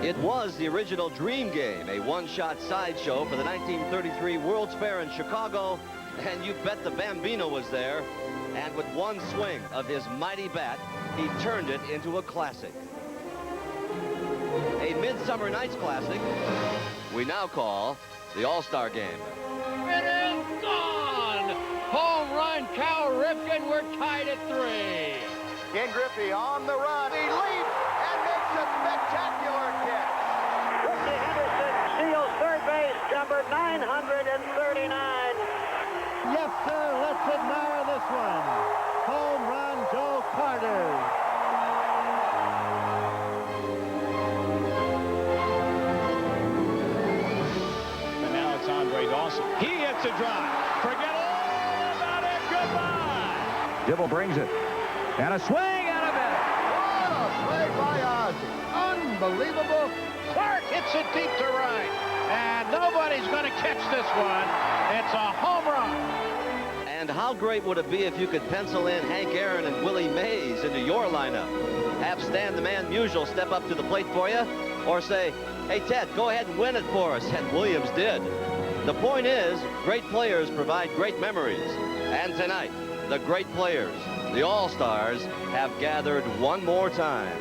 It was the original Dream Game, a one-shot sideshow for the 1933 World's Fair in Chicago, and you bet the Bambino was there. And with one swing of his mighty bat, he turned it into a classic. A Midsummer Night's Classic we now call the All Star Game. It is gone! Home run, Cal Ripken. We're tied at 3. Ken Griffey on the run. He leaps and makes a spectacular catch. Ricky Henderson steals third base, number 939. Yes, sir. Let's admire this one. Home run, Joe Carter. And now it's Andre Dawson. He hits a drive. Forget all about it. Goodbye. Dibble brings it. And a swing and a miss. What a play by Ozzie. Unbelievable. Clark hits it deep to right. And nobody's going to catch this one. It's a home run. And how great would it be if you could pencil in Hank Aaron and Willie Mays into your lineup? Have Stan the Man Musial step up to the plate for you? Or say, hey, Ted, go ahead and win it for us. And Williams did. The point is, great players provide great memories. And tonight, the great players, the All-Stars, have gathered one more time.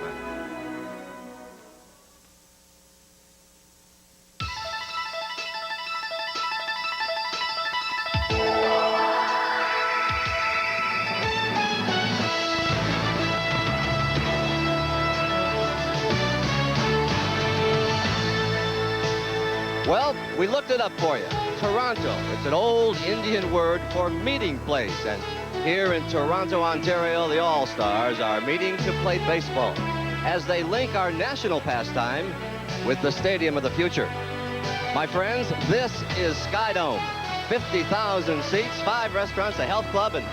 Well, we looked it up for you. Toronto. It's an old Indian word for meeting place. And here in Toronto, Ontario, the All-Stars are meeting to play baseball as they link our national pastime with the stadium of the future. My friends, this is Skydome. 50,000 seats, 5 restaurants, a health club, and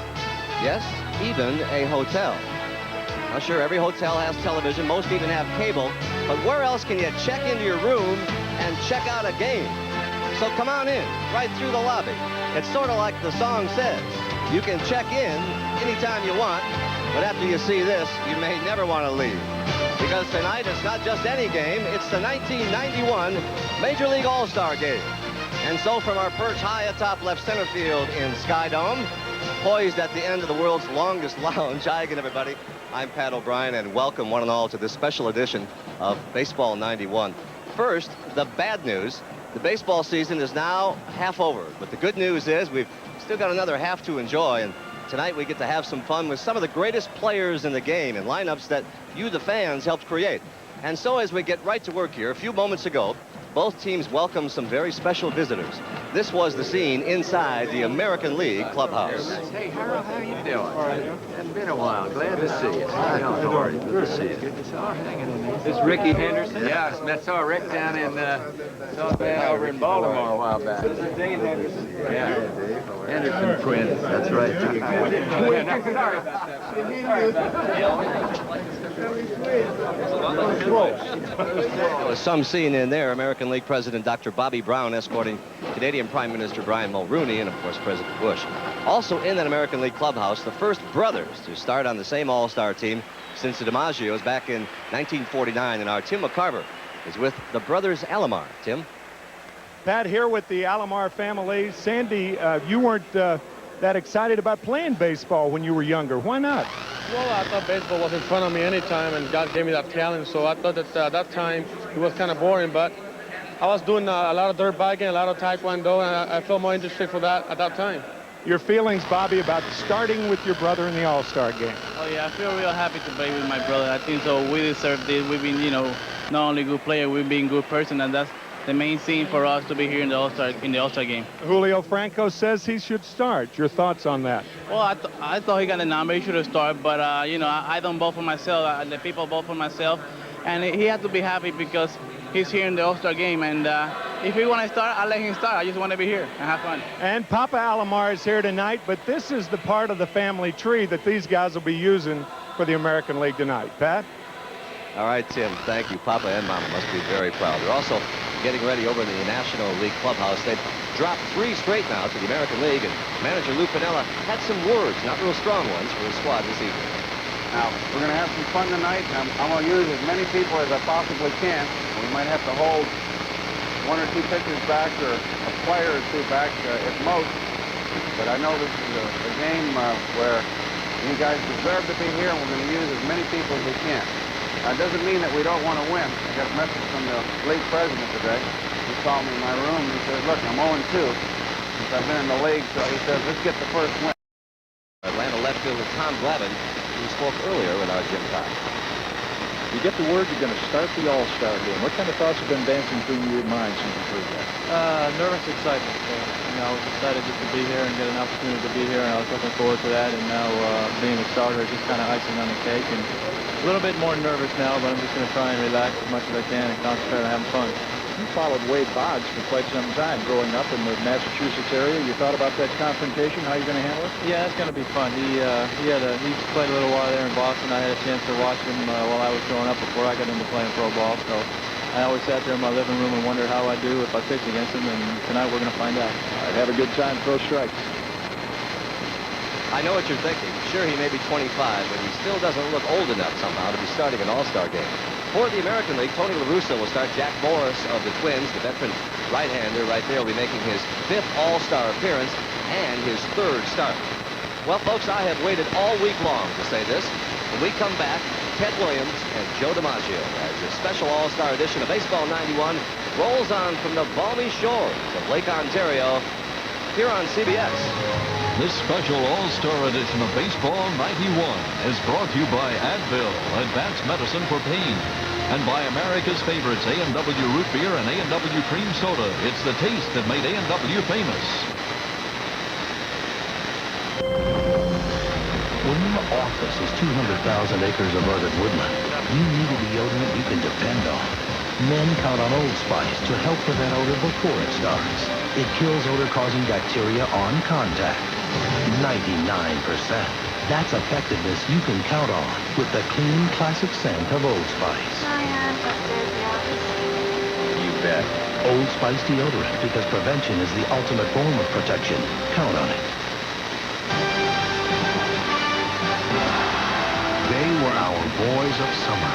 yes, even a hotel. Now, sure, every hotel has television. Most even have cable. But where else can you check into your room and check out a game? So come on in, right through the lobby. It's sort of like the song says. You can check in anytime you want, but after you see this, you may never want to leave. Because tonight, it's not just any game, it's the 1991 Major League All-Star Game. And so from our perch high atop left center field in Skydome, poised at the end of the world's longest lounge, hi again, everybody. I'm Pat O'Brien, and welcome one and all to this special edition of Baseball 91. First, the bad news. The baseball season is now half over, but the good news is we've still got another half to enjoy, and tonight we get to have some fun with some of the greatest players in the game and lineups that you, the fans, helped create. And so as we get right to work here, a few moments ago, both teams welcomed some very special visitors. This was the scene inside the American League clubhouse. Hey, Harold, how you doing? It's been a while. Glad to see you. How are you? Good to see you. Good to see you. Hanging in there. This is Ricky Henderson? Yeah, I saw Rick down in over in Baltimore a while back. This is Dave Henderson. Yeah, Henderson twins. That's right. Sorry about that. Sorry about that. There was some scene in there. American League President Dr. Bobby Brown escorting Canadian Prime Minister Brian Mulroney and, of course, President Bush. Also in that American League clubhouse, the first brothers to start on the same All-Star team since the DiMaggio's back in 1949. And our Tim McCarver is with the brothers Alomar. Tim? Pat, here with the Alomar family. Sandy, you weren't that excited about playing baseball when you were younger. Why not? Well, I thought baseball was in front of me anytime, and God gave me that talent, so I thought that that time it was kind of boring, but I was doing a lot of dirt biking, a lot of taekwondo, and I felt more interested for that at that time. Your feelings, Bobby, about starting with your brother in the All-Star game? Oh, yeah, I feel real happy to play with my brother. I think so we deserve this. We've been, not only good player, we've been good person, and that's the main thing for us to be here in the All-Star game. Julio Franco says he should start. Your thoughts on that? Well, I thought he got the number. He should have started, but I don't vote for myself. The people vote for myself, and he had to be happy because he's here in the All-Star game. And if he want to start, I'll let him start. I just want to be here and have fun. And Papa Alomar is here tonight, but this is the part of the family tree that these guys will be using for the American League tonight. Pat? All right, Tim, thank you. Papa and Mama must be very proud. They're also getting ready over in the National League clubhouse. They've dropped 3 straight now to the American League, and manager Lou Piniella had some words, not real strong ones, for his squad this evening. Now, we're going to have some fun tonight. I'm going to use as many people as I possibly can. We might have to hold 1 or 2 pitchers back or a player or 2 back at most. But I know this is a game where you guys deserve to be here, and we're going to use as many people as we can. Now, it doesn't mean that we don't want to win. I got a message from the league president today. He called me in my room and he says, look, I'm 0-2 since I've been in the league, so he says, let's get the first win. Atlanta left fielder Tom Glavine, who spoke earlier in our gym time. You get the word you're going to start the All Star Game. What kind of thoughts have been dancing through your mind since you heard that? Nervous excitement. I was excited just to be here and get an opportunity to be here, and I was looking forward to that. And now being a starter is just kind of icing on the cake. And a little bit more nervous now, but I'm just going to try and relax as much as I can and concentrate on having fun. You followed Wade Boggs for quite some time growing up in the Massachusetts area. You thought about that confrontation, how you're going to handle it? Yeah, it's going to be fun. He played a little while there in Boston. I had a chance to watch him while I was growing up before I got into playing pro ball. So I always sat there in my living room and wondered how I do if I pitch against him. And tonight we're going to find out. All right, have a good time. Throw strikes. I know what you're thinking. Sure, he may be 25, but he still doesn't look old enough somehow to be starting an All-Star game. For the American League, Tony La Russa will start Jack Morris of the Twins. The veteran right-hander right there will be making his 5th All-Star appearance and his 3rd start. Well, folks, I have waited all week long to say this. When we come back, Ted Williams and Joe DiMaggio as a special All-Star edition of Baseball 91 rolls on from the balmy shores of Lake Ontario here on CBS. This special All-Star edition of Baseball 91 is brought to you by Advil, advanced medicine for pain, and by America's favorites, A&W Root Beer and A&W Cream Soda. It's the taste that made A&W famous. When your office is 200,000 acres of rugged woodland, you need a deodorant you can depend on. Men count on Old Spice to help prevent odor before it starts. It kills odor-causing bacteria on contact. 99%. That's effectiveness you can count on with the clean, classic scent of Old Spice. You bet. Old Spice deodorant, because prevention is the ultimate form of protection. Count on it. They were our boys of summer.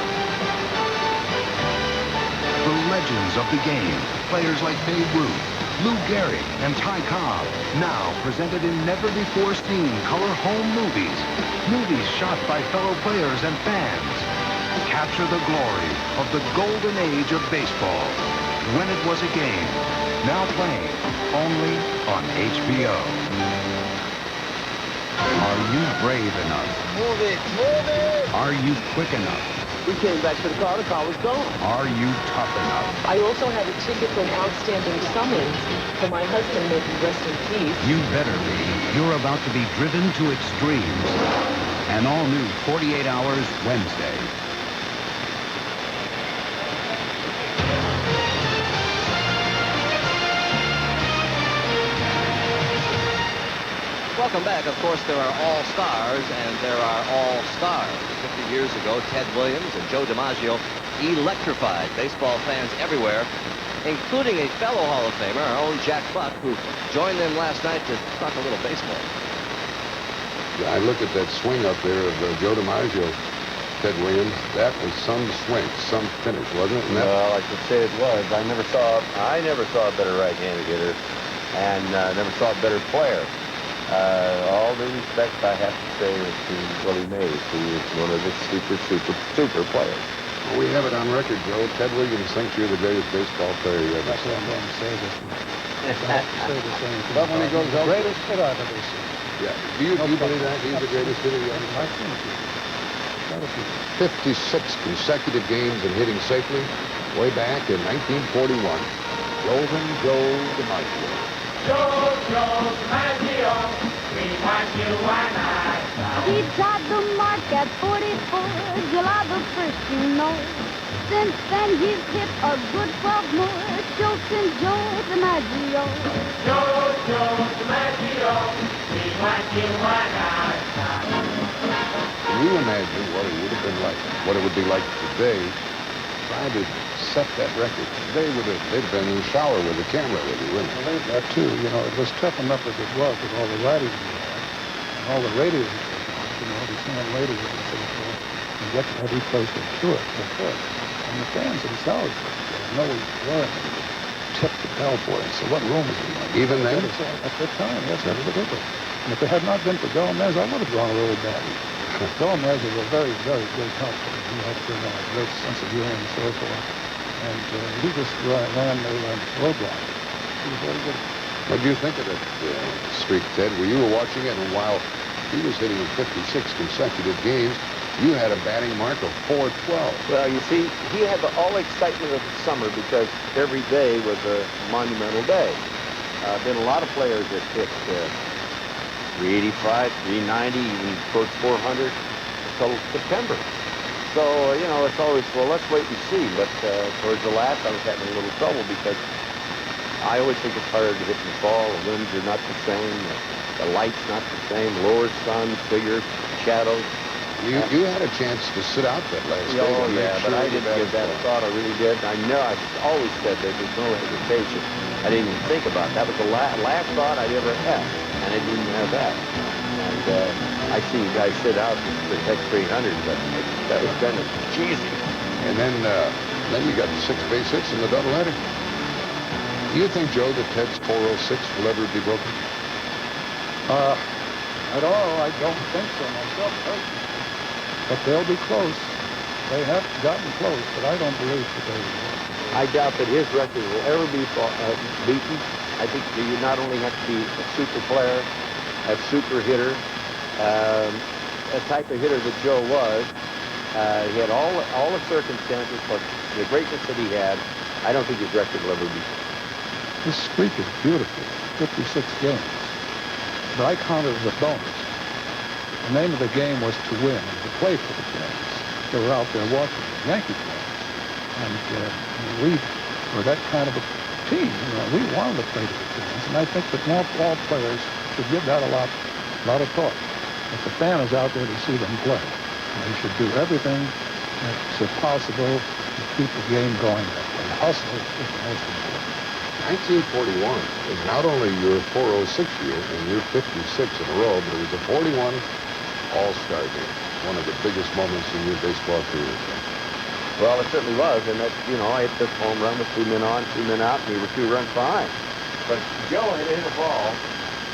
The legends of the game. Players like Babe Ruth, Lou Gehrig, and Ty Cobb, now presented in never-before-seen color home movies. Movies shot by fellow players and fans. Capture the glory of the golden age of baseball. When it was a game. Now playing only on HBO. Are you brave enough? Move it, move it! Are you quick enough? We came back to the car was gone. Are you tough enough? I also have a ticket for an outstanding summons for my husband, may he rest in peace. You better be. You're about to be driven to extremes. An all-new 48 Hours Wednesday. Welcome back. Of course, there are all-stars and there are all-stars. 50 years ago, Ted Williams and Joe DiMaggio electrified baseball fans everywhere, including a fellow Hall of Famer, our own Jack Buck, who joined them last night to talk a little baseball. Yeah, I look at that swing up there of Joe DiMaggio, Ted Williams. That was some swing, some finish, wasn't it? Well, I should say it was. I never saw a better right-handed hitter, and never saw a better player. All due respect, I have to say, to Willie Mays, who is one of the super players. Well, we have it on record, Joe. Ted Williams thinks you're the greatest baseball player you ever saw. I'm going to say this one. Say the same thing. But when he goes out, greatest hitter I've ever seen. Yeah. Do you believe that he's the greatest hitter you ever seen? I think 56 consecutive games and hitting safely way back in 1941. Golden Joe DiMaggio. Joe DiMaggio, we want you and I. He tried the mark at 44, July the 1st, you know. Since then he's hit a good 12 more, Chilton Joe DiMaggio. Joe DiMaggio, we want you and I. Can you imagine what it would have been like, what it would be like today, trying to set that record? They'd have been in the shower with a camera with you, wouldn't they? I think that too. You know, it was tough enough as it was with all the writers we had and all the radio, you know, the same ladies. get every place they could. And the fans themselves, no worrying. Tip the bell boy and say, what room is he in? Even then? At that time, yes, absolutely. And if it had not been for Gomez, I would have gone really bad. Gomez was a very, very good helper. He had a great sense of humor and so forth. And he just ran the roadblock. He was very good. What do you think of that streak, Ted? Were you watching it, and while he was hitting in 56 consecutive games, you had a batting mark of .412. Well, you see, he had all the excitement of the summer because every day was a monumental day. Been a lot of players that hit 385, 390, even towards 400 until September. So, you know, it's always, well, let's wait and see. But towards the last, I was having a little trouble because I always think it's harder to hit in the fall. The winds are not the same. The light's not the same. Lower sun, bigger shadows. You had a chance to sit out that last day. Oh, yeah, but I didn't give that a thought. I really did. I know I always said that there's no hesitation. I didn't even think about it. That was the last thought I'd ever had, and I didn't have that. And I see guys sit out the next 300, but that was kind of cheesy. And then you got the 6 base hits in the doubleheader. Do you think, Joe, that Ted's .406 will ever be broken? At all, I don't think so myself, personally. But they'll be close. They have gotten close, but I don't believe that they will. I doubt that his record will ever be beaten. I think that you not only have to be a super player, a super hitter, a type of hitter that Joe was. He had all the circumstances, but the greatness that he had, I don't think his record will ever be. This streak is beautiful, 56 games. But I count it as a bonus. The name of the game was to win and to play for the Twins. They were out there watching the Yankee Twins. And we were that kind of a team. You know, we wanted to play to the Twins. And I think that more ball players should give that a lot of thought. If the fan is out there to see them play, they should do everything that's possible to keep the game going that way. Hustle is the most important. 1941 was not only your .406 year and your 56 in a row, but it was a 41 All Star Game. One of the biggest moments in your baseball career. Well, it certainly was, and that, you know, I hit this home run with 2 men on, 2 men out, and we were 2 runs behind. But Joe had hit a ball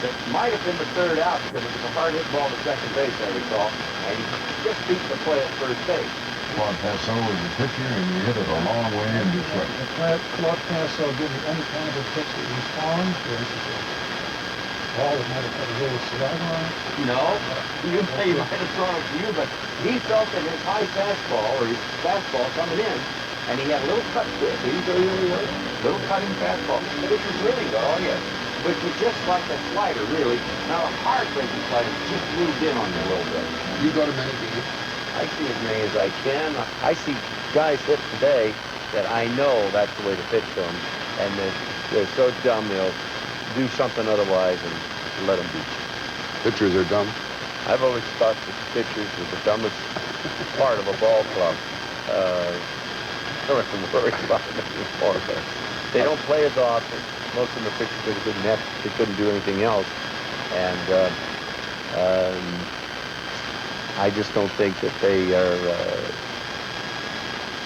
that might have been the third out because it was a hard hit ball to second base, I recall, and he just beat the play at first base. Claude Passeau was the pitcher, and you hit it a long way in Detroit. Claude Passeau give you any kind of pitch that responds, or is it a ball that might have had a little saliva on it? No, you might have thrown it to you, but he felt that his high fastball, or his fastball coming in, and he had a little cut to it. He really was. Little cutting fastball. Which was really good, oh yes. Which was just like a slider, really. Now a hard-breaking slider just moved in on you a little bit. You go to many games? I see as many as I can. I see guys hit today that I know that's the way to pitch to them, and they're so dumb they'll do something otherwise and let them beat you. Pitchers are dumb? I've always thought that pitchers were the dumbest part of a ball club. Don't have to worry about them anymore. They don't play as often. Most of them are pitchers that they couldn't do anything else, and I just don't think that they are.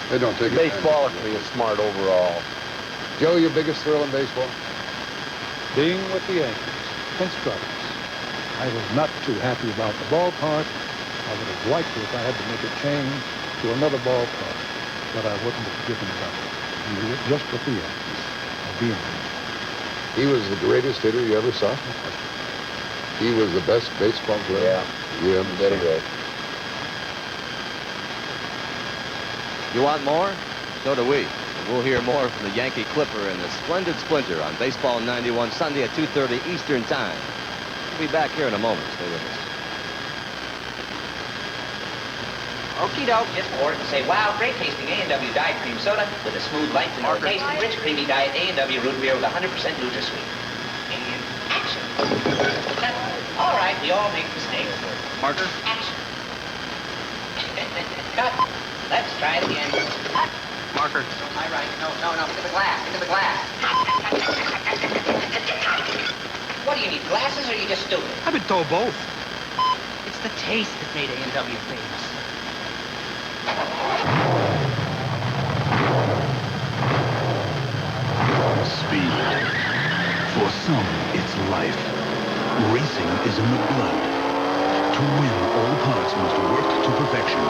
They don't take it. Baseballically is smart overall. Joe, your biggest thrill in baseball? Being with the Yankees, Prince Brothers. I was not too happy about the ballpark. I would have liked it if I had to make a change to another ballpark, but I wouldn't have given it up. Just with the Yankees, being there. He was the greatest hitter you ever saw? He was the best baseball player you ever saw. Right. You want more? So do we. We'll hear more from the Yankee Clipper and the Splendid Splinter on Baseball 91 Sunday at 2:30 Eastern Time. We'll be back here in a moment. Stay with us. Okie doke, just pour it and say, wow, great tasting A&W Diet Cream Soda with a smooth, light, vanilla taste and rich, creamy diet A&W Root Beer with 100% NutraSweet. And action. All right, we all make mistakes. Marker? Action. Cut. Let's try it again. Marker. My right. No. Into the glass. Into the glass. What do you need, glasses or are you just stupid? I've been told both. It's the taste that made A&W famous. Speed. For some, it's life. Racing is in the blood. To win, all parts must work to perfection.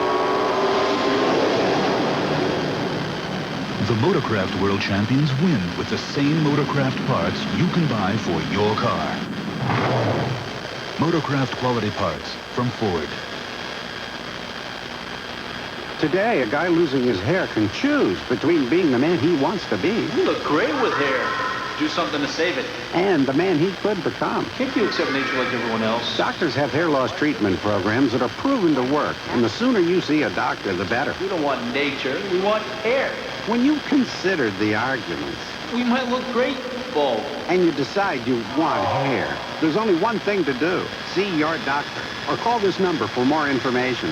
The Motorcraft World Champions win with the same Motorcraft parts you can buy for your car. Motorcraft quality parts from Ford. Today, a guy losing his hair can choose between being the man he wants to be You look great with hair. Do something to save it. and the man he could become. Can't you accept nature like everyone else? Doctors have hair loss treatment programs that are proven to work, and the sooner you see a doctor, the better. We don't want nature. We want hair. When you've considered the arguments, We might look great bald. and you decide you want hair, there's only one thing to do. See your doctor, or call this number for more information.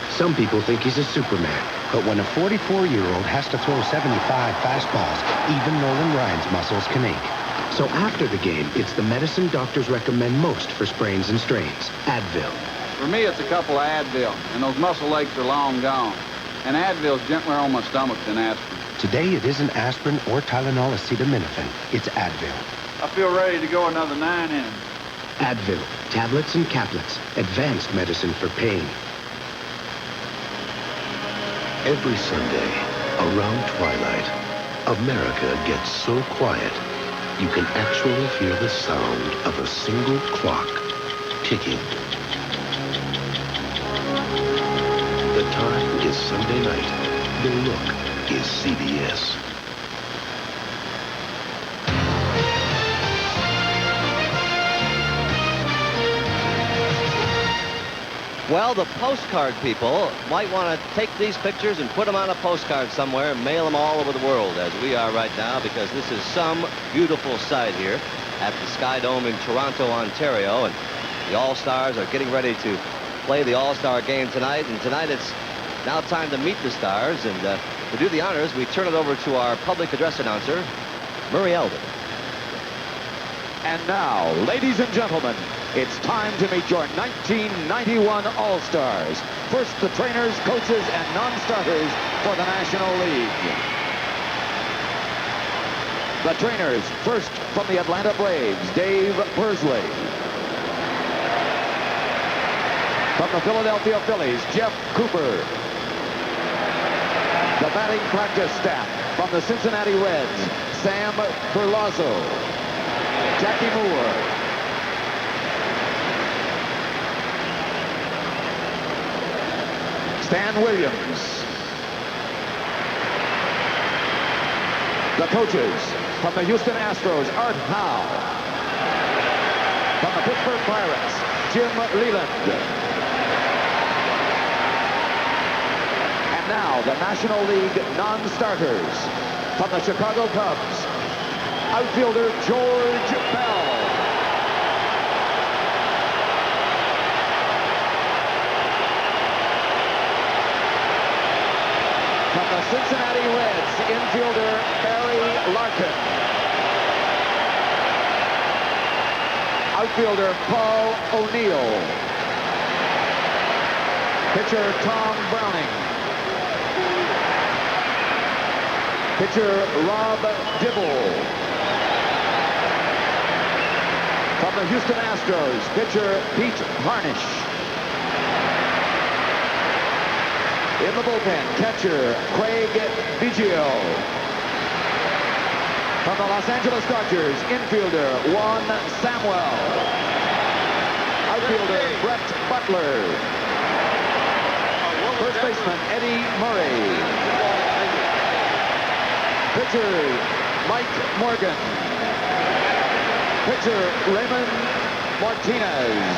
Some people think he's a Superman, but when a 44-year-old has to throw 75 fastballs, even Nolan Ryan's muscles can ache. So after the game, it's the medicine doctors recommend most for sprains and strains, Advil. For me, it's a couple of Advil, and those muscle aches are long gone. And Advil's gentler on my stomach than aspirin. Today, it isn't aspirin or Tylenol acetaminophen. It's Advil. I feel ready to go another 9 innings. Advil, tablets and caplets, advanced medicine for pain. Every Sunday, around twilight, America gets so quiet, you can actually hear the sound of a single clock ticking. The time is Sunday night. The look is CBS. Well, the postcard people might want to take these pictures and put them on a postcard somewhere and mail them all over the world, as we are right now, because this is some beautiful sight here at the Skydome in Toronto, Ontario. And the All-Stars are getting ready to play the All-Star Game tonight. And tonight it's now time to meet the stars. And to do the honors, we turn it over to our public address announcer, Murray Eldon. And now, ladies and gentlemen, it's time to meet your 1991 All-Stars. First, the trainers, coaches, and non-starters for the National League. The trainers, first from the Atlanta Braves, Dave Persley. From the Philadelphia Phillies, Jeff Cooper. The batting practice staff from the Cincinnati Reds, Sam Perlazzo. Jackie Moore. Stan Williams. The coaches from the Houston Astros, Art Howe. From the Pittsburgh Pirates, Jim Leland. And now the National League non-starters from the Chicago Cubs, outfielder George Bell. From the Cincinnati Reds, infielder Barry Larkin. Outfielder Paul O'Neill. Pitcher Tom Browning. Pitcher Rob Dibble. From the Houston Astros, pitcher Pete Harnisch. In the bullpen, catcher Craig Biggio. From the Los Angeles Dodgers, infielder Juan Samuel. Outfielder Brett Butler. First baseman Eddie Murray. Pitcher Mike Morgan. Pitcher Raymond Martinez.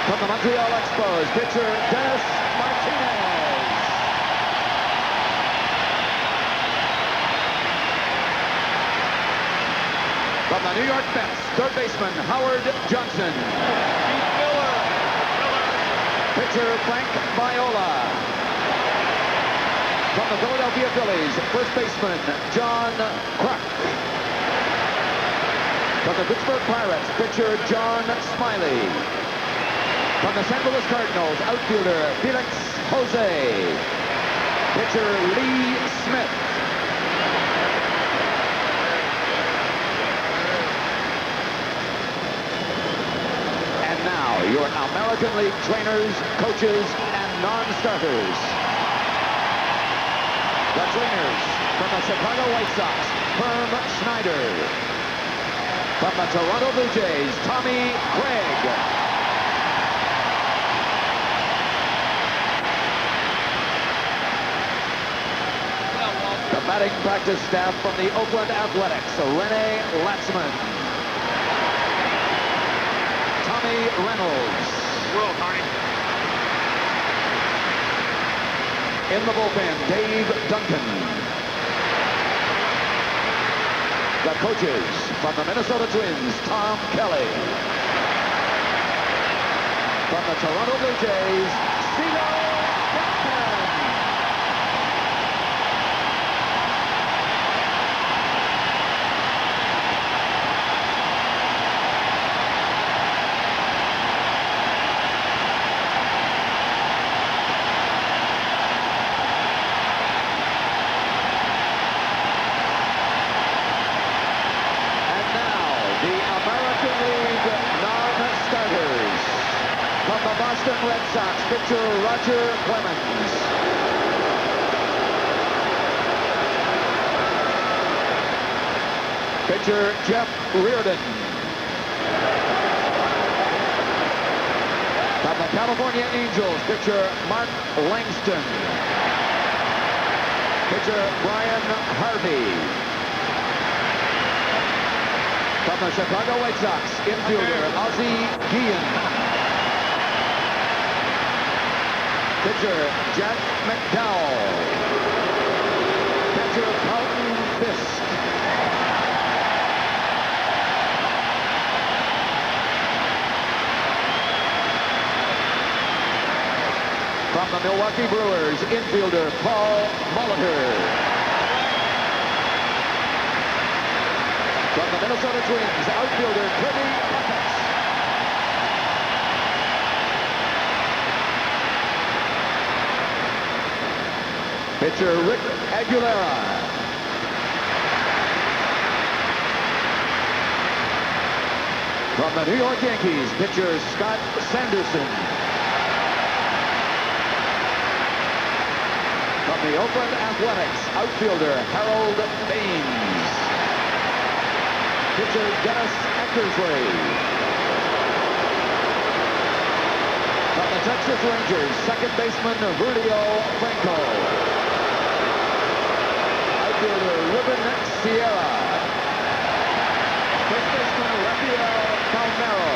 From the Montreal Expos, pitcher Dennis Martinez. From the New York Mets, third baseman Howard Johnson. Pitcher Frank Viola. From the Philadelphia Phillies, first baseman John Kruk. From the Pittsburgh Pirates, pitcher John Smiley. From the St. Louis Cardinals, outfielder Felix Jose. Pitcher Lee Smith. And now, your American League trainers, coaches, and non-starters. The trainers from the Chicago White Sox, Herm Schneider. From the Toronto Blue Jays, Tommy Craig. The batting practice staff from the Oakland Athletics, Rene Latzman. Tommy Reynolds. Well, Carney. In the bullpen, Dave Duncan. The coaches from the Minnesota Twins, Tom Kelly. From the Toronto Blue Jays, CeeLo Jackson. Boston Red Sox pitcher Roger Clemens. Pitcher Jeff Reardon. From the California Angels, pitcher Mark Langston. Pitcher Brian Harvey. From the Chicago White Sox, infielder Ozzie Guillen. Pitcher Jack McDowell. Pitcher Carlton Fisk. From the Milwaukee Brewers, infielder Paul Molitor. From the Minnesota Twins, outfielder Kirby Puckett. Pitcher Rick Aguilera. From the New York Yankees, pitcher Scott Sanderson. From the Oakland Athletics, outfielder Harold Baines. Pitcher Dennis Eckersley. From the Texas Rangers, second baseman Julio Franco. Outfielder Ruben Sierra. First baseman Rafael Palmeiro.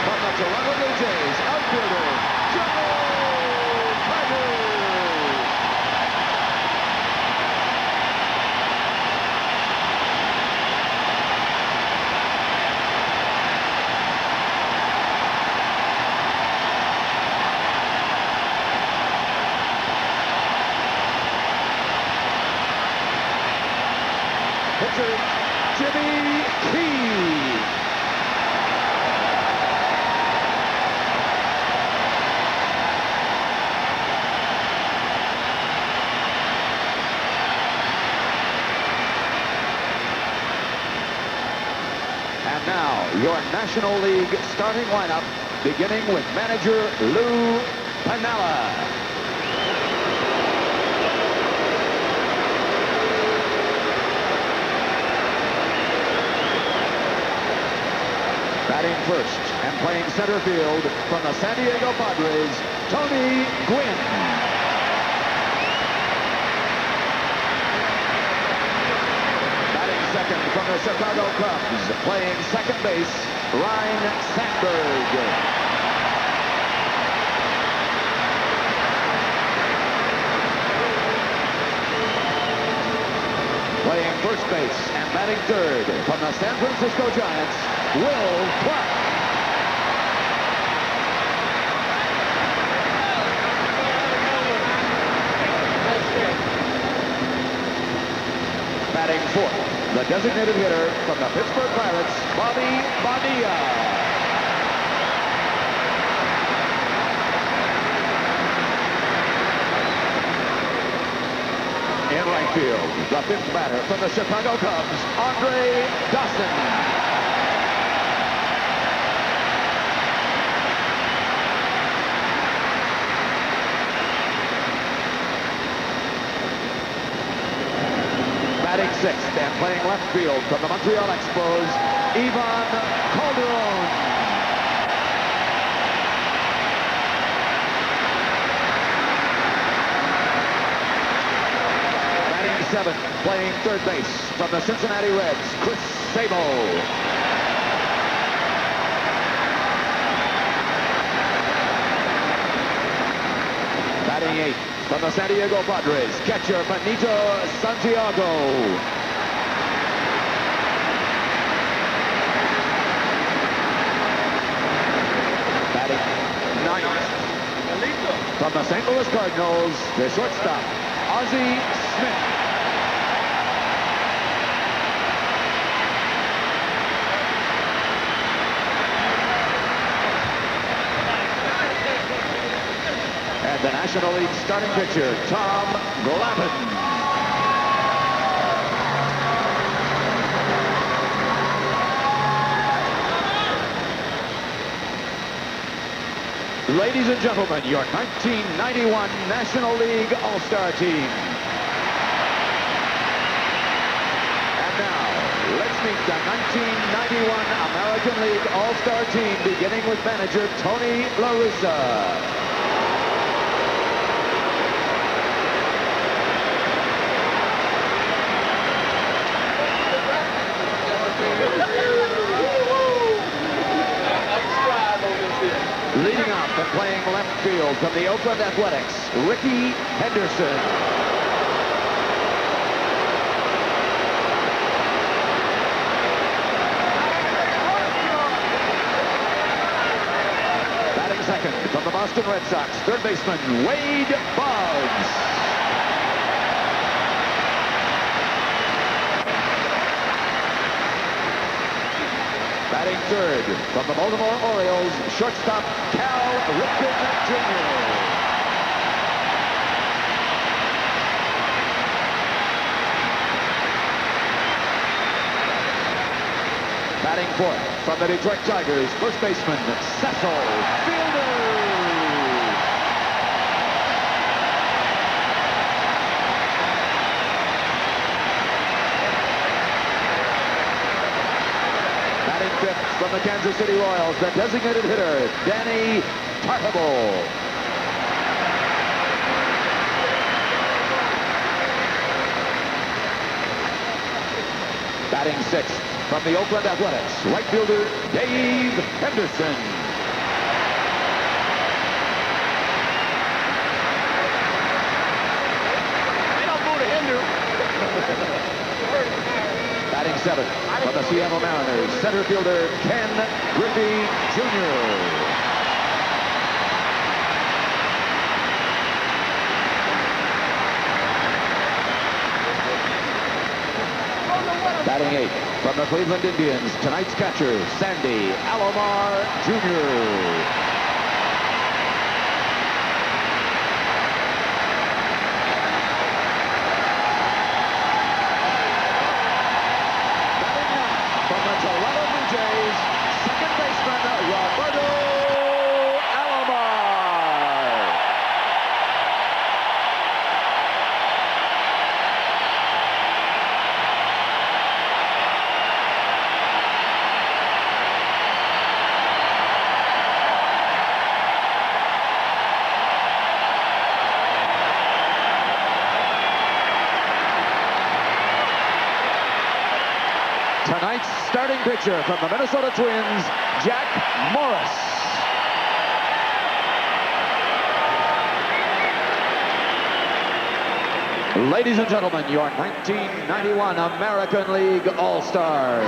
From the Toronto Blue Jays, outfielder Joe Carter. Pitcher Jimmy Key. And now, your National League starting lineup, beginning with manager Lou Piniella. Batting first and playing center field from the San Diego Padres, Tony Gwynn. Batting second from the Chicago Cubs, playing second base, Ryne Sandberg. Playing first base and batting third from the San Francisco Giants, Will Clark. Batting fourth, the designated hitter from the Pittsburgh Pirates, Bobby Bonilla. right field, the fifth batter from the Chicago Cubs, Andre Dawson. Batting sixth and playing left field from the Montreal Expos, Ivan Calderon. Batting seventh, playing third base from the Cincinnati Reds, Chris Sabo. Batting eighth, from the San Diego Padres, catcher Benito Santiago. Batting ninth, from the St. Louis Cardinals, the shortstop, Ozzie Smith. And the National League starting pitcher, Tom Glavine. Ladies and gentlemen, your 1991 National League All-Star team. And now, let's meet the 1991 American League All-Star team, beginning with manager Tony La Russa. Leading off and playing left field from the Oakland Athletics, Ricky Henderson. Batting second from the Boston Red Sox, third baseman Wade Boggs. Batting third from the Baltimore Orioles, shortstop Cal Ripken Jr. Batting fourth from the Detroit Tigers, first baseman Cecil Fielder. Fifth from the Kansas City Royals, the designated hitter, Danny Tartable. Batting sixth from the Oakland Athletics, right fielder Dave Henderson. They don't go to Hinder. Batting seventh from the Seattle Mariners, center fielder Ken Griffey Jr. Batting eighth from the Cleveland Indians, tonight's catcher, Sandy Alomar Jr. Tonight's starting pitcher from the Minnesota Twins, Jack Morris. Ladies and gentlemen, your 1991 American League All-Stars.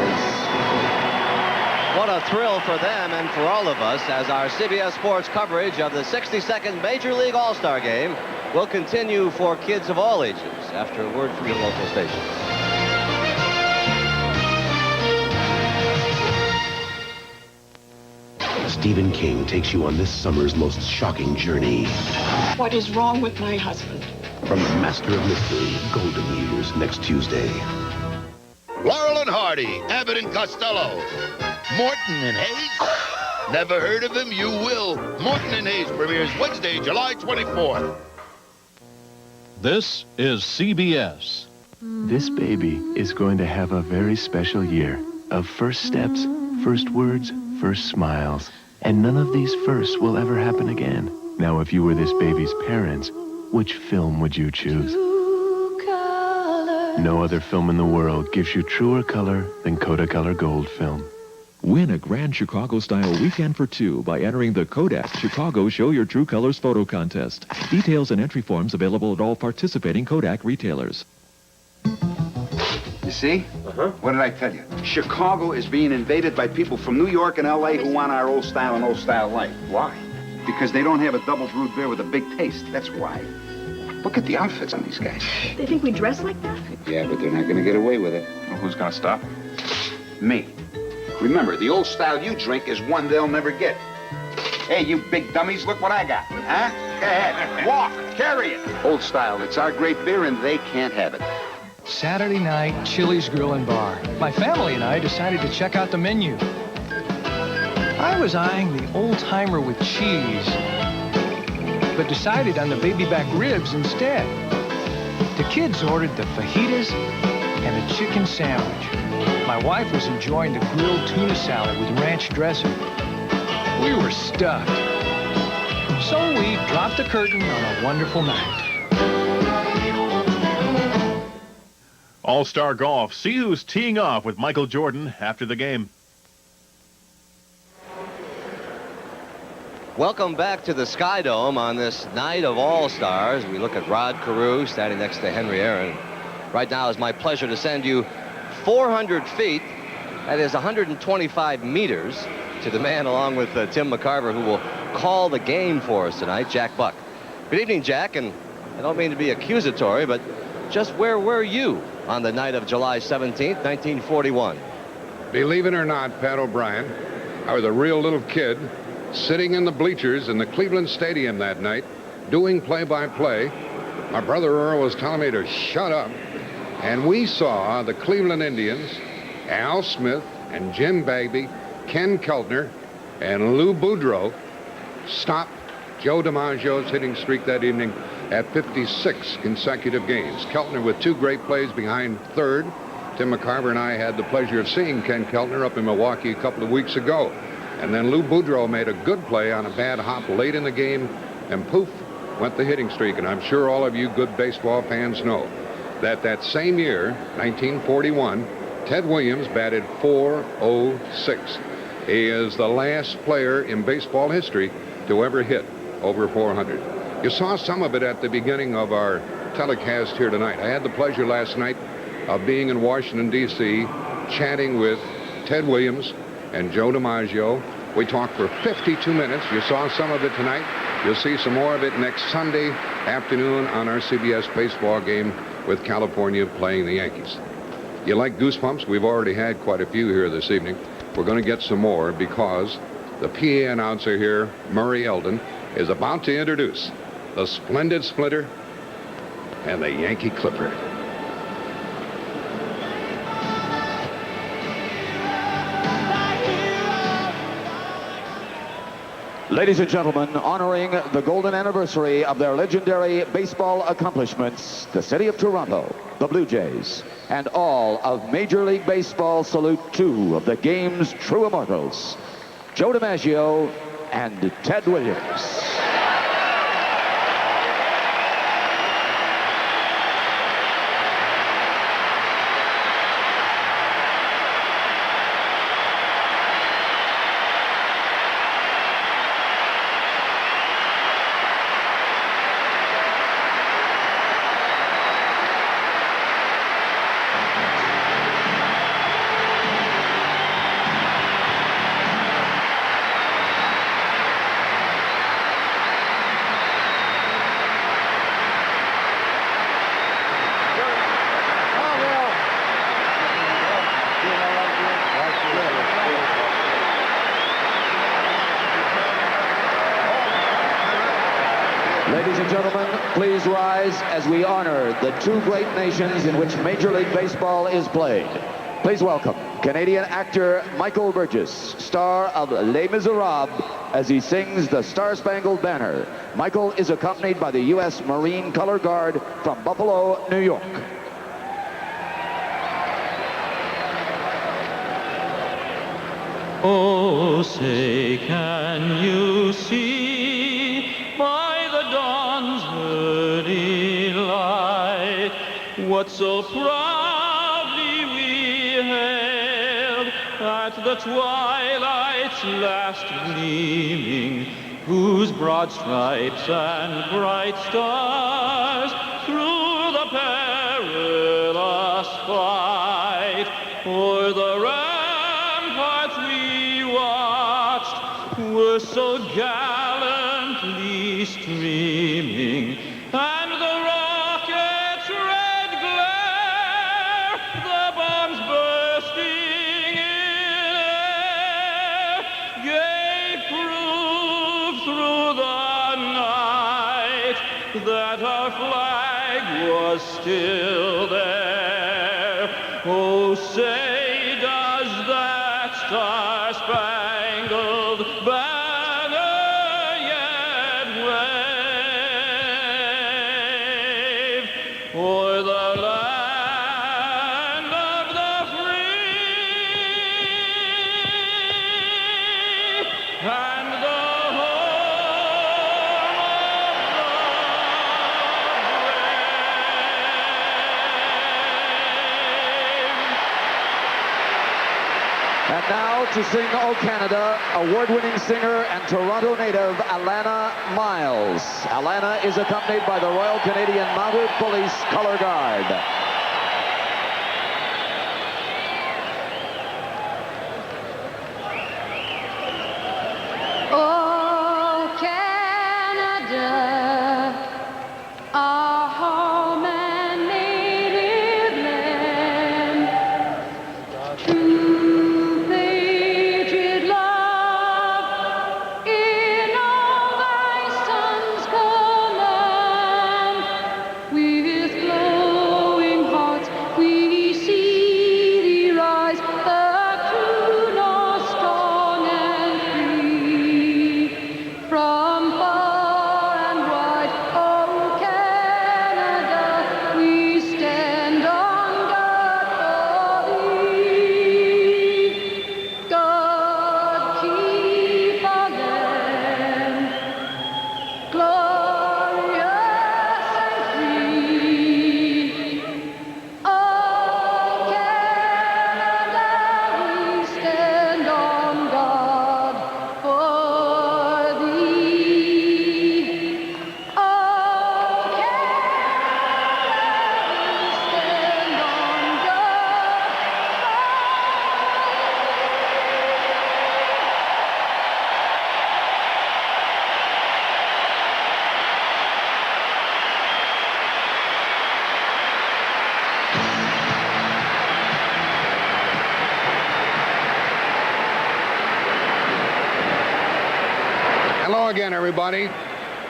What a thrill for them and for all of us as our CBS Sports coverage of the 62nd Major League All-Star Game will continue for kids of all ages after a word from your local station. Stephen King takes you on this summer's most shocking journey. What is wrong with my husband? from the master of mystery, Golden Years, next Tuesday. Laurel and Hardy, Abbott and Costello, Morton and Hayes. Never heard of him? You will. Morton and Hayes premieres Wednesday, July 24th. This is CBS. This baby is going to have a very special year of first steps, first words, first smiles. And none of these firsts will ever happen again. Now, if you were this baby's parents, which film would you choose? No other film in the world gives you truer color than Kodacolor Gold film. Win a grand Chicago-style weekend for two by entering the Kodak Chicago Show Your True Colors photo contest. Details and entry forms available at all participating Kodak retailers. You see? What did I tell you? Chicago is being invaded by people from New York and L.A. who want our old style and old style life. Why? Because they don't have a double brewed beer with a big taste. That's why. Look at the outfits on these guys. They think we dress like that? Yeah, but they're not going to get away with it. Well, who's going to stop them? Me. Remember, the old style you drink is one they'll never get. Hey, you big dummies, look what I got. Huh? Go ahead. Walk. Carry it. Old style. It's our great beer, and they can't have it. Saturday night, Chili's Grill and Bar. My family and I decided to check out the menu. I was eyeing the old-timer with cheese, but decided on the baby back ribs instead. The kids ordered the fajitas and the chicken sandwich. My wife was enjoying the grilled tuna salad with ranch dressing. We were stuffed. So we dropped the curtain on a wonderful night. All-Star Golf. See who's teeing off with Michael Jordan after the game. Welcome back to the Skydome on this night of All-Stars. We look at Rod Carew standing next to Henry Aaron. Right now it's my pleasure to send you 400 feet, that is 125 meters, to the man along with Tim McCarver, who will call the game for us tonight, Jack Buck. Good evening, Jack, and I don't mean to be accusatory, but just where were you on the night of July 17th, 1941? Believe it or not, Pat O'Brien, I was a real little kid sitting in the bleachers in the Cleveland Stadium that night doing play-by-play. My brother Earl was telling me to shut up, and we saw the Cleveland Indians, Al Smith and Jim Bagby, Ken Keltner, and Lou Boudreau stop Joe DiMaggio's hitting streak that evening at 56 consecutive games. Keltner with two great plays behind third. Tim McCarver and I had the pleasure of seeing Ken Keltner up in Milwaukee a couple of weeks ago. And then Lou Boudreau made a good play on a bad hop late in the game, and poof, went the hitting streak. And I'm sure all of you good baseball fans know that same year, 1941, Ted Williams batted .406. He is the last player in baseball history to ever hit over 400. You saw some of it at the beginning of our telecast here tonight. I had the pleasure last night of being in Washington, D.C., chatting with Ted Williams and Joe DiMaggio. We talked for 52 minutes. You saw some of it tonight. You'll see some more of it next Sunday afternoon on our CBS baseball game with California playing the Yankees. You like goosebumps? We've already had quite a few here this evening. We're going to get some more because the PA announcer here, Murray Eldon, is about to introduce the Splendid Splinter and the Yankee Clipper. Ladies and gentlemen, honoring the golden anniversary of their legendary baseball accomplishments, the city of Toronto, the Blue Jays, and all of Major League Baseball salute two of the game's true immortals, Joe DiMaggio and Ted Williams. Ladies and gentlemen, please rise as we honor the two great nations in which Major League Baseball is played. Please welcome Canadian actor Michael Burgess, star of Les Miserables, as he sings the Star-Spangled Banner. Michael is accompanied by the U.S. Marine Color Guard from Buffalo, New York. Oh, say, can you see by the dawn's early light what so proudly we hailed at the twilight's last gleaming, whose broad stripes and bright stars through the perilous fight o'er the ramparts we watched were so gallantly streaming, and the rocket's red glare, the bombs bursting in air, gave proof through the night that our flag was still there. Oh, say, does that star-spangled banner yet wave o'er the land of the free and the And now to sing "O Canada," award-winning singer and Toronto native Alana Miles. Alana is accompanied by the Royal Canadian Mounted Police Color Guard. Oh, Canada, our home and native land, true patriot love in all thy sons' command. With glowing hearts we see thee rise, the true North strong and free. From far and wide, oh Canada, we stand on guard for thee. God keep our land glorious and free. Oh Canada, we stand on guard for thee. Oh Canada, we stand on guard. Hello again, everybody.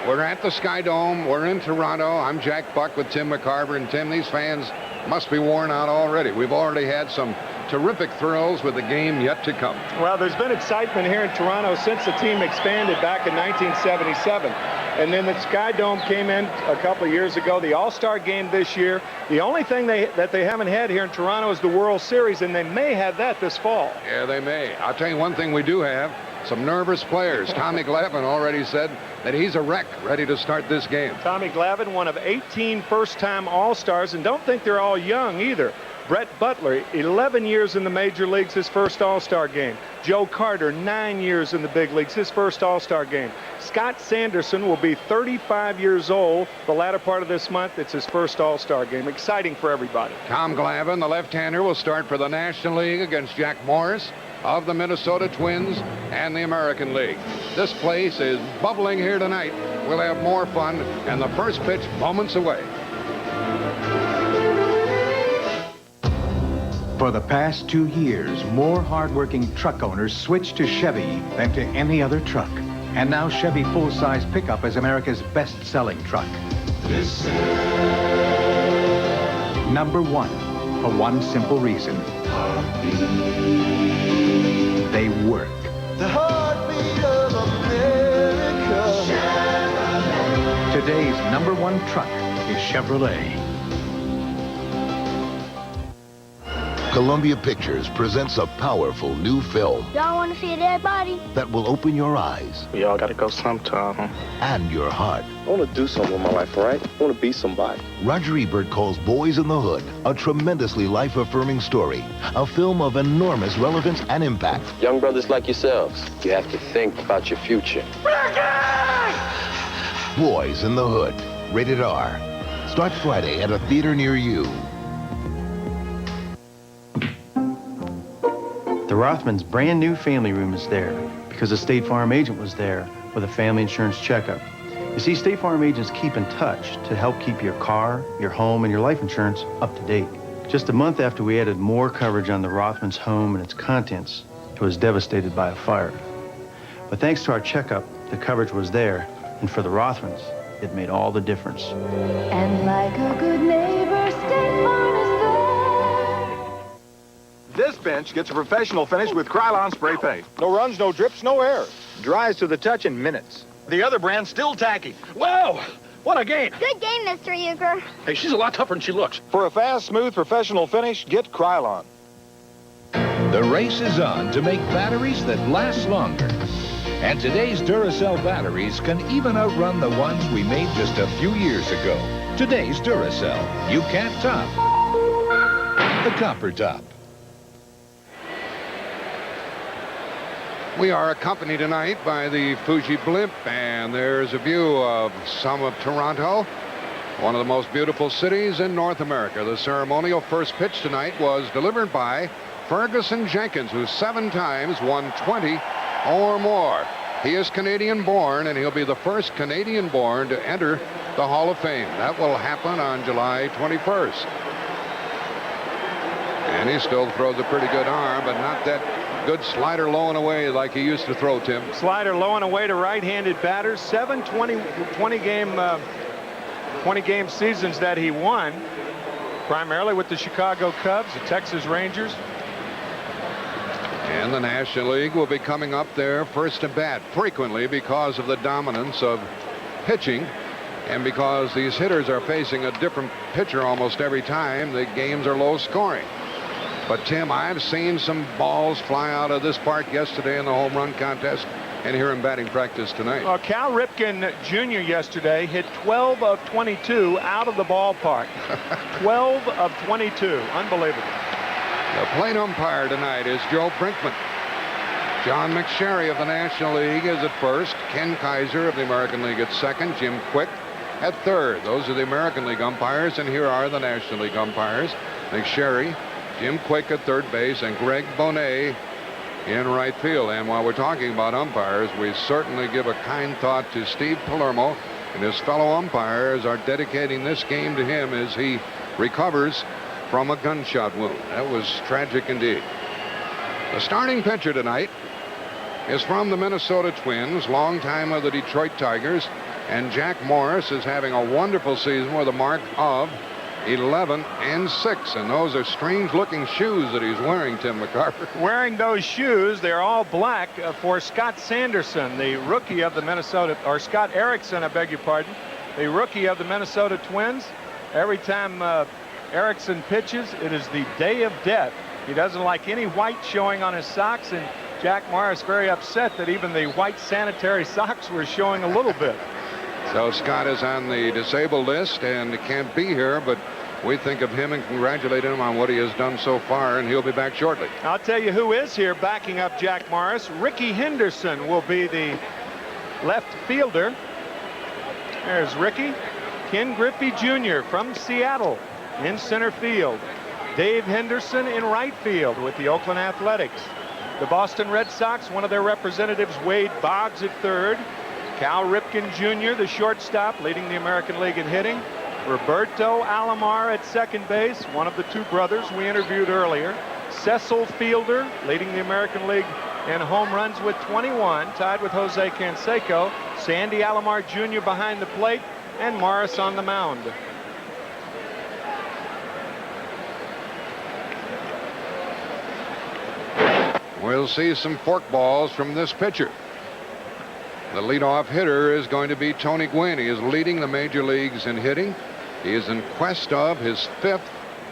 We're at the Skydome. We're in Toronto. I'm Jack Buck with Tim McCarver. And Tim, these fans must be worn out already. We've already had some terrific thrills with the game yet to come. Well, there's been excitement here in Toronto since the team expanded back in 1977. And then the Skydome came in a couple of years ago, the All Star Game this year. The only thing that they haven't had here in Toronto is the World Series, and they may have that this fall. Yeah, they may. I'll tell you one thing we do have. Some nervous players. Tommy Glavine already said that he's a wreck, ready to start this game. Tommy Glavine, one of 18 first-time All-Stars, and don't think they're all young either. Brett Butler, 11 years in the major leagues, his first All-Star game. Joe Carter, 9 years in the big leagues, his first All-Star game. Scott Sanderson will be 35 years old the latter part of this month. It's his first All-Star game. Exciting for everybody. Tom Glavine, the left-hander, will start for the National League against Jack Morris of the Minnesota Twins and the American League. This place is bubbling here tonight. We'll have more fun, and the first pitch moments away. For the past 2 years, more hardworking truck owners switched to Chevy than to any other truck. And now Chevy full-size pickup is America's best-selling truck. Number one, for one simple reason. They work. The heartbeat of America. Chevrolet. Today's number one truck is Chevrolet. Columbia Pictures presents a powerful new film Y'all want to see a dead body? that will open your eyes We all gotta go sometime, huh? and your heart. I wanna do something with my life, all right? I wanna be somebody. Roger Ebert calls Boys in the Hood a tremendously life-affirming story, a film of enormous relevance and impact. Young brothers like yourselves, you have to think about your future. Boys in the Hood, rated R. Starts Friday at a theater near you. The Rothmans' brand new family room is there because a State Farm agent was there with a family insurance checkup. You see, State Farm agents keep in touch to help keep your car, your home, and your life insurance up to date. Just a month after we added more coverage on the Rothmans' home and its contents, it was devastated by a fire. But thanks to our checkup, the coverage was there, and for the Rothmans, it made all the difference. And like a good neighbor, State Farm is there. This bench gets a professional finish with Krylon spray paint. No runs, no drips, no errors. Dries to the touch in minutes. The other brand's still tacky. Wow! What a game! Good game, Mr. Euchre. Hey, she's a lot tougher than she looks. For a fast, smooth, professional finish, get Krylon. The race is on to make batteries that last longer. And today's Duracell batteries can even outrun the ones we made just a few years ago. Today's Duracell. You can't top the copper top. We are accompanied tonight by the Fuji Blimp, and there's a view of some of Toronto, one of the most beautiful cities in North America. The ceremonial first pitch tonight was delivered by Ferguson Jenkins, who 7 times won 20 or more. He is Canadian-born, and he'll be the first Canadian-born to enter the Hall of Fame. That will happen on July 21st. And he still throws a pretty good arm, but not that good slider low and away like he used to throw, Tim. Slider low and away to right-handed batters. 7 20 game seasons that he won, primarily with the Chicago Cubs, the Texas Rangers. And the National League will be coming up there first to bat frequently because of the dominance of pitching, and because these hitters are facing a different pitcher almost every time. The games are low scoring. But, Tim, I've seen some balls fly out of this park yesterday in the home run contest and here in batting practice tonight. Well, Cal Ripken Jr. yesterday hit 12 of 22 out of the ballpark. 12 of 22. Unbelievable. The plate umpire tonight is Joe Brinkman. John McSherry of the National League is at first. Ken Kaiser of the American League at second. Jim Quick at third. Those are the American League umpires, and here are the National League umpires. McSherry, Jim Quick at third base, and Greg Bonet in right field. And while we're talking about umpires, we certainly give a kind thought to Steve Palermo, and his fellow umpires are dedicating this game to him as he recovers from a gunshot wound. That was tragic indeed. The starting pitcher tonight is from the Minnesota Twins, longtime of the Detroit Tigers, and Jack Morris is having a wonderful season with a mark of 11-6, and those are strange-looking shoes that he's wearing, Tim McCarver. Wearing those shoes, they're all black for Scott Sanderson, the rookie of the Minnesota, or Scott Erickson, I beg your pardon, the rookie of the Minnesota Twins. Every time Erickson pitches, it is the day of death. He doesn't like any white showing on his socks, and Jack Morris very upset that even the white sanitary socks were showing a little bit. So Scott is on the disabled list and can't be here, but we think of him and congratulate him on what he has done so far, and he'll be back shortly. I'll tell you who is here backing up Jack Morris. Ricky Henderson will be the left fielder. There's Ricky. Ken Griffey Jr. from Seattle in center field. Dave Henderson in right field with the Oakland Athletics. The Boston Red Sox, one of their representatives, Wade Boggs at third. Cal Ripken Jr., the shortstop, leading the American League in hitting. Roberto Alomar at second base, one of the two brothers we interviewed earlier. Cecil Fielder, leading the American League in home runs with 21, tied with Jose Canseco, Sandy Alomar Jr. behind the plate, and Morris on the mound. We'll see some forkballs from this pitcher. The leadoff hitter is going to be Tony Gwynn. He is leading the major leagues in hitting. He is in quest of his 5th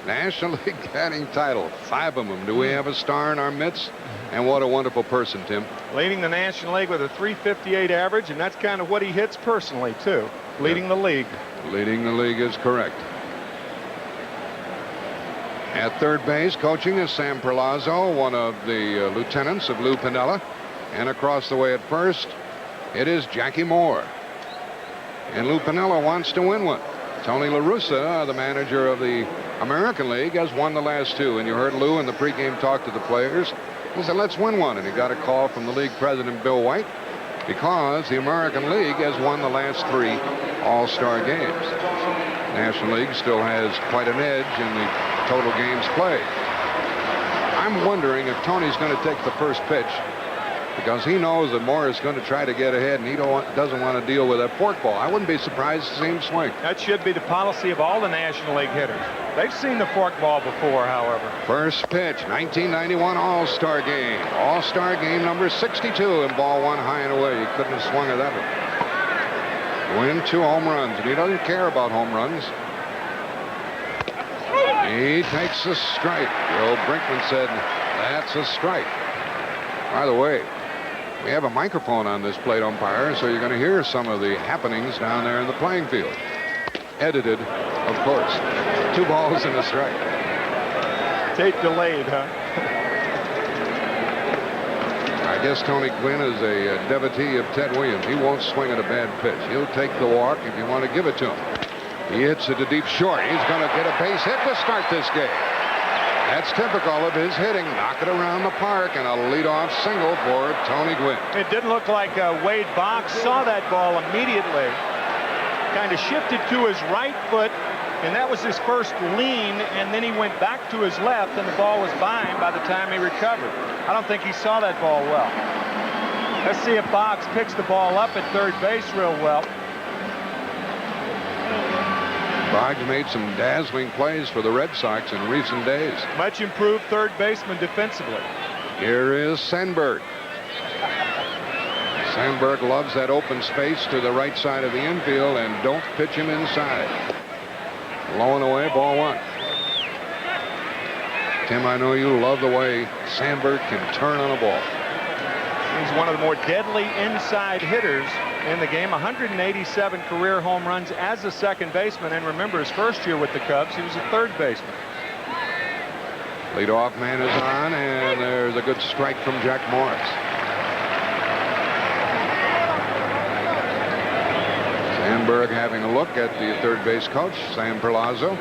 National League batting title. 5 of them. Do we have a star in our midst? And what a wonderful person, Tim. Leading the National League with a .358 average, and that's kind of what he hits personally, too. Leading the league. Leading the league is correct. At third base, coaching is Sam Perlazzo, one of the lieutenants of Lou Piniella. And across the way at first, it is Jackie Moore. And Lou Piniella wants to win one. Tony La Russa, the manager of the American League, has won the last 2. And you heard Lou in the pregame talk to the players. He said, let's win one. And he got a call from the league president, Bill White, because the American League has won the last 3 All-Star games. National League still has quite an edge in the total games played. I'm wondering if Tony's going to take the first pitch, because he knows that Moore is going to try to get ahead, and he doesn't want to deal with that forkball. I wouldn't be surprised to see him swing. That should be the policy of all the National League hitters. They've seen the forkball before, however. First pitch, 1991 All-Star Game. All-Star Game number 62, and ball 1 high and away. He couldn't have swung at that one. Win 2 home runs, and he doesn't care about home runs. He takes a strike. Joe Brinkman said, that's a strike. By the way, we have a microphone on this plate umpire, so you're going to hear some of the happenings down there in the playing field. Edited, of course. 2 balls and a strike. Tape delayed, huh? I guess Tony Gwynn is a devotee of Ted Williams. He won't swing at a bad pitch. He'll take the walk if you want to give it to him. He hits it to deep short. He's going to get a base hit to start this game. That's typical of his hitting. Knock it around the park, and a leadoff single for Tony Gwynn. It didn't look like Wade Boggs saw that ball immediately. Kind of shifted to his right foot, and that was his first lean, and then he went back to his left, and the ball was by him by the time he recovered. I don't think he saw that ball well. Let's see if Boggs picks the ball up at third base real well. Boggs made some dazzling plays for the Red Sox in recent days. Much improved third baseman defensively. Here is Sandberg. Sandberg loves that open space to the right side of the infield, and don't pitch him inside. Low and away, ball 1. Tim, I know you love the way Sandberg can turn on a ball. He's one of the more deadly inside hitters in the game. 187 career home runs as a second baseman, and remember, his first year with the Cubs, he was a third baseman. Leadoff man is on, and there's a good strike from Jack Morris. Sandberg having a look at the third base coach, Sam Perlazzo.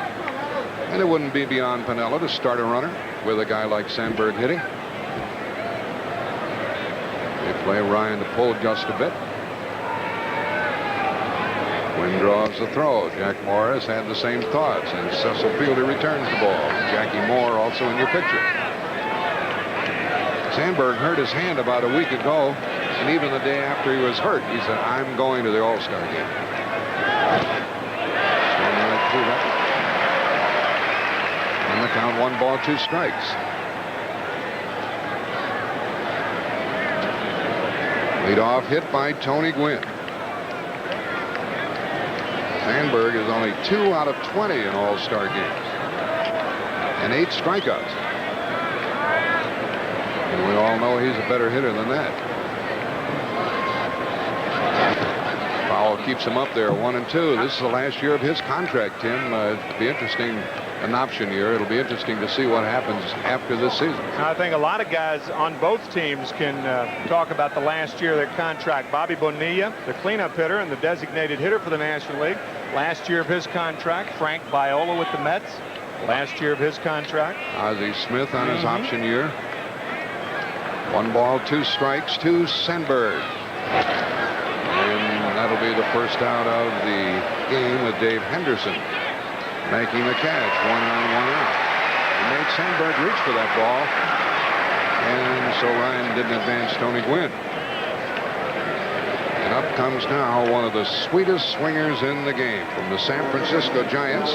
And it wouldn't be beyond Piniella to start a runner with a guy like Sandberg hitting. They play Ryan to pull just a bit. Quinn draws the throw. Jack Morris had the same thoughts, and Cecil Fielder returns the ball. Jackie Moore also in your picture. Sandberg hurt his hand about a week ago, and even the day after he was hurt, he said, I'm going to the All Star game. Right through that. And the count, 1 ball, 2 strikes. Leadoff hit by Tony Gwynn. Sandberg is only 2 out of 20 in All-Star games. And 8 strikeouts. And we all know he's a better hitter than that. Powell keeps him up there, 1 and 2. This is the last year of his contract, Tim. It'll be interesting. An option year. It'll be interesting to see what happens after this season. I think a lot of guys on both teams can talk about the last year of their contract. Bobby Bonilla, the cleanup hitter and the designated hitter for the National League. Last year of his contract. Frank Viola with the Mets. Last year of his contract. Ozzie Smith on his option year. 1 ball, 2 strikes to Sandberg. And that'll be the first out of the game with Dave Henderson making the catch. 1 on, 1 out. He made Sandberg reach for that ball. And so Ryan didn't advance Tony Gwynn. And up comes now one of the sweetest swingers in the game from the San Francisco Giants,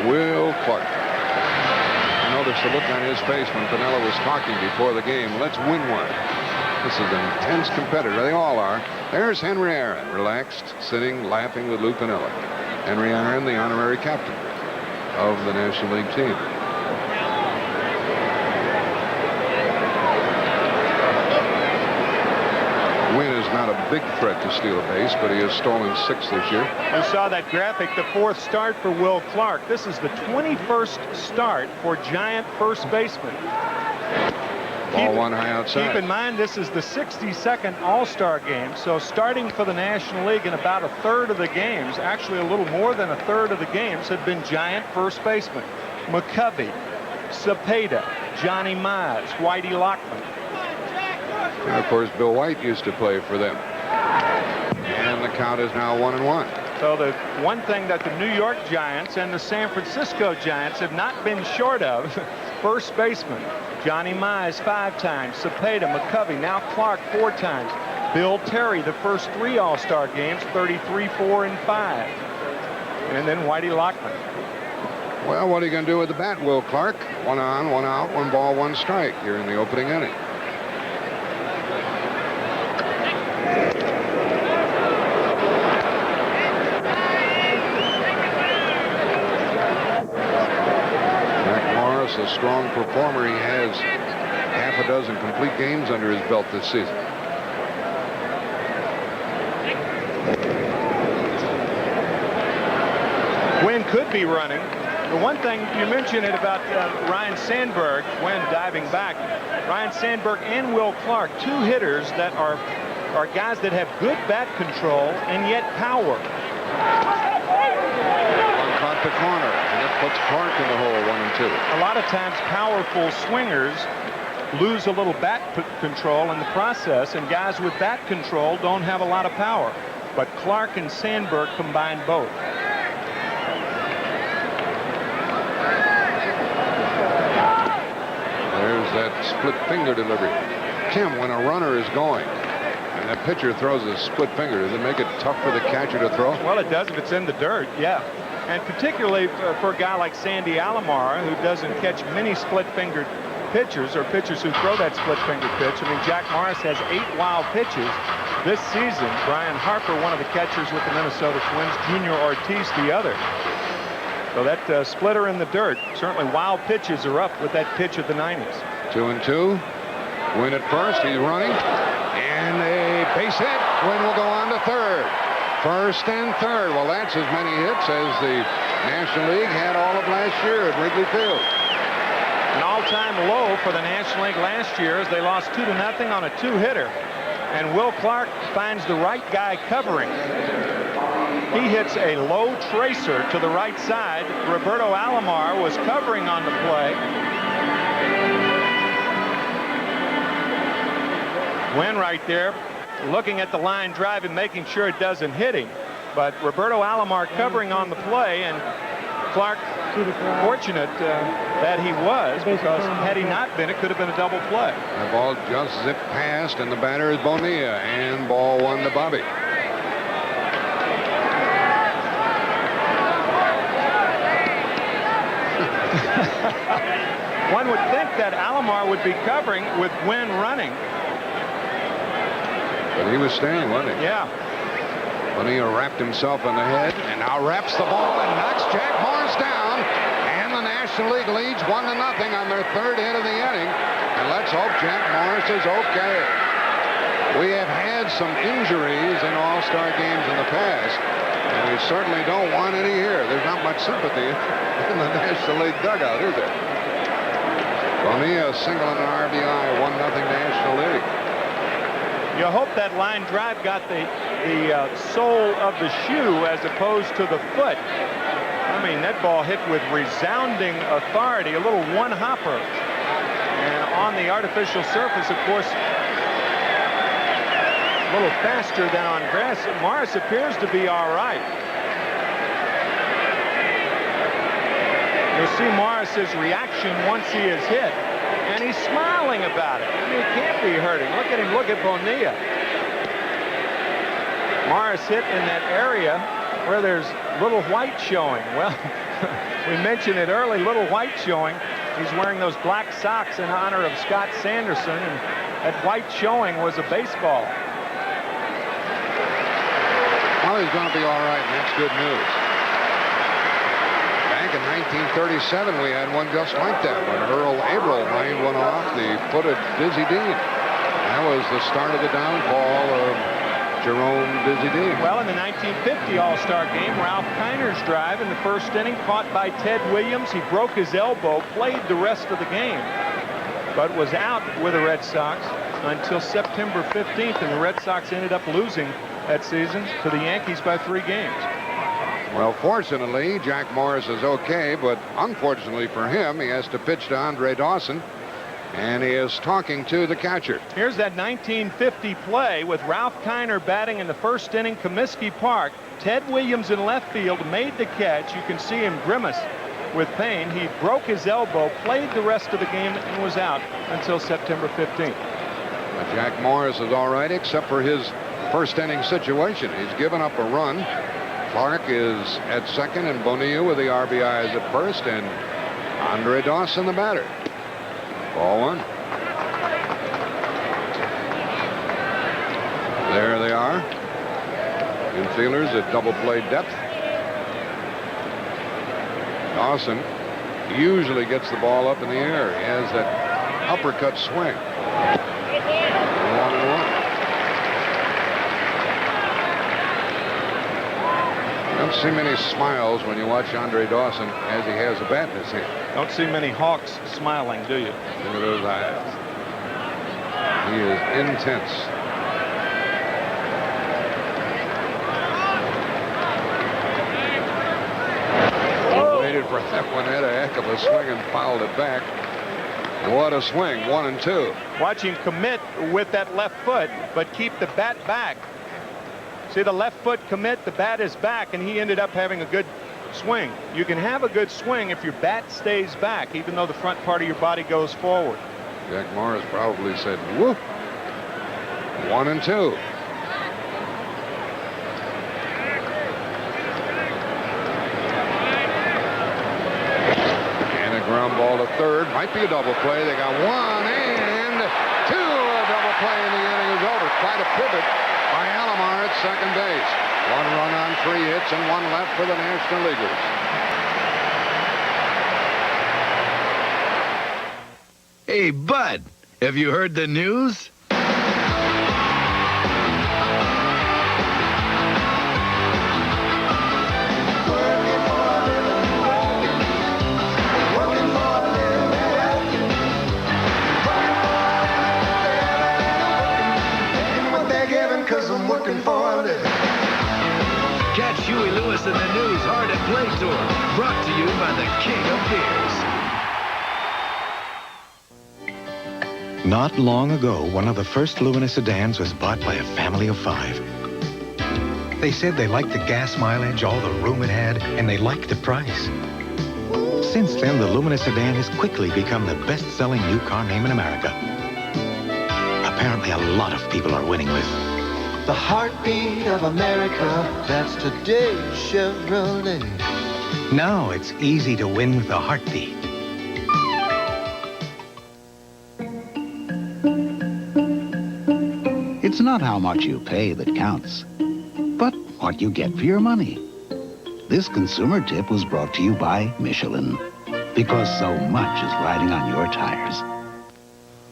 Will Clark. I noticed the look on his face when Piniella was talking before the game. Let's win one. This is an intense competitor. They all are. There's Henry Aaron, relaxed, sitting, laughing with Lou Piniella. Henry Aaron, the honorary captain of the National League team. Wynn is not a big threat to steal a base, but he has stolen 6 this year. You saw that graphic, the 4th start for Will Clark. This is the 21st start for Giant first baseman. Ball one high outside. Keep in mind, this is the 62nd All-Star game, so starting for the National League in about a third of the games, actually a little more than a third of the games, have been Giant first basemen. McCovey, Cepeda, Johnny Mize, Whitey Lockman. And of course, Bill White used to play for them. And the count is now 1-1. So the one thing that the New York Giants and the San Francisco Giants have not been short of, first baseman. Johnny Mize 5 times, Cepeda, McCovey, now Clark 4 times. Bill Terry, the first 3 All-Star games, 33, 4, and 5. And then Whitey Lockman. Well, what are you going to do with the bat, Will Clark? 1 on, 1 out, 1 ball, 1 strike here in the opening inning. A strong performer. He has half a dozen complete games under his belt this season. Gwynn could be running. The one thing you mentioned it about Ryan Sandberg, Gwynn diving back. Ryan Sandberg and Will Clark, 2 hitters that are guys that have good bat control and yet power. Caught the corner, and it puts Clark in the hole, 1 and 2. A lot of times powerful swingers lose a little bat control in the process, and guys with bat control don't have a lot of power. But Clark and Sandberg combine both. There's that split finger delivery. Tim, when a runner is going and the pitcher throws a split finger, does it make it tough for the catcher to throw? Well, it does if it's in the dirt, yeah. And particularly for a guy like Sandy Alomar, who doesn't catch many split-fingered pitchers or pitchers who throw that split-fingered pitch. I mean, Jack Morris has 8 wild pitches this season. Brian Harper, one of the catchers with the Minnesota Twins, Junior Ortiz, the other. So that splitter in the dirt, certainly wild pitches are up with that pitch of the 90s. 2 and 2. Win at first. He's running. And a base hit. Win will go on to third. First and third. Well, that's as many hits as the National League had all of last year at Wrigley Field. An all-time low for the National League last year as they lost 2-0 on a 2-hitter. And Will Clark finds the right guy covering. He hits a low tracer to the right side. Roberto Alomar was covering on the play. Gwynn right there, looking at the line drive and making sure it doesn't hit him. But Roberto Alomar covering on the play, and Clark fortunate that he was, because had he not been, it could have been a double play. The ball just zipped past, and the batter is Bonilla, and ball 1 to Bobby. One would think that Alomar would be covering with Gwynn running. But he was staying, wasn't he? Yeah. Bonilla wrapped himself in the head, and now wraps the ball and knocks Jack Morris down. And the National League leads 1-0 on their 3rd hit of the inning. And let's hope Jack Morris is okay. We have had some injuries in All-Star games in the past, and we certainly don't want any here. There's not much sympathy in the National League dugout, is there? Bonilla single and an RBI, 1-0 National League. You hope that line drive got the sole of the shoe as opposed to the foot. I mean, that ball hit with resounding authority, a little one-hopper. And on the artificial surface, of course, a little faster than on grass. Morris appears to be all right. You'll see Morris's reaction once he is hit. And he's smiling about it. I mean, he can't be hurting. Look at him. Look at Bonilla. Morris hit in that area where there's Little White showing. Well, we mentioned it early, Little White showing. He's wearing those black socks in honor of Scott Sanderson, and that white showing was a baseball. Well, he's going to be all right, and that's good news. Back in 1937, we had one just like that when Earl Averill lined one off the foot of Dizzy Dean. That was the start of the downfall of Jerome Dizzy Dean. Well, in the 1950 All-Star Game, Ralph Kiner's drive in the first inning caught by Ted Williams. He broke his elbow, played the rest of the game, but was out with the Red Sox until September 15th, and the Red Sox ended up losing that season to the Yankees by 3 games. Well, fortunately, Jack Morris is okay, but unfortunately for him, he has to pitch to Andre Dawson, and he is talking to the catcher. Here's that 1950 play with Ralph Kiner batting in the first inning, Comiskey Park. Ted Williams in left field made the catch. You can see him grimace with pain. He broke his elbow, played the rest of the game, and was out until September 15th. But Jack Morris is all right, except for his first inning situation. He's given up a run. Clark is at second, and Bonilla with the RBIs at first, and Andre Dawson the batter. Ball 1. There they are. Infielders at double play depth. Dawson usually gets the ball up in the air. He has that uppercut swing. 1-1. Don't see many smiles when you watch Andre Dawson as he has a bat in his hand. Don't see many Hawks smiling, do you? Look at those eyes. He is intense. He waited for that one, had a heck of a swing and fouled it back. What a swing, 1-2. Watch him commit with that left foot, but keep the bat back. See, the left foot commit, the bat is back, and he ended up having a good swing. You can have a good swing if your bat stays back, even though the front part of your body goes forward. Jack Morris probably said, whoop. 1-2. And a ground ball to third. Might be a double play. They got 1 and 2. A double play in the inning is over. Quite a pivot by Alomar at second base. 1 run on 3 hits and 1 left for the National Leaguers. Hey, Bud, have you heard the news? Catch Huey Lewis and the News Hard at Play Tour, brought to you by the King of Beers. Not long ago, one of the first Lumina sedans was bought by a family of 5. They said they liked the gas mileage, all the room it had, and they liked the price. Since then, the Lumina sedan has quickly become the best-selling new car name in America. Apparently, a lot of people are winning with the heartbeat of America. That's today's Chevrolet. Now it's easy to win with a heartbeat. It's not how much you pay that counts, but what you get for your money. This consumer tip was brought to you by Michelin, because so much is riding on your tires.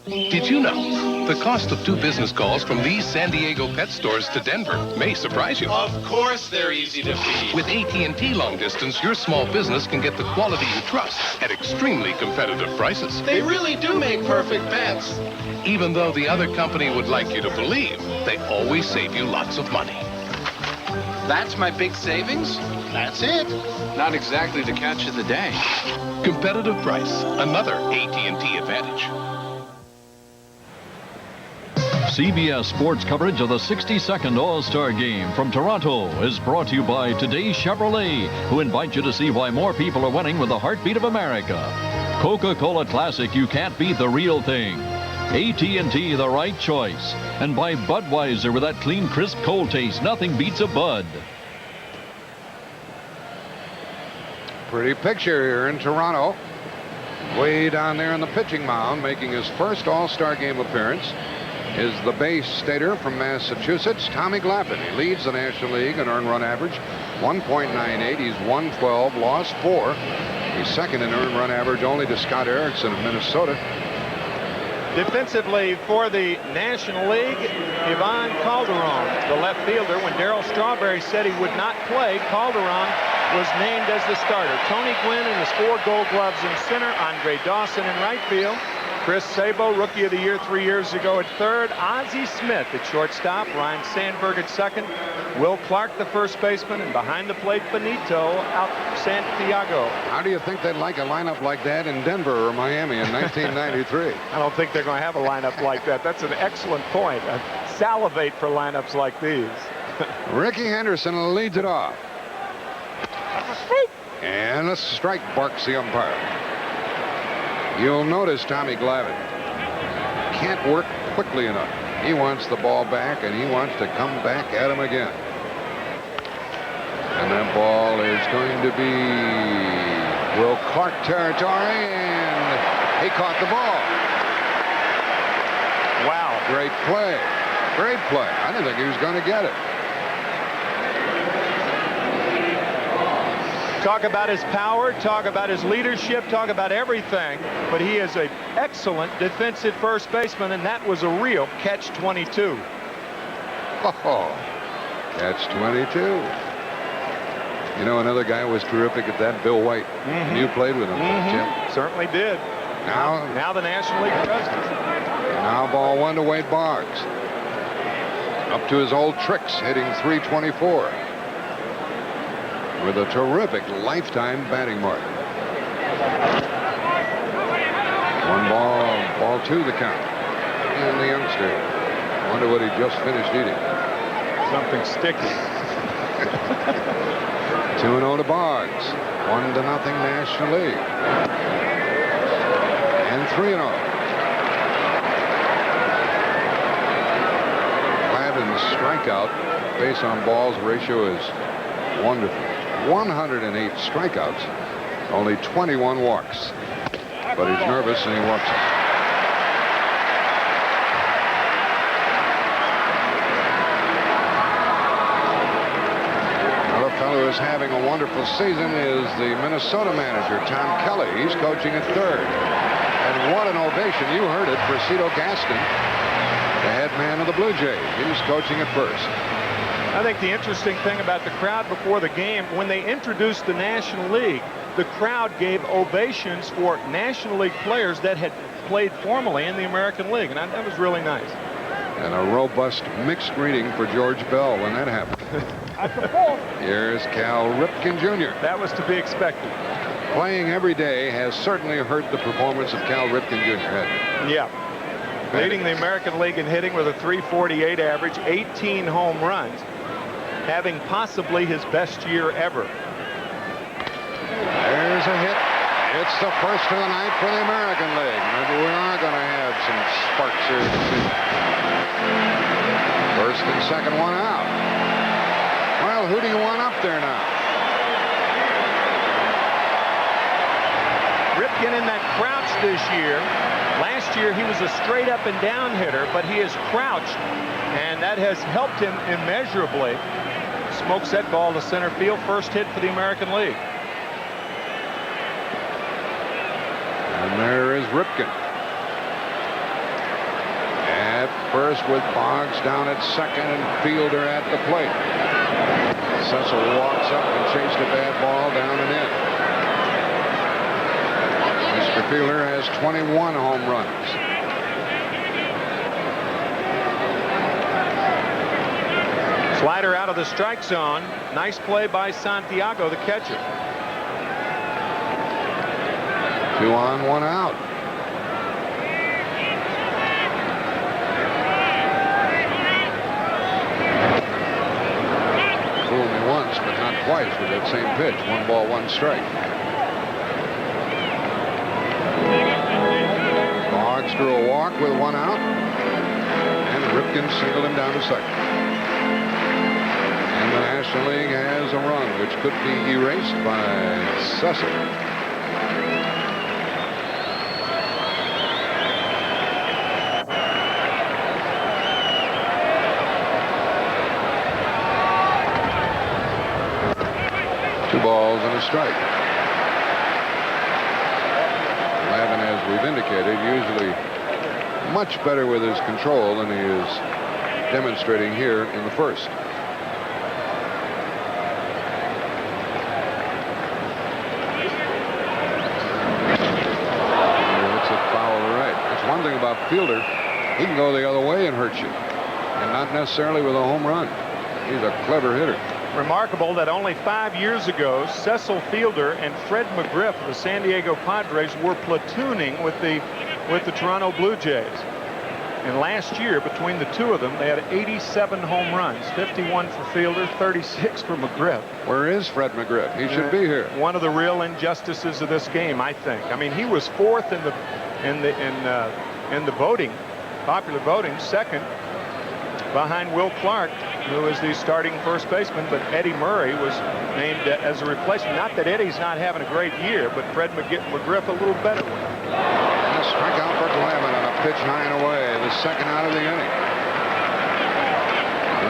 Did you know the cost of 2 business calls from these San Diego pet stores to Denver may surprise you? Of course they're easy to beat. With AT&T long distance, your small business can get the quality you trust at extremely competitive prices. They really do make perfect pets. Even though the other company would like you to believe, they always save you lots of money. That's my big savings? That's it. Not exactly the catch of the day. Competitive price, another AT&T advantage. CBS Sports coverage of the 62nd All-Star Game from Toronto is brought to you by today's Chevrolet, who invite you to see why more people are winning with the heartbeat of America. Coca-Cola Classic, you can't beat the real thing. AT&T, the right choice. And by Budweiser, with that clean, crisp, cold taste, nothing beats a Bud. Pretty picture here in Toronto. Way down there on the pitching mound, making his first All-Star Game appearance, is the base stater from Massachusetts, Tommy Glavine. He leads the National League in earned run average, 1.98. He's 112, lost 4. He's second in earned run average only to Scott Erickson of Minnesota. Defensively for the National League, Ivan Calderon, the left fielder. When Darryl Strawberry said he would not play, Calderon was named as the starter. Tony Gwynn in his 4 Gold Gloves in center. Andre Dawson in right field. Chris Sabo, Rookie of the Year 3 years ago at third. Ozzie Smith at shortstop. Ryan Sandberg at second. Will Clark, the first baseman. And behind the plate, Benito out Santiago. How do you think they'd like a lineup like that in Denver or Miami in 1993? I don't think they're going to have a lineup like that. That's an excellent point. I salivate for lineups like these. Ricky Henderson leads it off. And a strike barks the umpire. You'll notice Tommy Glavine can't work quickly enough. He wants the ball back, and he wants to come back at him again. And that ball is going to be Will Clark territory, and he caught the ball. Wow. Great play. Great play. I didn't think he was going to get it. Talk about his power, talk about his leadership, talk about everything, but he is an excellent defensive first baseman, and that was a real catch-22. Oh, catch-22. You know, another guy was terrific at that, Bill White. And you played with him, Jim. Certainly did. Now the National League president. Now ball 1 to Wade Boggs. Up to his old tricks, hitting .324. With a terrific lifetime batting mark. 1 ball 2 the count. And the youngster, wonder what he just finished eating. Something sticky. 2-0 to Boggs. 1-0 National League. And 3-0. Glavine's strikeout base on balls ratio is wonderful. 108 strikeouts, only 21 walks. But he's nervous and he walks it. Another fellow who's having a wonderful season is the Minnesota manager, Tom Kelly. He's coaching at third. And what an ovation. You heard it for Cito Gaston, the head man of the Blue Jays. He's coaching at first. I think the interesting thing about the crowd before the game, when they introduced the National League, the crowd gave ovations for National League players that had played formally in the American League, and that was really nice. And a robust mixed greeting for George Bell when that happened. Here's Cal Ripken Jr. That was to be expected. Playing every day has certainly hurt the performance of Cal Ripken Jr., hasn't it? Yeah. Leading the American League in hitting with a .348 average, 18 home runs, having possibly his best year ever. There's a hit. It's the first of the night for the American League. Maybe we are going to have some sparks here. First and second one out. Well, who do you want up there now? Ripken in that crouch this year. Last year he was a straight up and down hitter, but he is crouched, and that has helped him immeasurably. Smokes that ball to center field. First hit for the American League. And there is Ripken. At first with Boggs down at second and Fielder at the plate. Cecil walks up and chased a bad ball down and in. Mr. Fielder has 21 home runs. Slider out of the strike zone. Nice play by Santiago, the catcher. 2 on, 1 out. Fooled me once, but not twice with that same pitch. 1 ball, 1 strike. Parks drew a walk with 1 out. And Ripken singled him down to second. And the National League has a run which could be erased by Cecil. Two balls and a strike. Lavin, as we've indicated, usually much better with his control than he is demonstrating here in the first. It's a foul to the right. That's one thing about Fielder. He can go the other way and hurt you, and not necessarily with a home run. He's a clever hitter. Remarkable that only 5 years ago, Cecil Fielder and Fred McGriff of the San Diego Padres were platooning with the Toronto Blue Jays. And last year, between the two of them, they had 87 home runs, 51 for Fielder, 36 for McGriff. Where is Fred McGriff? He should be here. One of the real injustices of this game, I think. I mean, he was fourth in the voting, popular voting, second behind Will Clark, who is the starting first baseman, but Eddie Murray was named as a replacement. Not that Eddie's not having a great year, but Fred McGriff a little better one. And a strikeout for Glavine on a pitch high and away, the second out of the inning.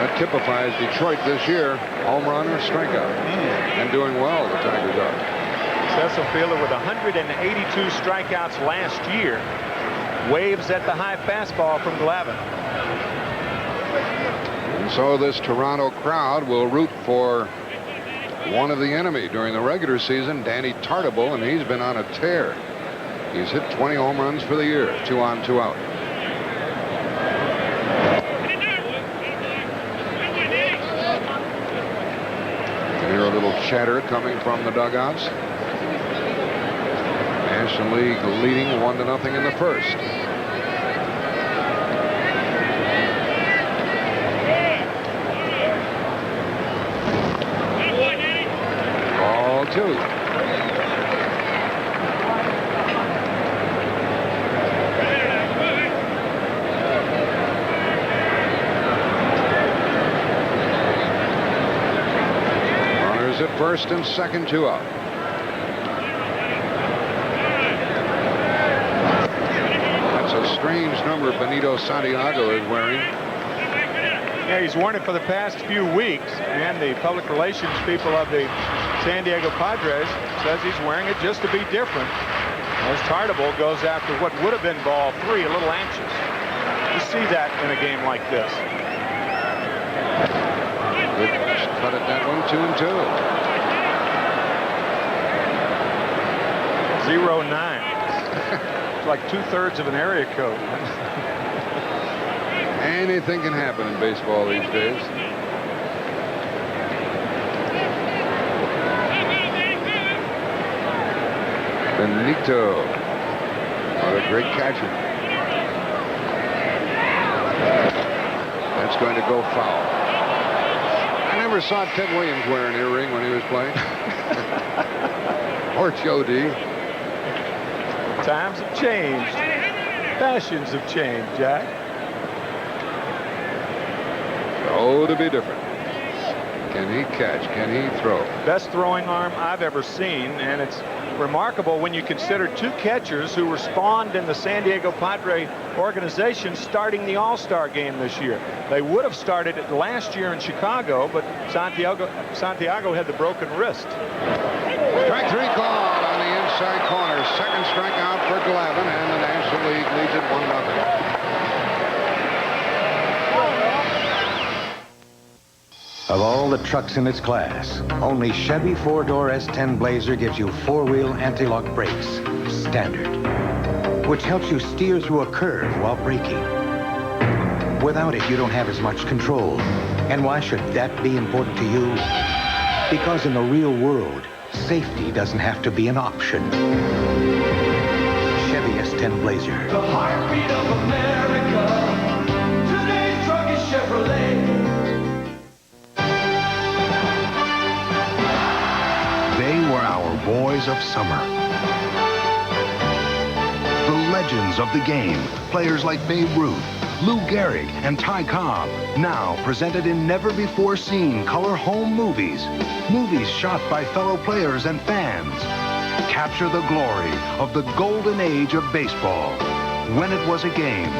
That typifies Detroit this year, home run or strikeout. And doing well, the Tigers are. Cecil Fielder with 182 strikeouts last year. Waves at the high fastball from Glavine. And so this Toronto crowd will root for one of the enemy during the regular season, Danny Tartable, and he's been on a tear. He's hit 20 home runs for the year, 2 on, 2 out. You can hear a little chatter coming from the dugouts. National League leading 1-0 in the first. Ball 2. Runners at first and second, 2 out. That's a strange number Benito Santiago is wearing. Yeah, he's worn it for the past few weeks, and the public relations people of the San Diego Padres says he's wearing it just to be different. As Tartable goes after what would have been ball 3, a little anxious. You see that in a game like this. Just cut it that one, 2-2. 0-9. It's like 2/3 of an area code. Anything can happen in baseball these days. Benito. What a great catcher. That's going to go foul. I never saw Ted Williams wear an earring when he was playing. Or Joe D. Times have changed. Fashions have changed, Jack. Oh, to be different. Can he catch? Can he throw? Best throwing arm I've ever seen, and it's remarkable when you consider 2 catchers who were spawned in the San Diego Padre organization starting the All-Star Game this year. They would have started it last year in Chicago, but Santiago had the broken wrist. Strike 3 called on the inside corner. Second strikeout for Glavine, and the National League leads it 1-0. Of all the trucks in its class, only Chevy 4-door S10 Blazer gives you 4-wheel anti-lock brakes, standard, which helps you steer through a curve while braking. Without it, you don't have as much control. And why should that be important to you? Because in the real world, safety doesn't have to be an option. Chevy S10 Blazer. The heartbeat of America. Today's truck is Chevrolet. They were our boys of summer. The legends of the game. Players like Babe Ruth, Lou Gehrig, and Ty Cobb. Now presented in never-before-seen color home movies. Movies shot by fellow players and fans. Capture the glory of the golden age of baseball. When it was a game.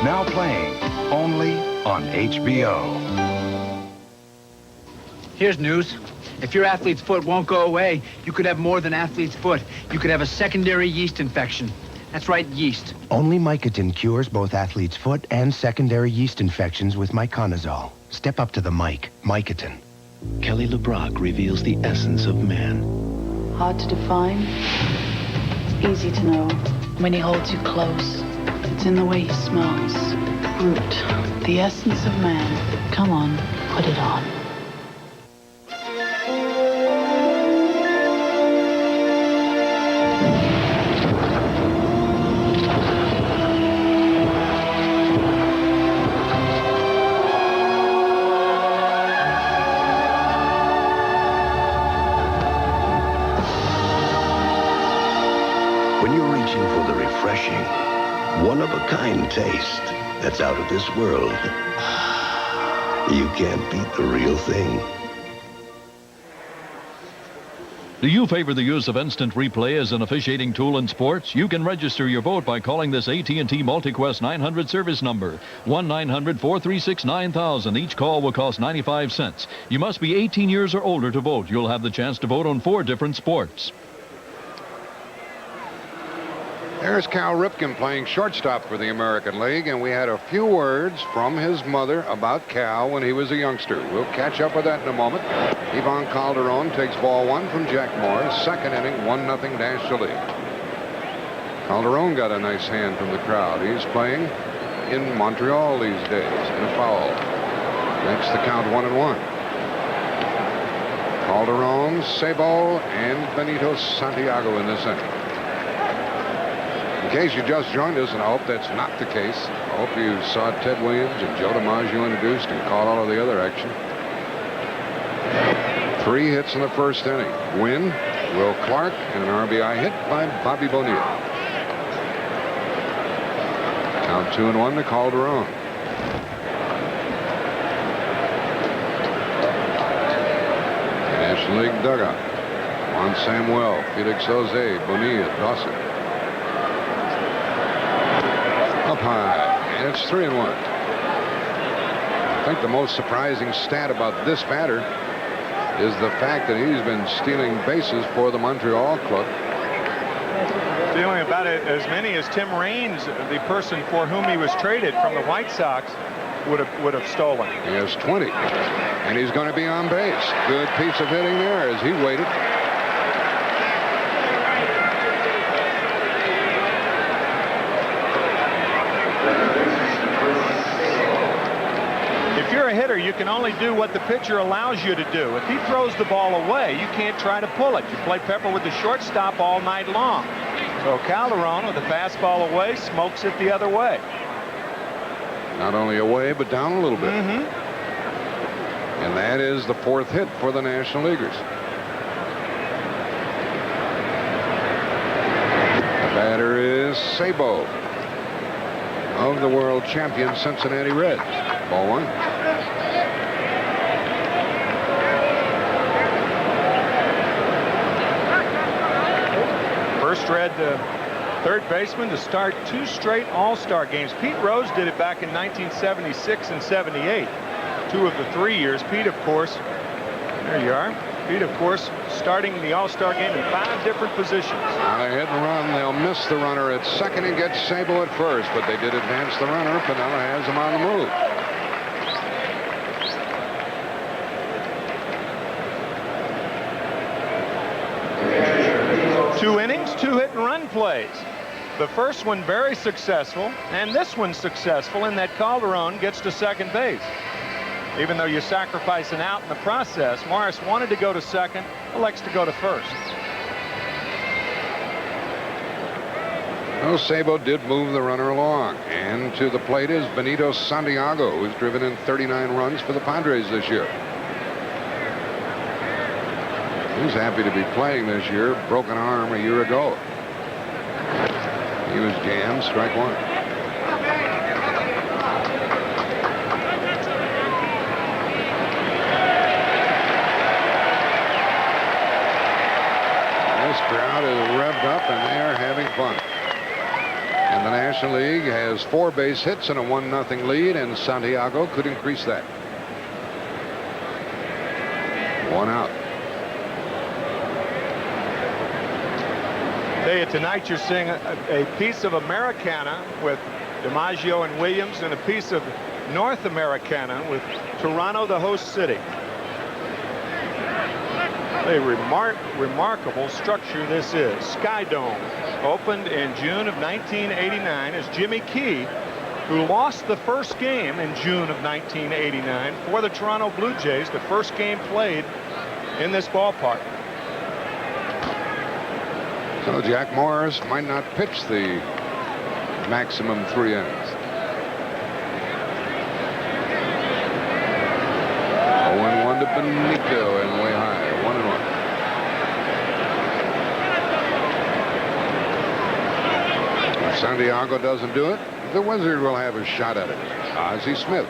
Now playing only on HBO. Here's news. If your athlete's foot won't go away, you could have more than athlete's foot. You could have a secondary yeast infection. That's right, yeast. Only Mycotin cures both athlete's foot and secondary yeast infections with myconazole. Step up to the mic. Mycotin. Kelly LeBrock reveals the essence of man. Hard to define, easy to know. When he holds you close, it's in the way he smells. Root, the essence of man. Come on, put it on. When you're reaching for the refreshing, one-of-a-kind taste that's out of this world, you can't beat the real thing. Do you favor the use of instant replay as an officiating tool in sports? You can register your vote by calling this AT&T MultiQuest 900 service number, 1-900-436-9000. Each call will cost 95 cents. You must be 18 years or older to vote. You'll have the chance to vote on 4 different sports. There's Cal Ripken playing shortstop for the American League, and we had a few words from his mother about Cal when he was a youngster. We'll catch up with that in a moment. Ivan Calderon takes ball 1 from Jack Morris. Second inning, 1-0 National League. Calderon got a nice hand from the crowd. He's playing in Montreal these days in a foul. Makes the count 1-1. Calderon, Sabo, and Benito Santiago in this inning. In case you just joined us, and I hope that's not the case, I hope you saw Ted Williams and Joe DiMaggio introduced and caught all of the other action. 3 hits in the first inning. Wynn, Will Clark, and an RBI hit by Bobby Bonilla. Count 2-1 to Calderon. National League dugout. Juan Samuel, Felix Jose, Bonilla, Dawson. Up high, and it's 3-1. I think the most surprising stat about this batter is the fact that he's been stealing bases for the Montreal club. Stealing about as many as Tim Raines, the person for whom he was traded from the White Sox, would have stolen. He has 20, and he's going to be on base. Good piece of hitting there as he waited. If you're a hitter, you can only do what the pitcher allows you to do. If he throws the ball away, you can't try to pull it. You play Pepper with the shortstop all night long. So Calderon, with the fastball away, smokes it the other way. Not only away, but down a little bit. And that is the 4th hit for the National Leaguers. The batter is Sabo of the world champion Cincinnati Reds. Ball 1. First Red third baseman to start 2 straight All-Star games. Pete Rose did it back in 1976 and 78. 2 of the 3 years. Pete, of course, there you are. Pete, of course, starting the All-Star game in 5 different positions. On a hit and run, they'll miss the runner at second and get Sabo at first, but they did advance the runner. Piniella has him on the move. Two innings, 2 hit and run plays. The first one very successful, and this one's successful in that Calderon gets to second base. Even though you sacrifice an out in the process, Morris wanted to go to second, elects to go to first. Well, Sabo did move the runner along, and to the plate is Benito Santiago, who's driven in 39 runs for the Padres this year. He's happy to be playing this year. Broken arm a year ago. He was jammed, strike one. This crowd is revved up and they're having fun. And the National League has 4 base hits and a 1-0 lead, and Santiago could increase that. 1 out. Tonight you're seeing a piece of Americana with DiMaggio and Williams, and a piece of North Americana with Toronto, the host city. A remarkable structure this is. Skydome opened in June of 1989 as Jimmy Key, who lost the first game in June of 1989 for the Toronto Blue Jays, the first game played in this ballpark. So Jack Morris might not pitch the maximum 3 innings. 0-1 to Benito and way high. 1-1. If Santiago doesn't do it, the Wizard will have a shot at it. Ozzie Smith.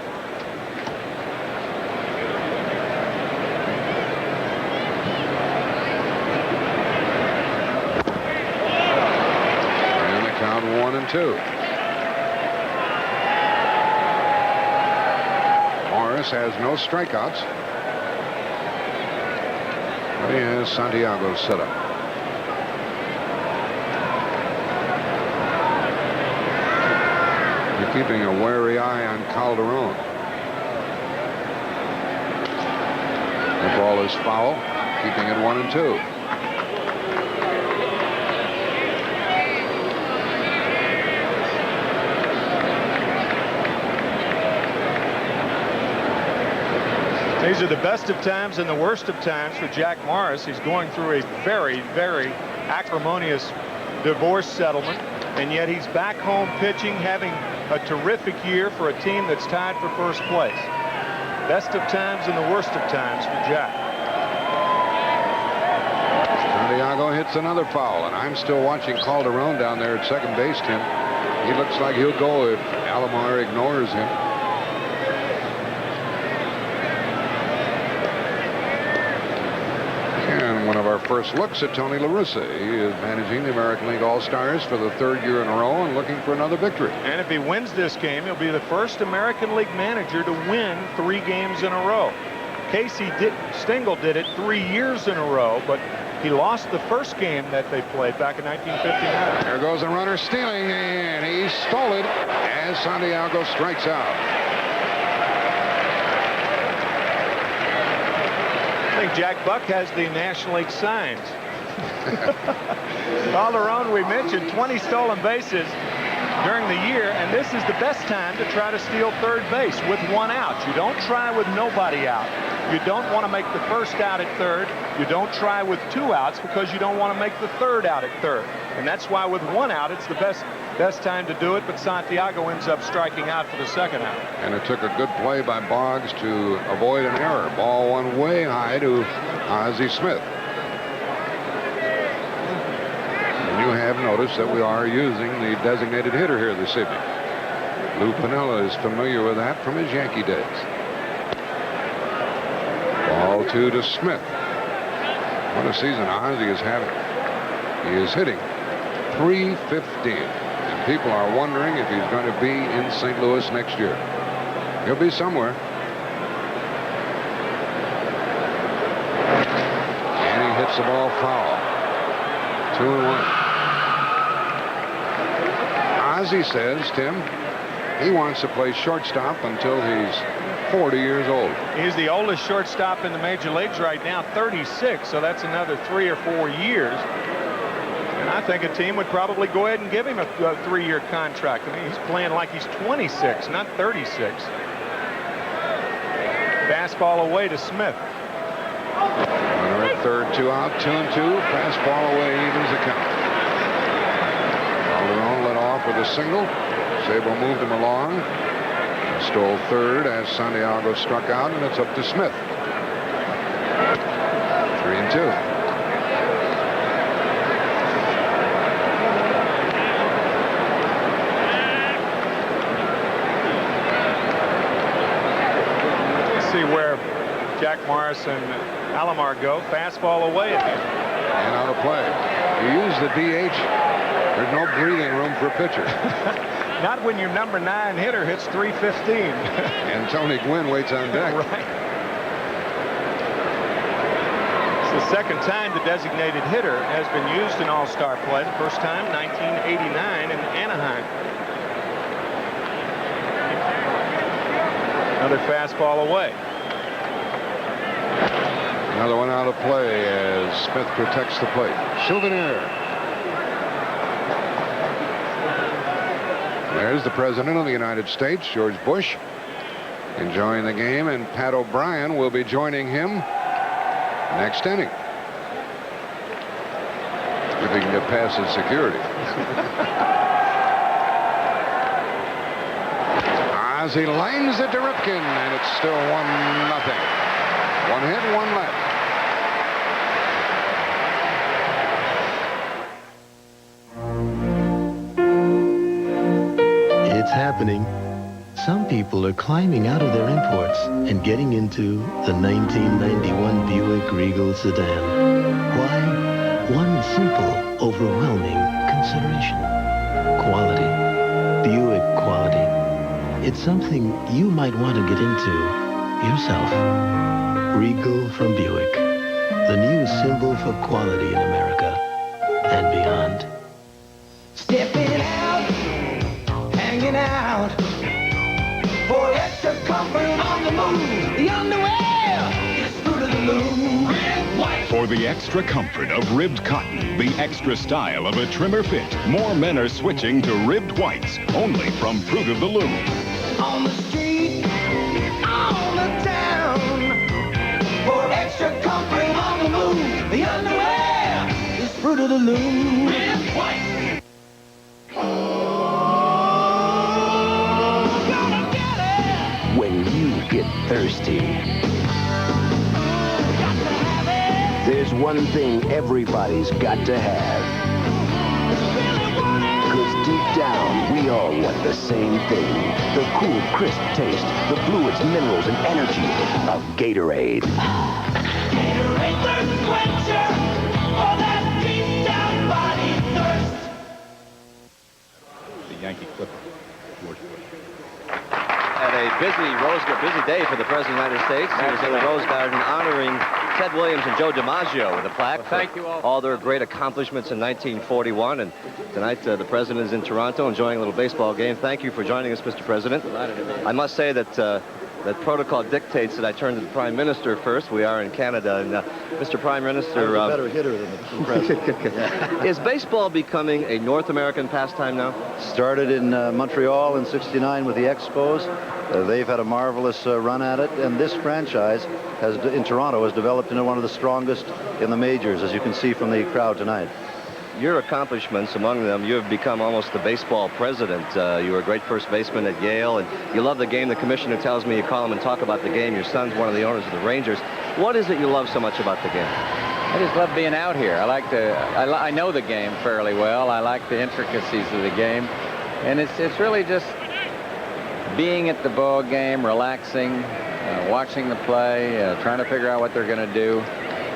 And the count 1-2. Morris has no strikeouts, but he has Santiago set up. They're keeping a wary eye on Calderon. The ball is foul, keeping it 1-2. These are the best of times and the worst of times for Jack Morris. He's going through a very, very acrimonious divorce settlement, and yet he's back home pitching, having a terrific year for a team that's tied for first place. Best of times and the worst of times for Jack. Santiago hits another foul, and I'm still watching Calderon down there at second base, Tim. He looks like he'll go if Alomar ignores him. And one of our first looks at Tony La Russa. He is managing the American League All-Stars for the 3rd year in a row and looking for another victory. And if he wins this game, he'll be the first American League manager to win 3 games in a row. Stengel did it 3 years in a row, but he lost the first game that they played back in 1959. There goes a runner stealing, and he stole it as Santiago strikes out. I think Jack Buck has the National League signs. Calderon, we mentioned 20 stolen bases during the year, and this is the best time to try to steal third base with 1 out. You don't try with nobody out. You don't want to make the first out at third. You don't try with 2 outs because you don't want to make the third out at third. And that's why with 1 out, it's the best time to do it, but Santiago ends up striking out for the 2nd out. And it took a good play by Boggs to avoid an error. Ball went way high to Ozzie Smith. And you have noticed that we are using the designated hitter here this evening. Lou Piniella is familiar with that from his Yankee days. Ball 2 to Smith. What a season Ozzie is having. He is hitting .315. And people are wondering if he's going to be in St. Louis next year. He'll be somewhere. And he hits the ball foul. 2-1. Ozzie says, Tim, he wants to play shortstop until he's 40 years old. He's the oldest shortstop in the major leagues right now, 36, so that's another 3 or 4 years. And I think a team would probably go ahead and give him a 3-year contract. I mean, he's playing like he's 26, not 36. Fastball away to Smith. Runner at third, 2 out, 2-2. Fastball away, evens the count. Calderon led off with a single. Sabo moved him along. Stole third as Santiago struck out, and it's up to Smith. 3-2. Jack Morris and Alomar go. Fastball away again. And out of play. You use the DH, there's no breathing room for a pitcher. Not when your number 9 hitter hits 315. And Tony Gwynn waits on deck. Right. It's the second time the designated hitter has been used in All-Star play. The first time, 1989 in Anaheim. Another fastball away. Another one out of play as Smith protects the plate. Souvenir. There's the President of the United States, George Bush, enjoying the game, and Pat O'Brien will be joining him next inning. If he can get past his security. As he lines it to Ripken, and it's still 1-0. 1 hit, 1 left. It's happening. Some people are climbing out of their imports and getting into the 1991 Buick Regal sedan. Why? One simple, overwhelming consideration. Quality. Buick quality. It's something you might want to get into yourself. Regal from Buick. The new symbol for quality in America and beyond. Stepping out, hanging out, for extra comfort on the move. The underwear is fruit of the loom. Red, white. For the extra comfort of ribbed cotton, the extra style of a trimmer fit, more men are switching to ribbed whites, only from Fruit of the Loom. On the street, on the town, for extra comfort on the move. The underwear is fruit of the loom. Red, white. When you get thirsty, there's one thing everybody's got to have. 'Cause deep down, we all want the same thing. The cool, crisp taste, the fluids, minerals, and energy of Gatorade. Gatorade thirst quencher for that deep down body thirst. The Yankee Clipper, George Bush. Had a busy day for the President of the United States. He was in the Rose Garden honoring Ted Williams and Joe DiMaggio with a plaque. Well, thank you all their great accomplishments in 1941. And tonight, the President is in Toronto enjoying a little baseball game. Thank you for joining us, Mr. President. I must say that that protocol dictates that I turn to the Prime Minister first. We are in Canada. And Mr. Prime Minister... I'm a better hitter than the President. Is baseball becoming a North American pastime now? Started in Montreal in '69 with the Expos. They've had a marvelous run at it, and this franchise in Toronto has developed into one of the strongest in the majors, as you can see from the crowd tonight. Your accomplishments, among them, you have become almost the baseball president. You were a great first baseman at Yale, and you love the game. The commissioner tells me you call him and talk about the game. Your son's one of the owners of the Rangers. What is it you love so much about the game? I just love being out here. I know the game fairly well. I like the intricacies of the game, and it's really just being at the ball game, relaxing, watching the play, trying to figure out what they're going to do.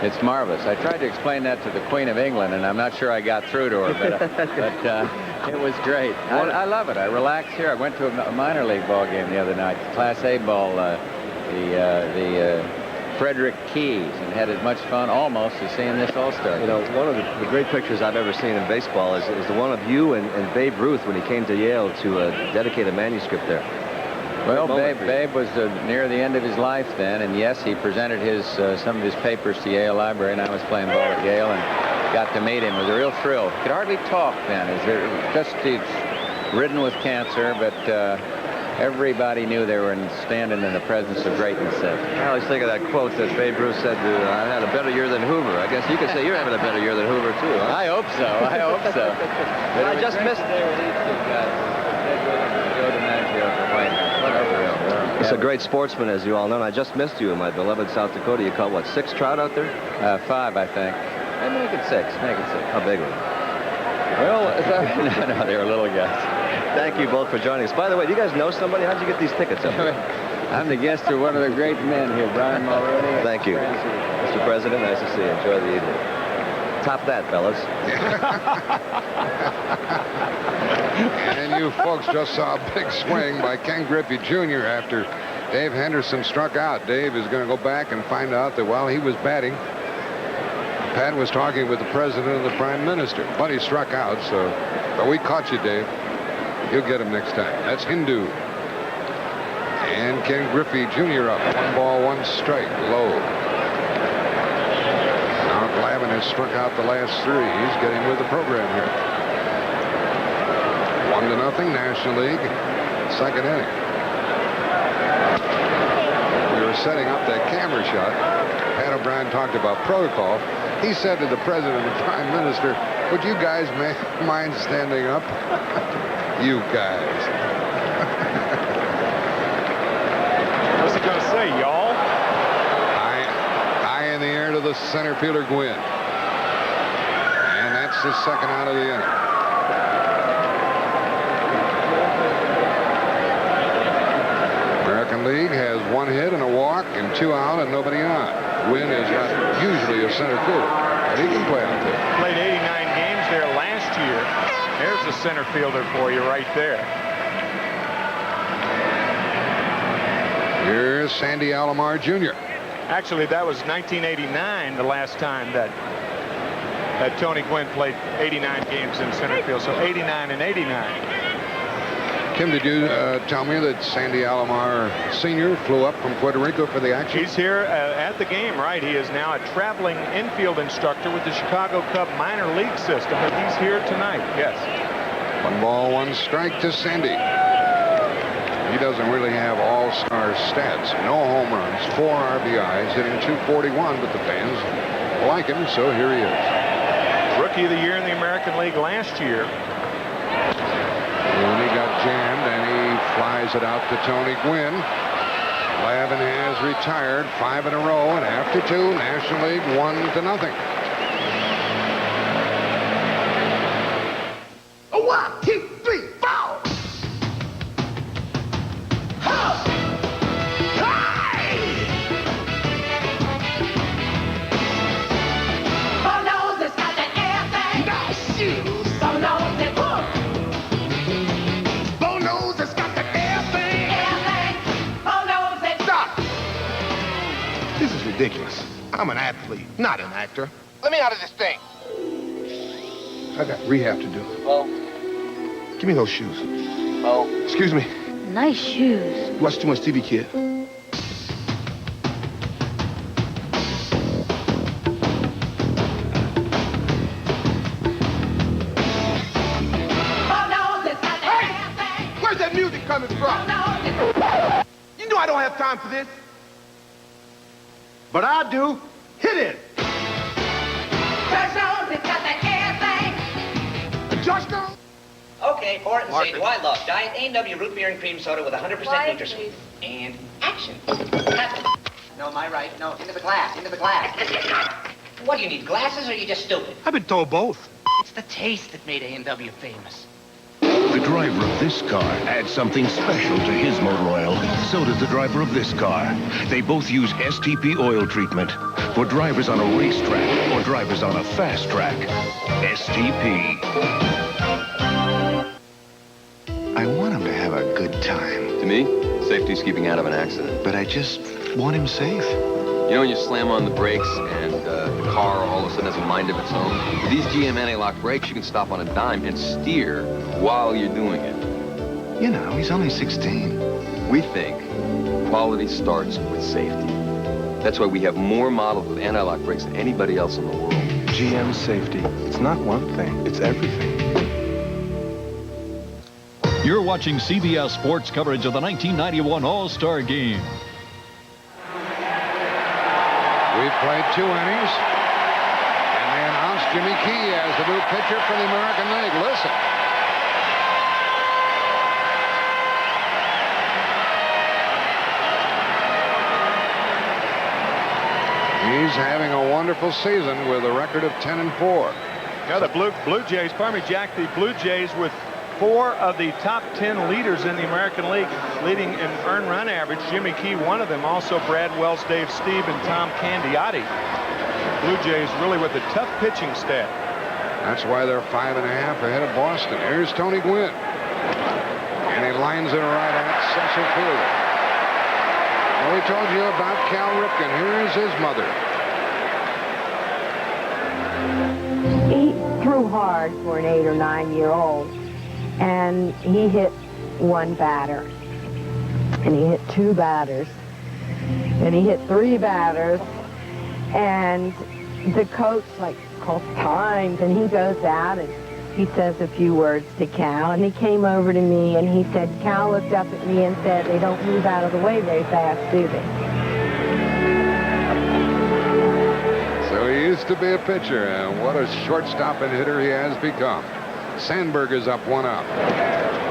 It's marvelous. I tried to explain that to the Queen of England, and I'm not sure I got through to her, but it was great. I love it. I relax here. I went to a minor league ball game the other night, Class A ball, the Frederick Keys, and had as much fun almost as seeing this All-Star. You know, one of the great pictures I've ever seen in baseball is the one of you and Babe Ruth when he came to Yale to dedicate a manuscript there. Well, Babe was near the end of his life then, and yes, he presented some of his papers to Yale Library, and I was playing ball at Yale and got to meet him. It was a real thrill. Could hardly talk then. He's ridden with cancer, but everybody knew they were standing in the presence of greatness. I always think of that quote that Babe Ruth said, I had a better year than Hoover. I guess you could say you're having a better year than Hoover, too, huh? I hope so. I hope so. But I just missed... He's a great sportsman, as you all know, and I just missed you in my beloved South Dakota. You caught, what, 6 trout out there? 5, I think. Make it 6. Make it 6. How big were they? Well, no, they were little guys. Thank you both for joining us. By the way, do you guys know somebody? How'd you get these tickets up here? I'm the guest of one of the great men here, Brian Mulroney. Thank you. Mr. President, nice to see you. Enjoy the evening. Top that, fellas. And you folks just saw a big swing by Ken Griffey Jr. after Dave Henderson struck out. Dave is going to go back and find out that while he was batting, Pat was talking with the president and the prime minister. But he struck out, but we caught you, Dave. You'll get him next time. That's Hindu. And Ken Griffey Jr. up. 1 ball, 1 strike, low. Now Glavine has struck out the last 3. He's getting with the program here. 1-0, National League, 2nd inning. We were setting up that camera shot. Pat O'Brien talked about protocol. He said to the president and the prime minister, would you guys mind standing up? You guys. What's he going to say, y'all? High in the air to the center fielder, Gwynn. And that's his 2nd out of the inning. American League has 1 hit and a walk and 2 out and nobody on. Gwynn is not usually a center fielder, but he can play out there. Played 89 games there last year. There's a center fielder for you right there. Here's Sandy Alomar Jr. Actually, that was 1989, the last time that Tony Gwynn played 89 games in center field. So 89 and 89. Kim, did you tell me that Sandy Alomar Sr. flew up from Puerto Rico for the action? He's here at the game, right? He is now a traveling infield instructor with the Chicago Cub minor league system, and he's here tonight, yes. 1 ball, 1 strike to Sandy. He doesn't really have all-star stats. No home runs, 4 RBIs, hitting .241, but the fans like him, so here he is. Rookie of the year in the American League last year. And he got jammed, and he flies it out to Tony Gwynn. Glavine has retired 5 in a row, and after 2, National League 1-0. 1, 2, 3, 4. Ridiculous. I'm an athlete, not an actor. Let me out of this thing. I got rehab to do. Well, give me those shoes. Oh. Excuse me. Nice shoes. You watch too much TV, kid. Hey! Where's that music coming from? You know I don't have time for this. But I do. Hit it. Touchdown. Okay, pour it and say, do I love Diet A&W root beer and cream soda with 100% Nutrisweet? And action. No, my right. No, into the glass. Into the glass. What, do you need glasses or are you just stupid? I've been told both. It's the taste that made A&W famous. The driver of this car adds something special to his motor oil. So does the driver of this car. They both use STP oil treatment for drivers on a racetrack or drivers on a fast track. STP. I want him to have a good time. To me, safety's keeping out of an accident. But I just want him safe. You know when you slam on the brakes and the car all of a sudden has a mind of its own? With these GM anti-lock brakes, you can stop on a dime and steer while you're doing it. You know, he's only 16. We think quality starts with safety. That's why we have more models with anti-lock brakes than anybody else in the world. GM safety. It's not one thing, it's everything. You're watching CBS Sports coverage of the 1991 All Star Game. We've played 2 innings, and they announced Jimmy Key as the new pitcher for the American League. Listen. He's having a wonderful season with a record of 10-4. Yeah, the Blue Jays, pardon me, Jack, the Blue Jays with 4 of the top 10 leaders in the American League, leading in earned run average. Jimmy Key, one of them. Also Brad Wells, Dave Stieb, and Tom Candiotti. Blue Jays really with a tough pitching staff. That's why they're 5.5 ahead of Boston. Here's Tony Gwynn. And he lines it right at Cecil Fielder. Well, we told you about Cal Ripken. Here is his mother. He threw hard for an 8 or 9-year-old. And he hit 1 batter. And he hit 2 batters. And he hit 3 batters. And the coach, like, calls times, and he goes out and he says a few words to Cal, and he came over to me and he said, Cal looked up at me and said, they don't move out of the way very fast, do they? So he used to be a pitcher, and what a shortstop and hitter he has become. Sandberg is up 1 out.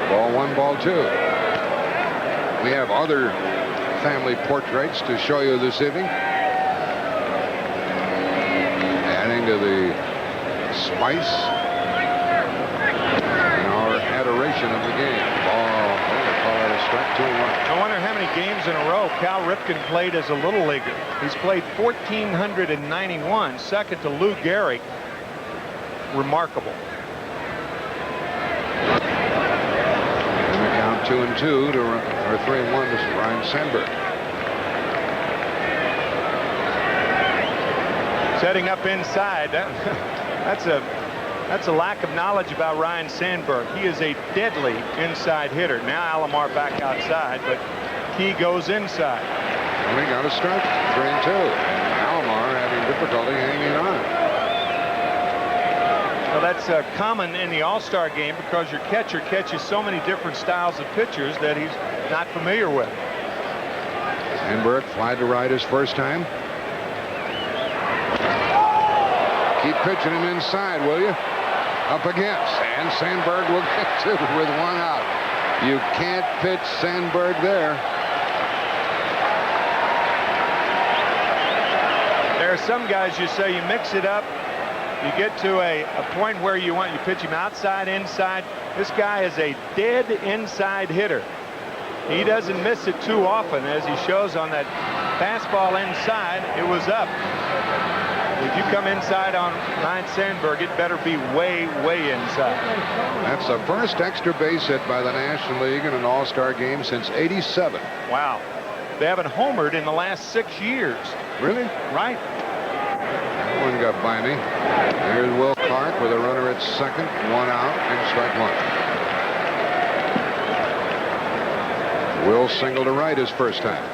Ball 1, ball 2. We have other family portraits to show you this evening. Adding to the spice and our adoration of the game. Ball, they call it a strike, 2-1. I wonder how many games in a row Cal Ripken played as a little leaguer. He's played 1,491, second to Lou Gehrig. Remarkable. And the count 2-2 to, or 3-1 to Ryan Sandberg. Setting up inside. That's a lack of knowledge about Ryan Sandberg. He is a deadly inside hitter. Now Alomar back outside, but he goes inside. And we got a strike, 3-2. Alomar having difficulty hanging on. Well, that's common in the All-Star game because your catcher catches so many different styles of pitchers that he's not familiar with. Sandberg fly to right his first time. Keep pitching him inside, will you? Up against, and Sandberg will get 2 with 1 out. You can't pitch Sandberg there. There are some guys, you say, you mix it up. You get to a point where you pitch him outside, inside. This guy is a dead inside hitter. He doesn't miss it too often, as he shows on that fastball inside. It was up. If you come inside on Ryan Sandberg, it better be way, way inside. That's the first extra base hit by the National League in an All-Star game since '87. Wow. They haven't homered in the last 6 years. Really? Right. That one got by me. There's Will Clark with a runner at second, 1 out, and strike 1. Will single to right his first time.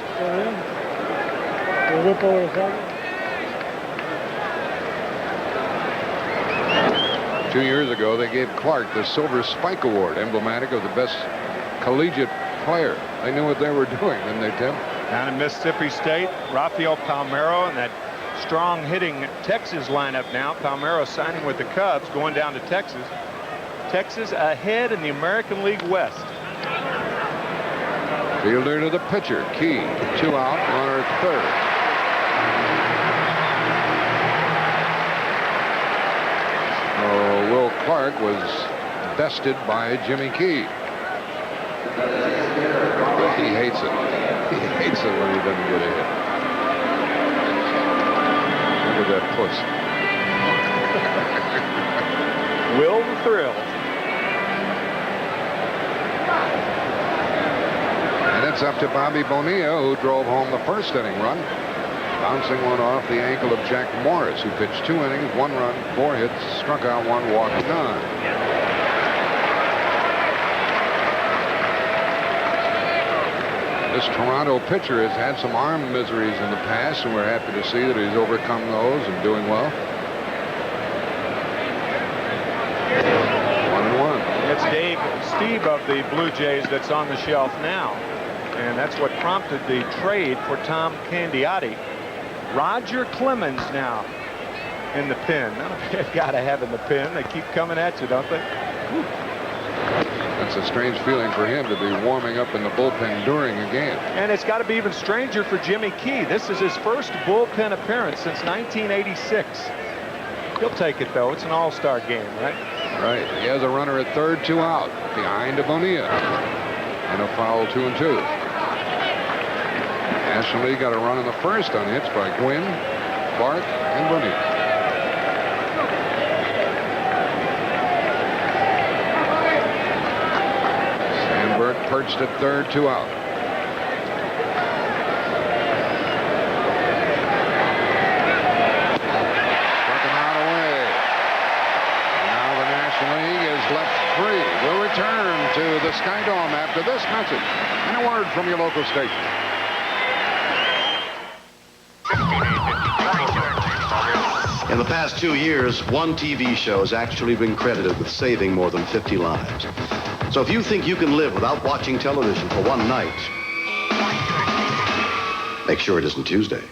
2 years ago, they gave Clark the Silver Spike Award, emblematic of the best collegiate player. They knew what they were doing, didn't they, Tim? Down in Mississippi State, Rafael Palmeiro and that strong hitting Texas lineup now. Palmeiro signing with the Cubs, going down to Texas. Texas ahead in the American League West. Fielder to the pitcher. Key, 2 out, runner at third. Will Clark was bested by Jimmy Key. He hates it. He hates it when he doesn't get a hit. Look at that puss. Will the thrill. And it's up to Bobby Bonilla, who drove home the first inning run, bouncing one off the ankle of Jack Morris, who pitched 2 innings, 1 run, 4 hits, struck out 1, walked 9. This Toronto pitcher has had some arm miseries in the past, and we're happy to see that he's overcome those and doing well. 1-1. It's Dave Stieb of the Blue Jays that's on the shelf now. And that's what prompted the trade for Tom Candiotti. Roger Clemens now in the pen. They've got to have in the pen. They keep coming at you, don't they? Whew. That's a strange feeling for him to be warming up in the bullpen during a game. And it's got to be even stranger for Jimmy Key. This is his first bullpen appearance since 1986. He'll take it, though. It's an all-star game, right? Right. He has a runner at third, 2 out, behind Bonilla. And a foul, 2-2. National League got a run in the first on hits by Gwynn, Clark, and Bonilla. Sandberg perched at third, 2 out. We'll return to the Skydome after this message and a word from your local station. In the past 2 years, one TV show has actually been credited with saving more than 50 lives. So if you think you can live without watching television for one night, make sure it isn't Tuesday.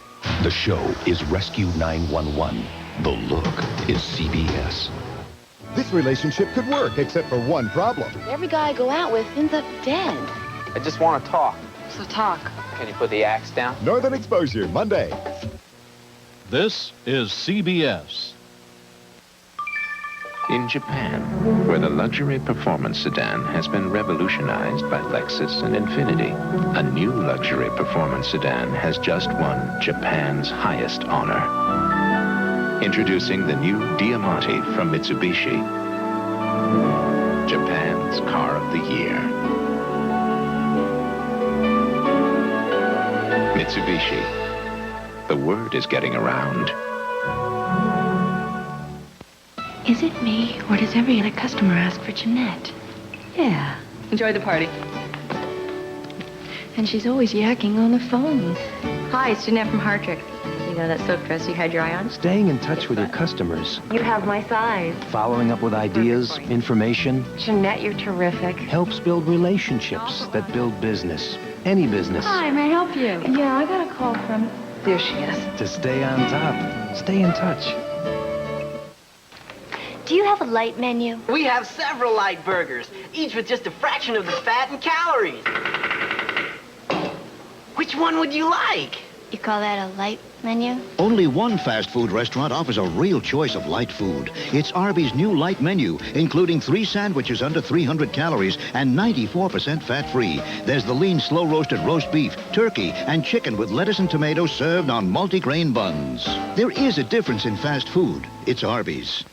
The show is Rescue 911. The look is CBS. This relationship could work, except for one problem. Every guy I go out with ends up dead. I just want to talk. So talk. Can you put the axe down? Northern Exposure, Monday. This is CBS. In Japan, where the luxury performance sedan has been revolutionized by Lexus and Infiniti, a new luxury performance sedan has just won Japan's highest honor. Introducing the new Diamante from Mitsubishi, Japan's car of the year. Mitsubishi. The word is getting around. Is it me, or does every other customer ask for Jeanette? Yeah. Enjoy the party. And she's always yakking on the phone. Hi, it's Jeanette from Hartrix. You know that silk dress you had your eye on? Staying in touch with your customers. You have my size. Following up with ideas, information. Jeanette, you're terrific. Helps build relationships that build business. Any business. Hi, may I help you? Yeah, I got a call from... There she is. To stay on top. Stay in touch. Do you have a light menu? We have several light burgers, each with just a fraction of the fat and calories. Which one would you like? You call that a light menu? Only one fast food restaurant offers a real choice of light food. It's Arby's new light menu, including 3 sandwiches under 300 calories and 94% fat-free. There's the lean, slow-roasted roast beef, turkey, and chicken with lettuce and tomatoes served on multi-grain buns. There is a difference in fast food. It's Arby's.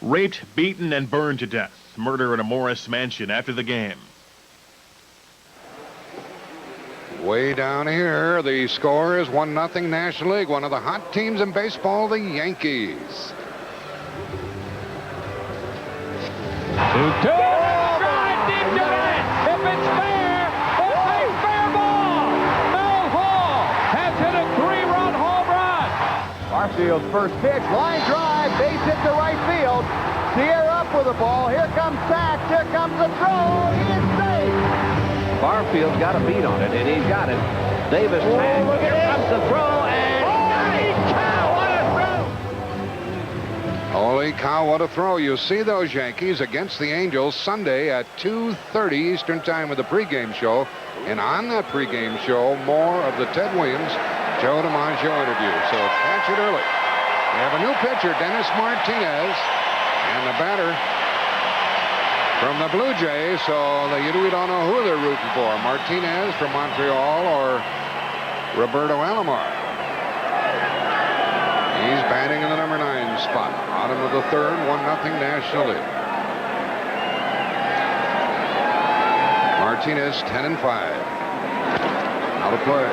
Raped, beaten, and burned to death. Murder in a Morris mansion after the game. Way down here, the score is 1-0 National League. One of the hot teams in baseball, the Yankees. Drive deep to it. If it's fair, it's a fair ball. Mel Hall has hit a 3-run home run. Barfield's first pitch, line drive, base hit to right field. Sierra up with the ball. Here comes Sachs. Here comes the throw. He is safe. Barfield's got a beat on it, and he's got it. Davis tags. Here comes the throw, and holy cow, what a throw! Holy cow, what a throw. You see those Yankees against the Angels Sunday at 2:30 Eastern Time with the pregame show. And on that pregame show, more of the Ted Williams, Joe DiMaggio interview. So catch it early. We have a new pitcher, Dennis Martinez, and the batter from the Blue Jays, so we don't know who they're rooting for. Martinez from Montreal or Roberto Alomar. He's batting in the number 9 spot. Bottom of the third, 1-0 National League. Martinez 10-5. Out of play.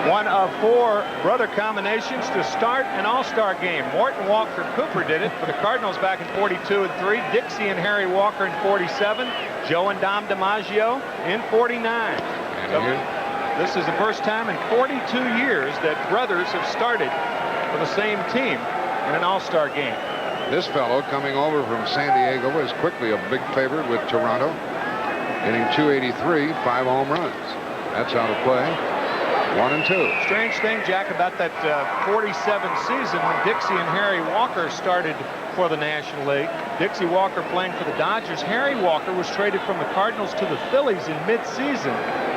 One of 4 brother combinations to start an All-Star game. Morton Walker Cooper did it for the Cardinals back in 42 and 3. Dixie and Harry Walker in 47. Joe and Dom DiMaggio in 49. So this is the first time in 42 years that brothers have started for the same team in an All-Star game. This fellow coming over from San Diego is quickly a big favorite with Toronto, hitting .283, 5 home runs. That's out of play. 1-2. Strange thing, Jack, about that 47 season when Dixie and Harry Walker started for the National League. Dixie Walker playing for the Dodgers. Harry Walker was traded from the Cardinals to the Phillies in mid-season,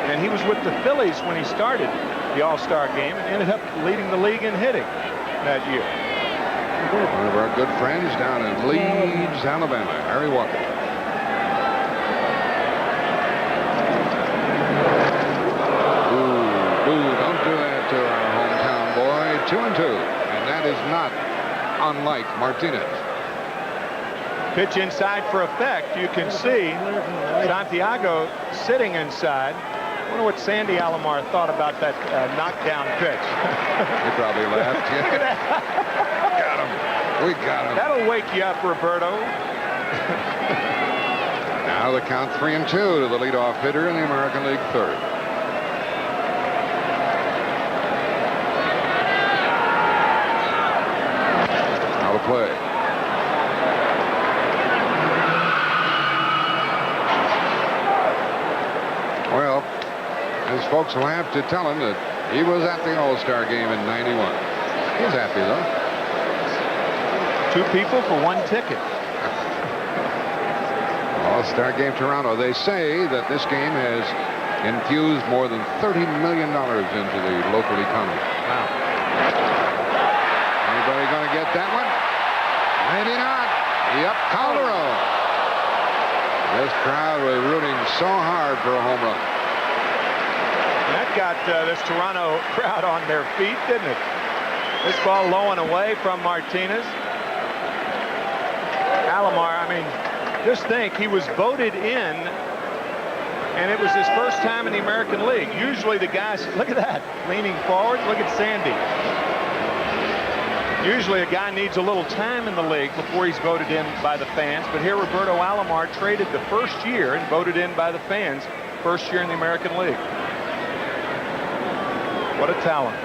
and he was with the Phillies when he started. the All-Star game and ended up leading the league in hitting that year. One of our good friends down in Leeds, Alabama, Harry Walker. Ooh, don't do that to our hometown boy. 2-2, and that is not unlike Martinez. Pitch inside for effect. You can see Santiago sitting inside. I wonder what Sandy Alomar thought about that knockdown pitch. He probably laughed. Got him. We got him. That'll wake you up, Roberto. Now the count 3-2 to the leadoff hitter in the American League third. Now the play. Well, his folks will have to tell him that he was at the All-Star game in '91. He's happy, though. 2 people for 1 ticket. All-Star Game Toronto. They say that this game has infused more than $30 million into the local economy. Wow. Anybody going to get that one? Maybe not. Yep, Calderon. This crowd was rooting so hard for a home run. That got this Toronto crowd on their feet, didn't it? This ball low and away from Martinez. Alomar, I mean, just think, he was voted in, and it was his first time in the American League. Usually the guys, look at that, leaning forward. Look at Sandy. Usually a guy needs a little time in the league before he's voted in by the fans, but here Roberto Alomar traded the first year and voted in by the fans, first year in the American League. What a talent.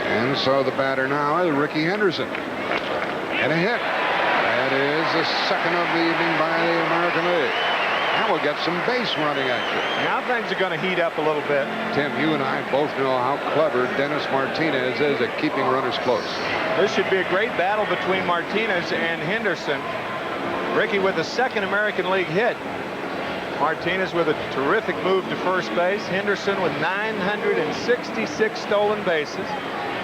And so the batter now is Ricky Henderson. And a hit. That is the second of the evening by the American League. Now we'll get some base running action. Now things are going to heat up a little bit. Tim, you and I both know how clever Dennis Martinez is at keeping runners close. This should be a great battle between Martinez and Henderson. Ricky with a second American League hit. Martinez with a terrific move to first base. Henderson with 966 stolen bases.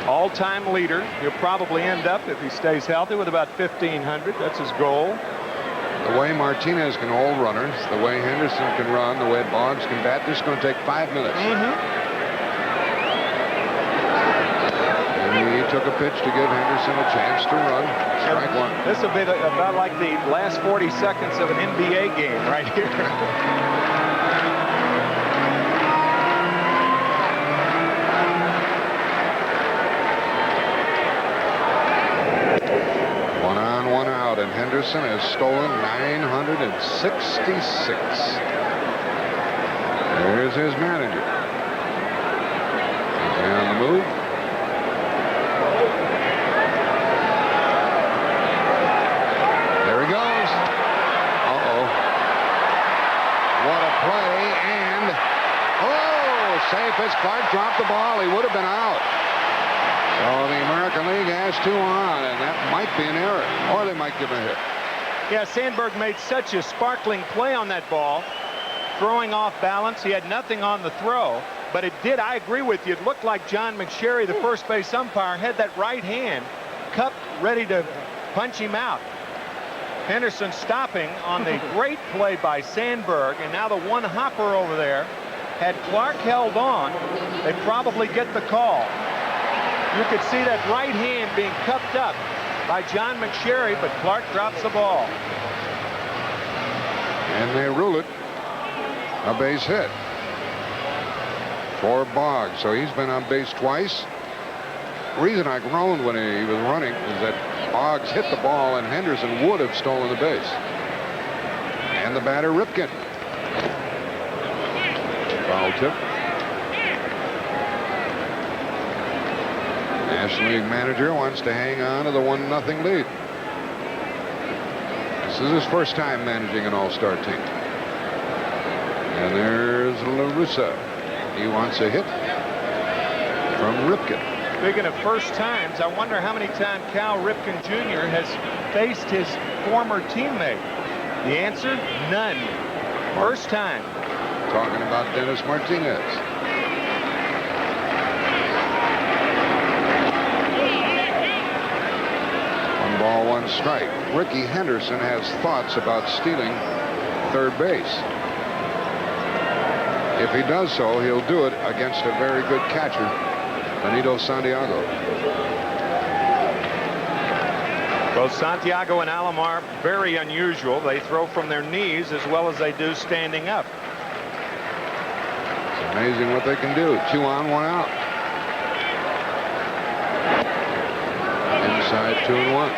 All-time leader. He'll probably end up, if he stays healthy, with about 1,500. That's his goal. The way Martinez can hold runners, the way Henderson can run, the way Boggs can bat, this is going to take 5 minutes. And he took a pitch to give Henderson a chance to run. Strike one. This will be about like the last 40 seconds of an NBA game right here. And Henderson has stolen 966. There's his manager. He's on the move. There he goes. Uh-oh. What a play, and safe as Clark dropped the ball. He would have been out. So the American League has 2 on, and that might be an error, or they might give him a hit. Yeah, Sandberg made such a sparkling play on that ball, throwing off balance. He had nothing on the throw, but it did, I agree with you, it looked like John McSherry, the first base umpire, had that right hand cupped, ready to punch him out. Henderson stopping on the great play by Sandberg, and now the one hopper over there. Had Clark held on, they'd probably get the call. You could see that right hand being cupped up by John McSherry, but Clark drops the ball. And they rule it a base hit for Boggs. So he's been on base twice. The reason I groaned when he was running is that Boggs hit the ball and Henderson would have stolen the base. And the batter, Ripken. Foul tip. National League manager wants to hang on to the 1-0 lead. This is his first time managing an all-star team. And there's La Russa. He wants a hit from Ripken. Speaking of first times, I wonder how many times Cal Ripken Jr. has faced his former teammate. The answer, none. First time. Talking about Dennis Martinez. ball, 1 strike. Ricky Henderson has thoughts about stealing third base. If he does so, he'll do it against a very good catcher, Benito Santiago. Both Santiago and Alomar, very unusual. They throw from their knees as well as they do standing up. It's amazing what they can do. 2 on, 1 out. Inside 2-1.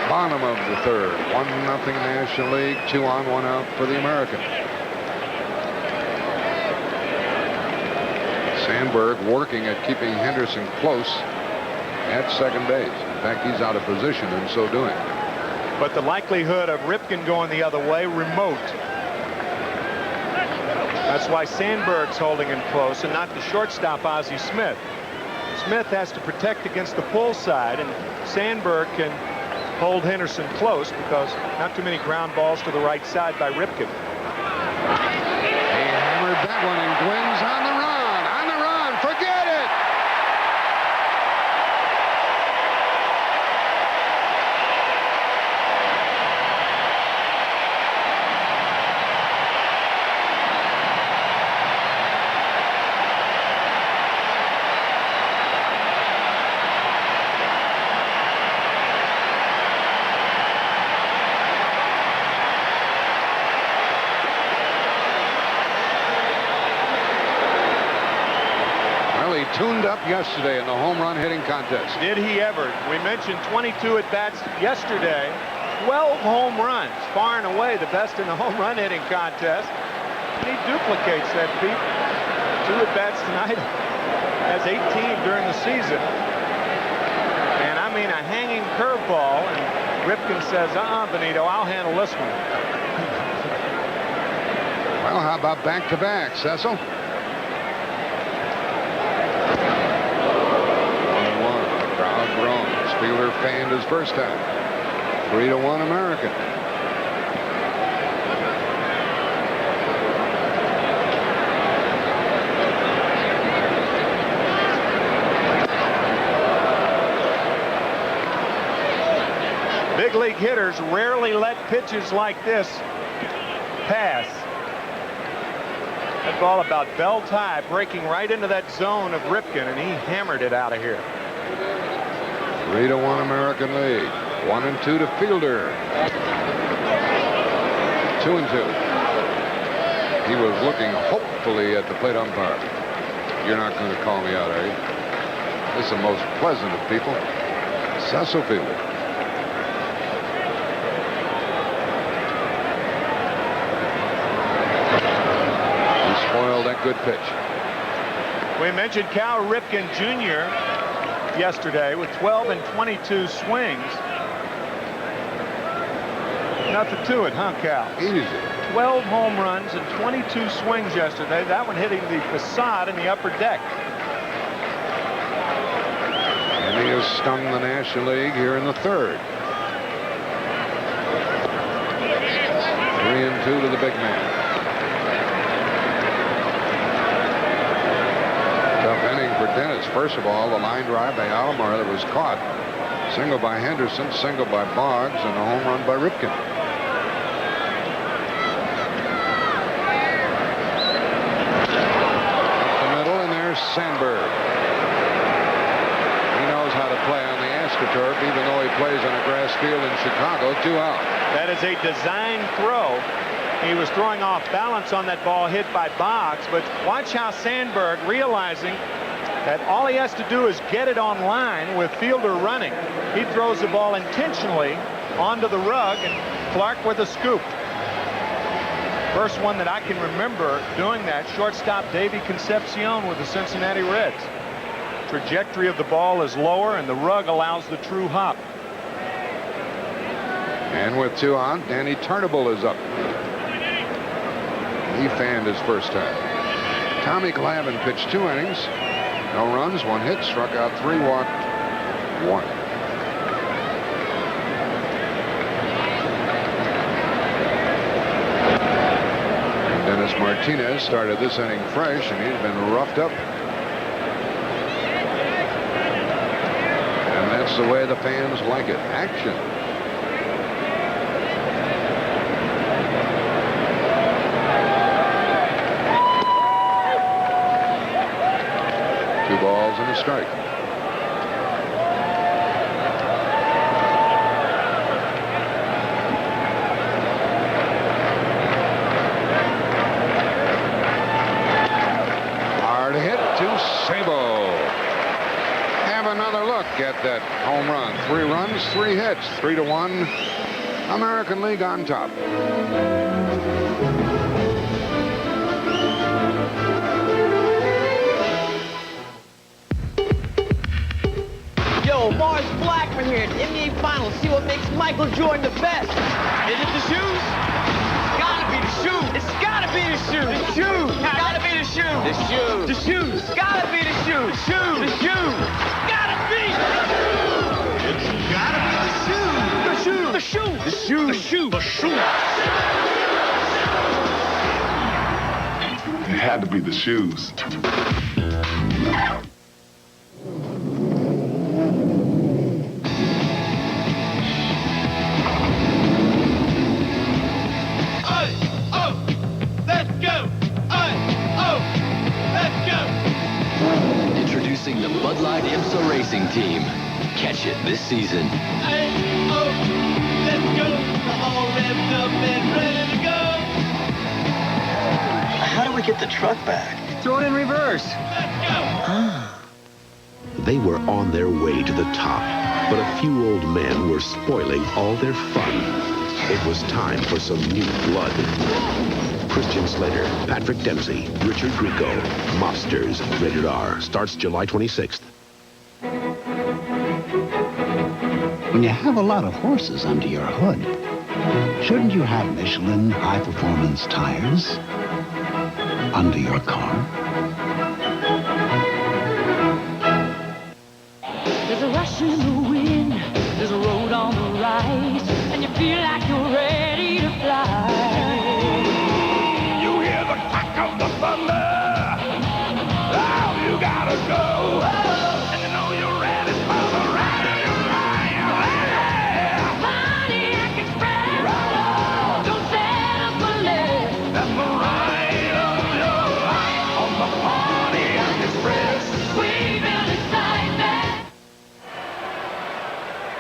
Bottom of the third. 1-0 National League. 2 on, 1 out for the American. Sandberg working at keeping Henderson close at second base. In fact, he's out of position in so doing. But the likelihood of Ripken going the other way, remote. That's why Sandberg's holding him close and not the shortstop, Ozzie Smith. Smith has to protect against the pull side, and Sandberg can hold Henderson close because not too many ground balls to the right side by Ripken. He hammered that one, and Gwynn's on the run. On the run. Forget it. Tuned up yesterday in the home run hitting contest. Did he ever? We mentioned 22 at-bats yesterday. 12 home runs, far and away the best in the home run hitting contest. And he duplicates that feat. 2 at-bats tonight. Has 18 during the season. And I mean a hanging curveball. And Ripken says, Benito, I'll handle this one. Well, how about back-to-back, Cecil? Fielder fanned his first time. 3-1 American. Big league hitters rarely let pitches like this pass. That ball about belt high, breaking right into that zone of Ripken, and he hammered it out of here. 3-1 American League. 1-2 to Fielder. 2-2. He was looking hopefully at the plate umpire. You're not going to call me out, are you? This is the most pleasant of people. Cecil Fielder. He spoiled that good pitch. We mentioned Cal Ripken Jr. yesterday with 12 and 22 swings. Nothing to it, huh, Cal? Easy. 12 home runs and 22 swings yesterday. That one hitting the facade in the upper deck. And he has stung the National League here in the third. 3-2 to the big man. Tough inning for Dennis. First of all, the line drive by Alomar that was caught. Single by Henderson, single by Boggs, and a home run by Ripken. Up the middle, and there's Sandberg. He knows how to play on the AstroTurf, even though he plays on a grass field in Chicago. 2 out. That is a design throw. He was throwing off balance on that ball hit by Boggs, but watch how Sandberg, realizing that all he has to do is get it on line with Fielder running. He throws the ball intentionally onto the rug, and Clark with a scoop. First one that I can remember doing that, shortstop Davey Concepcion with the Cincinnati Reds. Trajectory of the ball is lower, and the rug allows the true hop. And with 2 on, Danny Turnbull is up. He fanned his first time. Tommy Glavine pitched 2 innings. No runs, 1 hit, struck out 3, walked 1. And Dennis Martinez started this inning fresh, and he's been roughed up. And that's the way the fans like it. Action. Two balls and a strike. Hard hit to Sabo. Have another look at that home run. 3 runs, 3 hits, 3-1. American League on top. Yo, Mars Blackman here at the NBA Finals. See what makes Michael Jordan the best. Is it the shoes? Gotta be the shoes. It's gotta be the shoes. The shoes. Gotta be the shoes. The shoes. The shoes. Gotta be the shoes. The shoes. The shoes. Gotta be. It's gotta be the shoes. The shoes. The shoes. The shoes. The shoes. The shoes. It had to be the shoes. Introducing the Bud Light IMSA Racing Team. Catch it this season. Let's go. All revved up and ready to go. How do we get the truck back? Throw it in reverse. They were on their way to the top, but a few old men were spoiling all their fun. It was time for some new blood. Christian Slater, Patrick Dempsey, Richard Grieco, Mobsters, Rated R, starts July 26th. When you have a lot of horses under your hood, shouldn't you have Michelin high-performance tires under your car? There's a rush in the wind, there's a road on the right, and you feel like you're ready to fly. You hear the crack of the thunder, oh, you gotta go, and you know you're ready for the ride of your life. Pontiac Express, don't settle for less. That's the ride of your life on the Pontiac Express. We build excitement.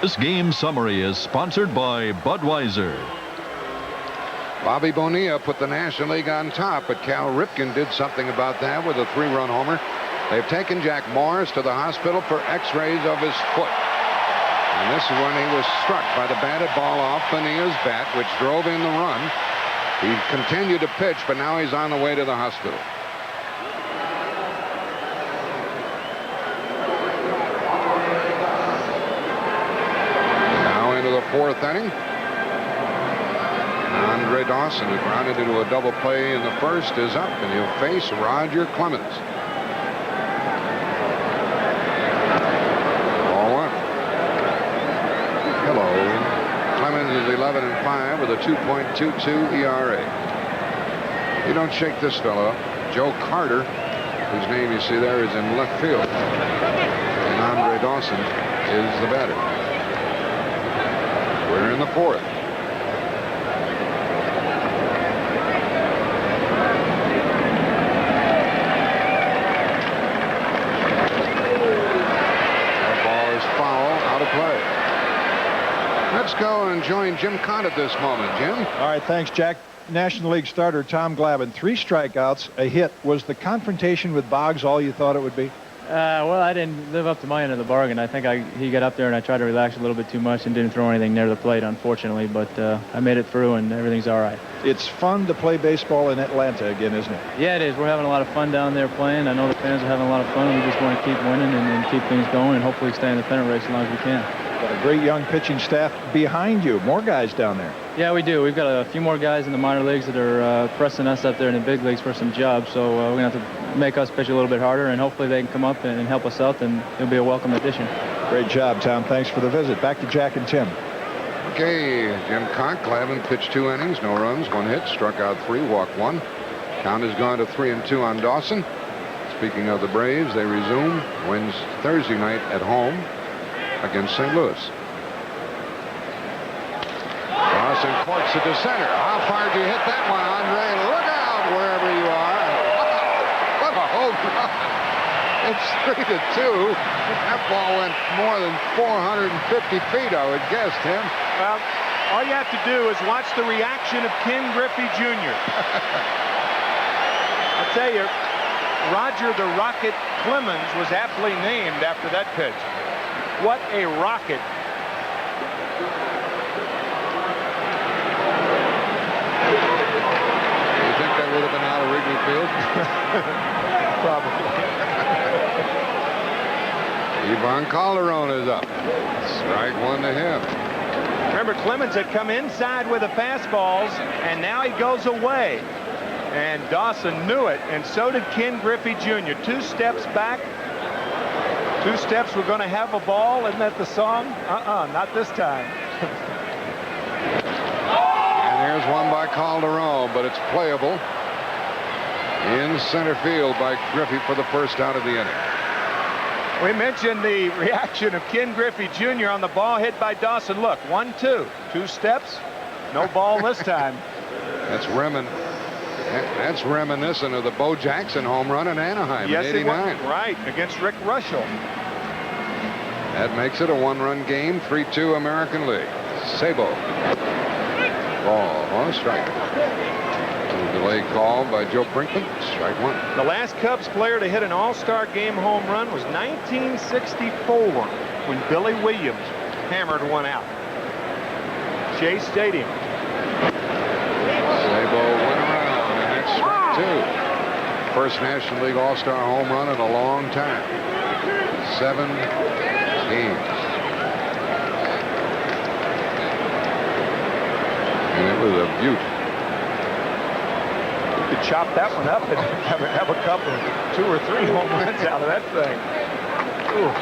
This game summary is sponsored by Budweiser. Bobby Bonilla put the National League on top, but Cal Ripken did something about that with a 3-run homer. They've taken Jack Morris to the hospital for x-rays of his foot. And this is when he was struck by the batted ball off Bonilla's bat, which drove in the run. He continued to pitch, but now he's on the way to the hospital. Now into the 4th inning. Andre Dawson, who grounded into a double play in the 1st, is up, and he'll face Roger Clemens. Ball 1. Hello. Clemens is 11-5 with a 2.22 ERA. You don't shake this fellow up. Joe Carter, whose name you see there is in left field. And Andre Dawson is the batter. We're in the 4th. Let's go and join Jim Cott at this moment. Jim? All right, thanks, Jack. National League starter Tom Glavine, 3 strikeouts, a hit. Was the confrontation with Boggs all you thought it would be? Well, I didn't live up to my end of the bargain. I think he got up there and I tried to relax a little bit too much and didn't throw anything near the plate, unfortunately. But I made it through and everything's all right. It's fun to play baseball in Atlanta again, isn't it? Yeah, it is. We're having a lot of fun down there playing. I know the fans are having a lot of fun. We just want to keep winning and keep things going and hopefully stay in the pennant race as long as we can. Got a great young pitching staff behind you. More guys down there. Yeah, we do. We've got a few more guys in the minor leagues that are pressing us up there in the big leagues for some jobs. So we're going to have to make us pitch a little bit harder, and hopefully they can come up and help us out, and it'll be a welcome addition. Great job, Tom. Thanks for the visit. Back to Jack and Tim. Okay, Jim Cott. Glavine pitched 2 innings, no runs, 1 hit, struck out 3, walked 1. Count has gone to 3-2 on Dawson. Speaking of the Braves, they resume Thursday night at home against St. Louis. Dawson courts it to center. How far did you hit that one, Andre? Look out wherever you are. Wow, what a home run. It's 3-2. That ball went more than 450 feet, I would guess, Tim. Well, all you have to do is watch the reaction of Ken Griffey Jr. I'll tell you, Roger the Rocket Clemens was aptly named after that pitch. What a rocket. You think that would have been out of Wrigley Field? Probably. Ivan Calderon is up. Strike one to him. Remember, Clemens had come inside with the fastballs, and now he goes away. And Dawson knew it, and so did Ken Griffey Jr. 2 steps back. 2 steps, we're going to have a ball. Isn't that the song? Not this time. And there's one by Calderon, but it's playable in center field by Griffey for the first out of the inning. We mentioned the reaction of Ken Griffey Jr. on the ball hit by Dawson. Look, 1-2. 2 steps, no ball this time. That's reminiscent of the Bo Jackson home run in Anaheim in '89. Right, against Rick Russell. That makes it a 1-run game, 3-2 American League. Sabo. Ball on a strike. Delay call by Joe Brinkman. Strike one. The last Cubs player to hit an All-Star Game home run was 1964 when Billy Williams hammered one out. Shea Stadium. Sabo went around, and that's strike 2. First National League All-Star home run in a long time. 7 games. And it was a beaut. You could chop that one up and have a couple, 2 or 3 home runs out of that thing. Ooh.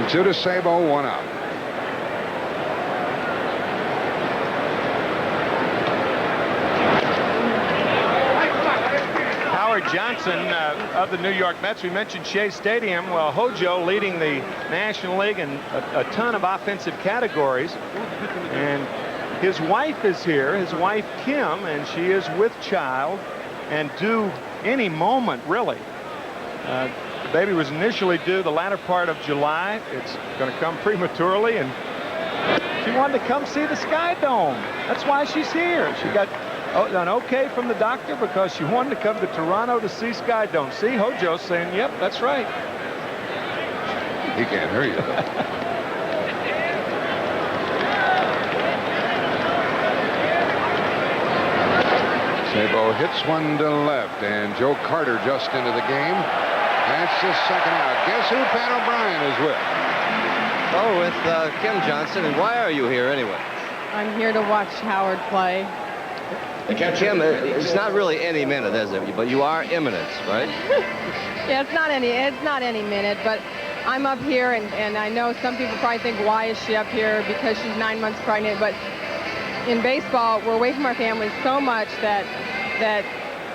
1-2 to Sabo, 1 out. Howard Johnson of the New York Mets. We mentioned Shea Stadium. Well, Hojo leading the National League in a ton of offensive categories. And his wife is here, his wife Kim, and she is with child and due any moment, really. The baby was initially due the latter part of July. It's going to come prematurely, and she wanted to come see the Skydome. That's why she's here. She got an okay from the doctor because she wanted to come to Toronto to see Skydome. See, Hojo's saying, yep, that's right. He can't hear you, though. Sabo hits one to left, and Joe Carter just into the game. That's the second out. Guess who Pat O'Brien is with? Oh, with Kim Johnson. And why are you here anyway? I'm here to watch Howard play. Kim, it's not really any minute, is it? But you are imminent, right? Yeah, it's not any minute, but I'm up here, and I know some people probably think, why is she up here? Because she's 9 months pregnant. But in baseball, we're away from our families so much that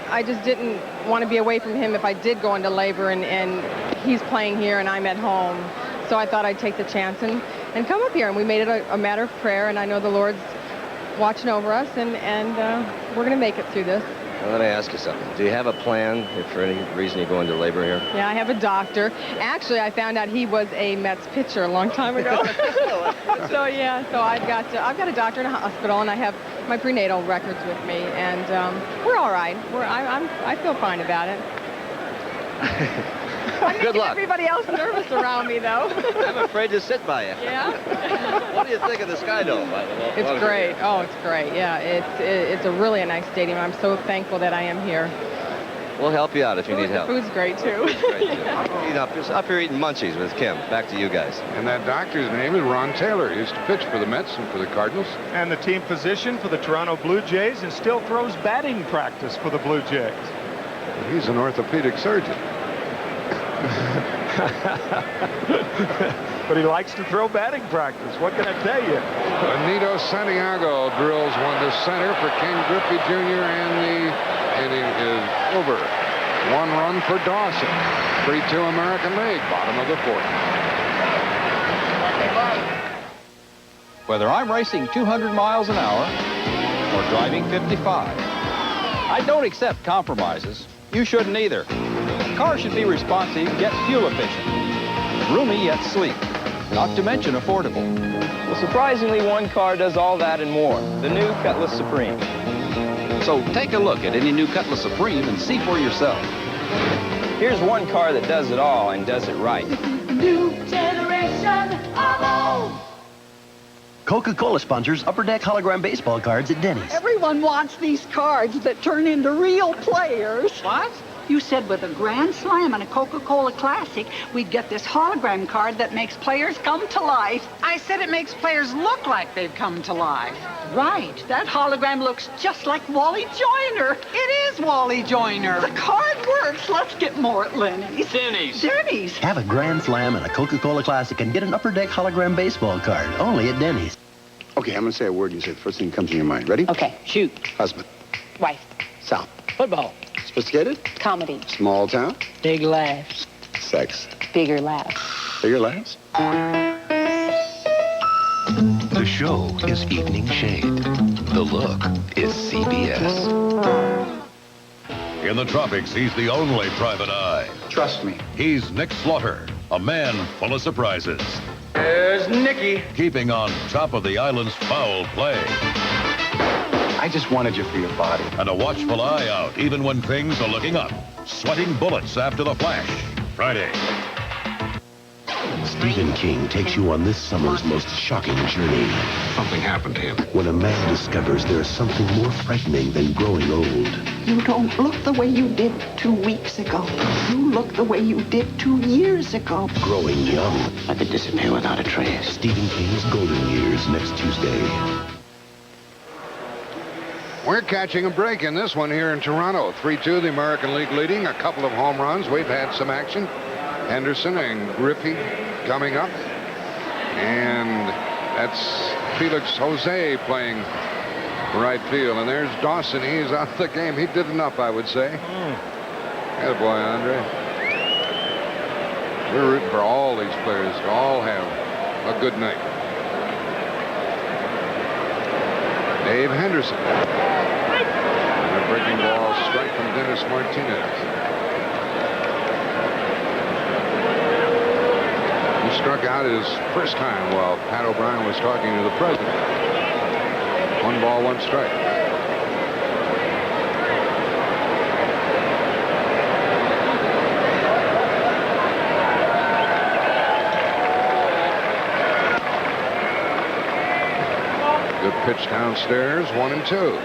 I just didn't want to be away from him if I did go into labor, and he's playing here and I'm at home. So I thought I'd take the chance and come up here, and we made it a matter of prayer, and I know the Lord's watching over us, and we're going to make it through this. Well, let me ask you something. Do you have a plan if for any reason you go into labor here? Yeah, I have a doctor. Actually, I found out he was a Mets pitcher a long time ago. So yeah, so I've got a doctor in a hospital, and I have my prenatal records with me, and we're all right. I feel fine about it. Good luck. Everybody else nervous around me, though. I'm afraid to sit by you. Yeah. What do you think of the Skydome? It's great. Oh, it's great. Yeah, it's a really nice stadium. I'm so thankful that I am here. We'll help you out if you need help. The food's great, too. Up here eating munchies with Kim. Back to you guys. And that doctor's name is Ron Taylor. He used to pitch for the Mets and for the Cardinals. And the team physician for the Toronto Blue Jays, and still throws batting practice for the Blue Jays. He's an orthopedic surgeon. But he likes to throw batting practice. What can I tell you? Benito Santiago drills one to center for Ken Griffey Jr. and the inning is over. 1 run for Dawson. 3-2 American League, bottom of the 4th. Whether I'm racing 200 miles an hour or driving 55, I don't accept compromises. You shouldn't either. The car should be responsive yet fuel efficient, roomy yet sleek, not to mention affordable. Well, surprisingly, one car does all that and more. The new Cutlass Supreme. So take a look at any new Cutlass Supreme and see for yourself. Here's one car that does it all and does it right. New generation of old. Coca-Cola sponsors Upper Deck hologram baseball cards at Denny's. Everyone wants these cards that turn into real players. What? You said with a Grand Slam and a Coca-Cola Classic, we'd get this hologram card that makes players come to life. I said it makes players look like they've come to life. Right. That hologram looks just like Wally Joyner. It is Wally Joyner. The card works. Let's get more at Lenny's. Denny's. Denny's. Have a Grand Slam and a Coca-Cola Classic and get an Upper Deck hologram baseball card only at Denny's. Okay, I'm going to say a word. You say the first thing that comes in your mind. Ready? Okay, shoot. Husband. Wife. South. Football. Sophisticated. Comedy. Small town. Big laughs. Sex. Bigger laughs. Bigger laughs. The show is Evening Shade. The Look is CBS. In the tropics, he's the only private eye. Trust me. He's Nick Slaughter, a man full of surprises. There's Nicky. Keeping on top of the island's foul play. I just wanted you for your body. And a watchful eye out, even when things are looking up. Sweating bullets after the flash. Friday. Stephen King takes you on this summer's most shocking journey. Something happened to him. When a man discovers there's something more frightening than growing old. You don't look the way you did 2 weeks ago. You look the way you did 2 years ago. Growing young. I could disappear without a trace. Stephen King's Golden Years next Tuesday. We're catching a break in this one here in Toronto. 3-2, the American League leading. A couple of home runs. We've had some action. Henderson and Griffey coming up. And that's Felix Jose playing right field. And there's Dawson. He's out of the game. He did enough, I would say. Good boy, Andre. We're rooting for all these players to all have a good night. Dave Henderson. And a breaking ball strike from Dennis Martinez. He struck out his first time while Pat O'Brien was talking to the president. 1 ball, 1 strike. Good pitch downstairs, 1-2.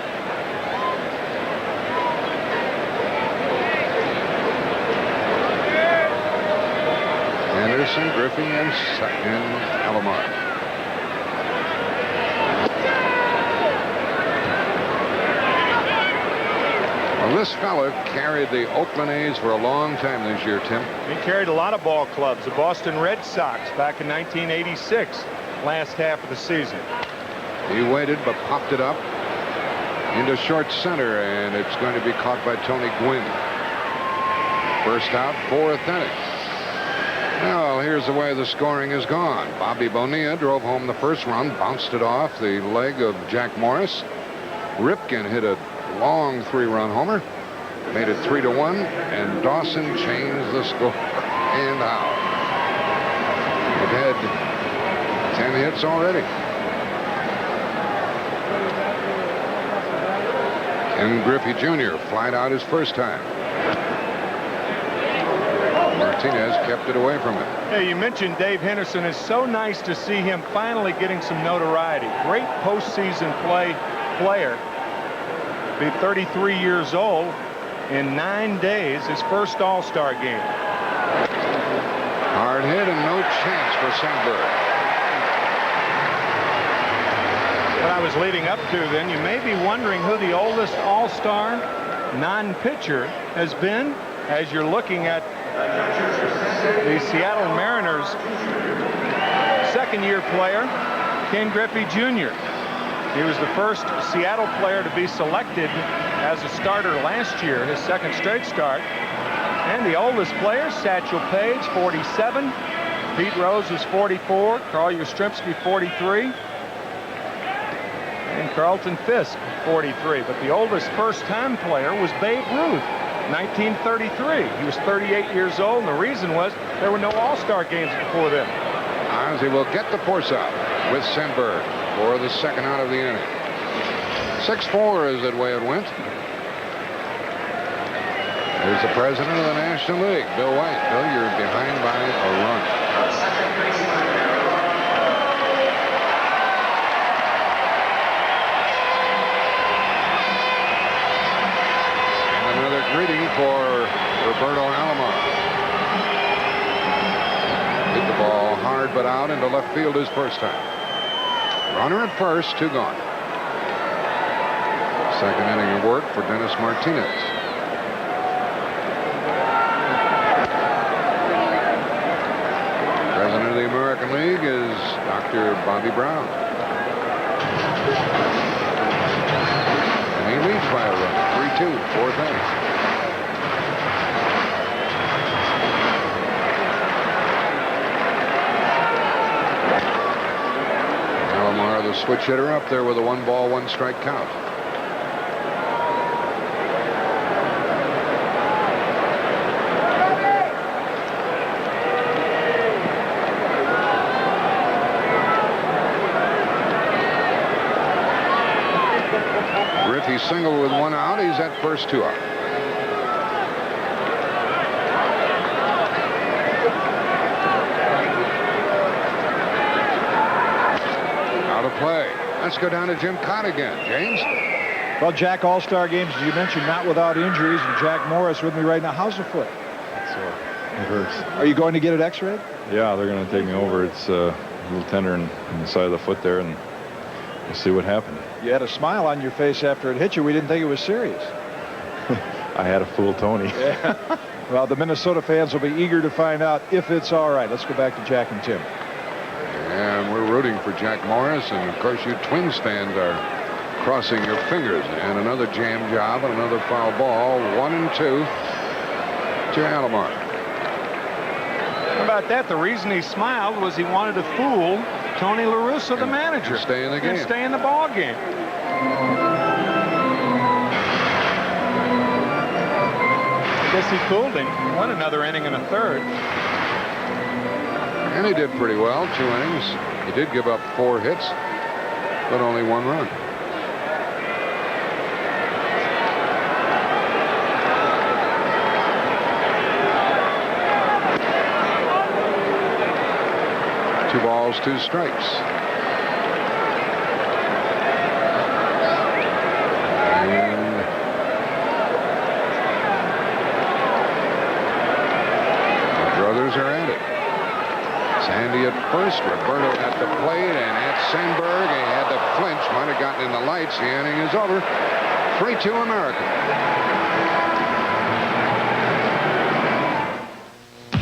Anderson, Griffey, and Alomar. Well, this fella carried the Oakland A's for a long time this year, Tim. He carried a lot of ball clubs. The Boston Red Sox back in 1986, last half of the season. He waited but popped it up into short center, and it's going to be caught by Tony Gwynn. First out, 4th inning. Well, here's the way the scoring has gone. Bobby Bonilla drove home the first run, bounced it off the leg of Jack Morris. Ripken hit a long 3-run homer, made it 3-1, and Dawson changed the score. And out. They've had 10 hits already. Ken Griffey Jr. flied out his first time. Martinez kept it away from him. Hey, you mentioned Dave Henderson. It's so nice to see him finally getting some notoriety. Great postseason player. Be 33 years old in 9 days, his first All Star game. Hard hit and no chance for Sandberg. What I was leading up to then, you may be wondering who the oldest All-Star non-pitcher has been as you're looking at the Seattle Mariners second-year player, Ken Griffey Jr. He was the first Seattle player to be selected as a starter last year, his second straight start. And the oldest players, Satchel Paige, 47. Pete Rose was 44. Carl Yastrzemski, 43. And Carlton Fisk, 43. But the oldest first-time player was Babe Ruth, 1933. He was 38 years old, and the reason was there were no All-Star games before then. Ozzie will get the force out with Sandberg for the second out of the inning. 6-4 is the way it went. There's the president of the National League, Bill White. Bill, you're behind by a run. And another greeting for Roberto Alomar. Hit the ball hard but out into left field his first time. Runner at first, 2 gone. Second inning of work for Dennis Martinez. President of the American League is Dr. Bobby Brown. And he leads by a run. 3-2, 4th inning. Alomar, the switch hitter, up there with a 1-ball, 1-strike count. Griffey single with 1 out. He's at first, 2 out. Out of play. Let's go down to Jim Cott again. James? Well, Jack, All-Star games, as you mentioned, not without injuries. And Jack Morris with me right now. How's the foot? It hurts. Are you going to get it x-rayed? Yeah, they're going to take me over. It's a little tender in the side of the foot there, and we'll see what happened. You had a smile on your face after it hit you. We didn't think it was serious. I had to fool Tony. Yeah. Well, the Minnesota fans will be eager to find out if it's all right. Let's go back to Jack and Tim. And we're rooting for Jack Morris, and of course you Twins fans are crossing your fingers. And another jam job and another foul ball. 1-2 to Alomar. How about that? The reason he smiled was he wanted to fool Tony La Russa, the manager. And stay in the game. And stay in the ball game. I guess he fooled him. Won another inning and a third. And he did pretty well, 2 innings. He did give up 4 hits, but only 1 run. Two balls, 2 strikes. And the brothers are at it. Sandy at first, Roberto at the plate, and at Sandberg, he had to flinch, might have gotten in the lights. The inning is over. 3-2 America.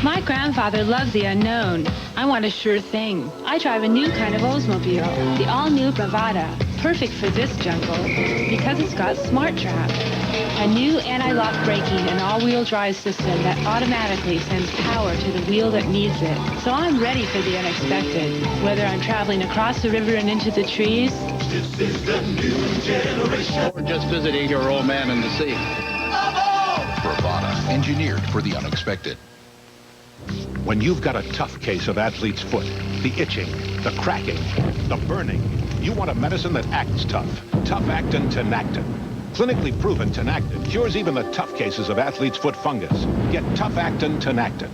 My grandfather loves the unknown. I want a sure thing. I drive a new kind of Oldsmobile, the all-new Bravada, perfect for this jungle because it's got Smart Trap, a new anti-lock braking and all-wheel drive system that automatically sends power to the wheel that needs it. So I'm ready for the unexpected, whether I'm traveling across the river and into the trees. This is the new generation. Or just visiting your old man in the sea. Bravada, engineered for the unexpected. When you've got a tough case of athlete's foot, the itching, the cracking, the burning, you want a medicine that acts tough. Tough-Actin Tinactin. Clinically proven Tinactin cures even the tough cases of athlete's foot fungus. Get Tough-Actin Tinactin.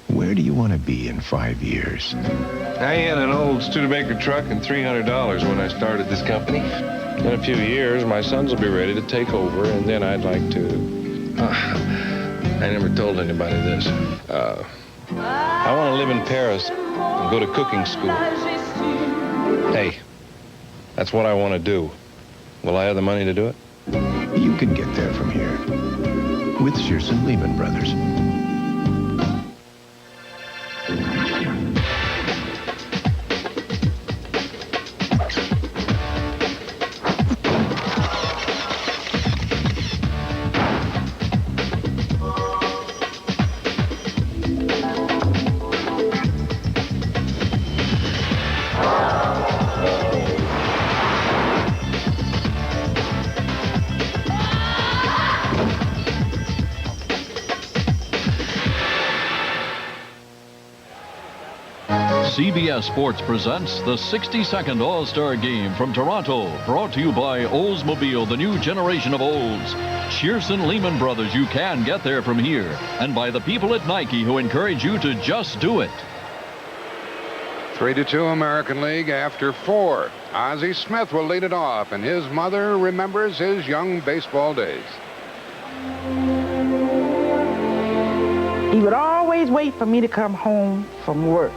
Where do you want to be in 5 years? I had an old Studebaker truck and $300 when I started this company. In a few years, my sons will be ready to take over, and then I'd like to... I never told anybody this. I want to live in Paris and go to cooking school. Hey, that's what I want to do. Will I have the money to do it? You can get there from here with Shearson Lehman Brothers. CBS Sports presents the 62nd All-Star Game from Toronto, brought to you by Oldsmobile, the new generation of Olds. Shearson Lehman Brothers, you can get there from here. And by the people at Nike who encourage you to just do it. 3-2 American League after 4. Ozzie Smith will lead it off, and his mother remembers his young baseball days. He would always wait for me to come home from work.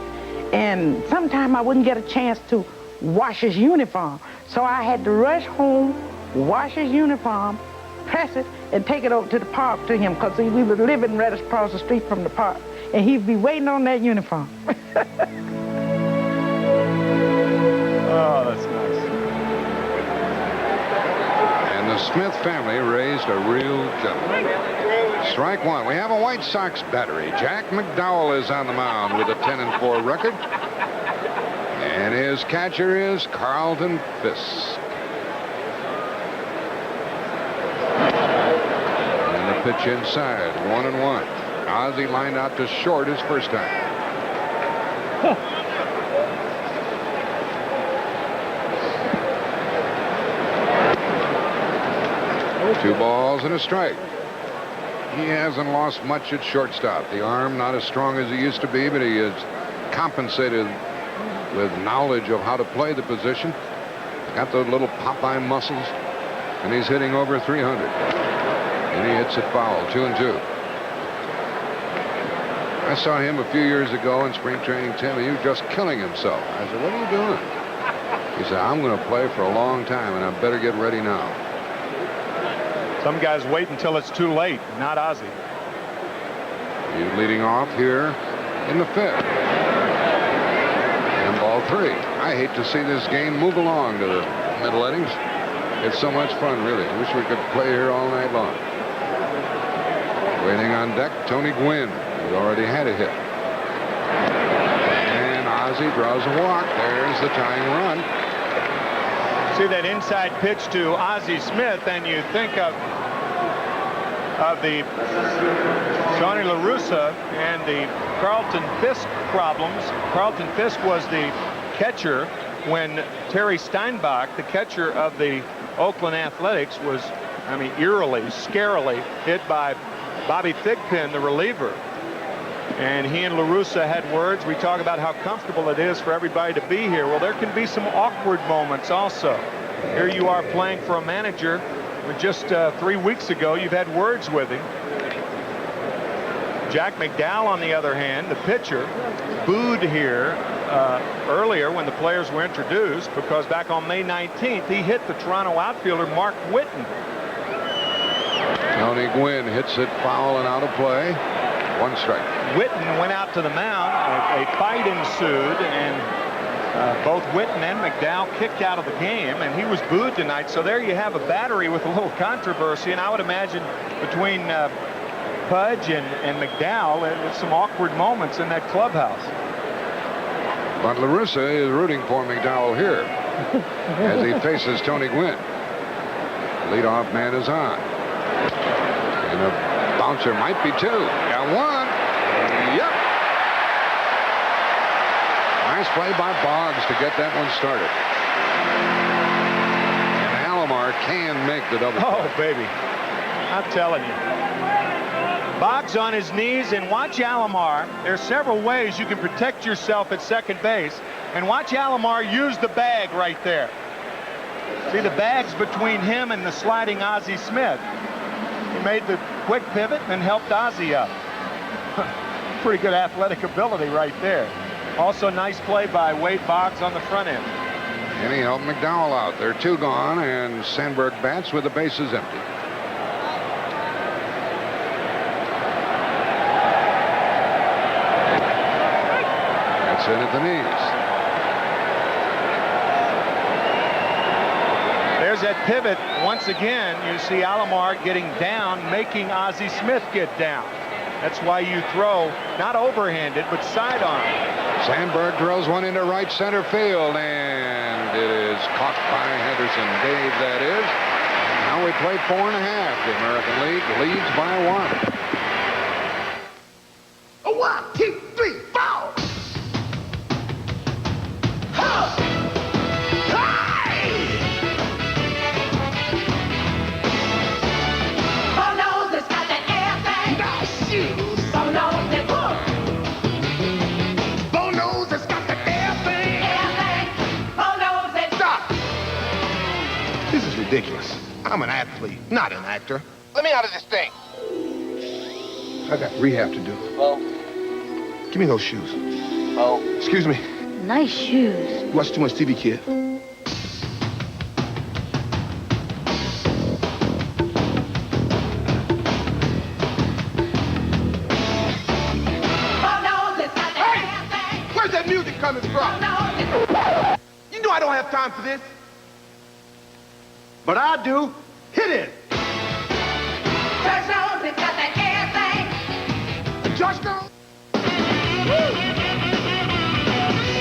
And sometimes I wouldn't get a chance to wash his uniform. So I had to rush home, wash his uniform, press it, and take it over to the park to him, because we were living right across the street from the park. And he'd be waiting on that uniform. Oh, that's nice. And the Smith family raised a real gentleman. Strike one. We have a White Sox battery. Jack McDowell is on the mound with a 10-4 record. And his catcher is Carlton Fisk. And the pitch inside, 1-1. Ozzie lined out to short his first time. Two balls and a strike. He hasn't lost much at shortstop. The arm not as strong as he used to be, but he is compensated with knowledge of how to play the position. Got those little Popeye muscles, and he's hitting over 300. And he hits it foul, 2-2. I saw him a few years ago in spring training, Tim, and he was just killing himself. I said, what are you doing? He said, I'm going to play for a long time, and I better get ready now. Some guys wait until it's too late, not Ozzie. He's leading off here in the 5th. And ball 3. I hate to see this game move along to the middle innings. It's so much fun, really. I wish we could play here all night long. Waiting on deck, Tony Gwynn, who's already had a hit. And Ozzie draws a walk. There's the tying run. See that inside pitch to Ozzie Smith, and you think of the Johnny La Russa and the Carlton Fisk problems. Carlton Fisk was the catcher when Terry Steinbach, the catcher of the Oakland Athletics, was, I mean, eerily, scarily hit by Bobby Thigpen, the reliever. And he and La Russa had words. We talk about how comfortable it is for everybody to be here. Well, there can be some awkward moments also. Here you are playing for a manager. Just 3 weeks ago, you've had words with him. Jack McDowell, on the other hand, the pitcher, booed here earlier when the players were introduced, because back on May 19th, he hit the Toronto outfielder Mark Whitten. Tony Gwynn hits it foul and out of play. 1 strike. Whitten went out to the mound. A fight ensued, and both Whitten and McDowell kicked out of the game, and he was booed tonight. So there you have a battery with a little controversy, and I would imagine between Pudge and McDowell, it's some awkward moments in that clubhouse. But La Russa is rooting for McDowell here as he faces Tony Gwynn. Leadoff man is on. And a bouncer might be 2. Got 1. Yep. Nice play by Boggs to get that one started. And Alomar can make the double play. Oh, baby. I'm telling you. Boggs on his knees, and watch Alomar. There's several ways you can protect yourself at second base. And watch Alomar use the bag right there. See, the bag's between him and the sliding Ozzie Smith. He made the quick pivot and helped Ozzie up. Pretty good athletic ability right there. Also, nice play by Wade Boggs on the front end. And he helped McDowell out. There are 2 gone, and Sandberg bats with the bases empty. That's in at the knees. There's that pivot. Once again, you see Alomar getting down, making Ozzie Smith get down. That's why you throw, not overhanded, but sidearm. Sandberg throws one into right center field, and it is caught by Henderson. Dave, that is. Now we play 4.5. The American League leads by 1. 1, 2, 3, 4. I'm an athlete, not an actor. Let me out of this thing. I got rehab to do. Oh. Give me those shoes. Oh. Excuse me. Nice shoes. You watch too much TV, kid. Where's that music coming from? You know I don't have time for this. But I do. Hit it. Touchdown, it's got that air thing. Touchdown.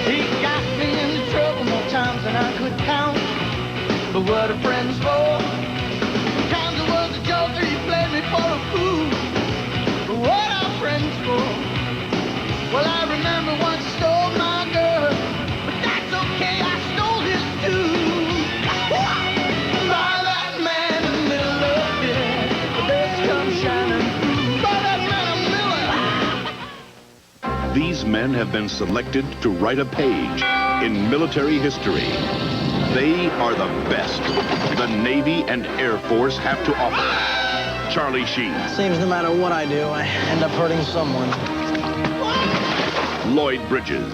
He got me into trouble more times than I could count. But what are friends for? Times it was a joke and he played me for a fool. But what are friends for? Well, I remember once stole my girl, but that's okay, I stole his too. By that man in the middle of it, the best comes shining through. By that man in the middle. These men have been selected to write a page in military history. They are the best the Navy and Air Force have to offer. Charlie Sheen. Seems no matter what I do, I end up hurting someone. Lloyd Bridges.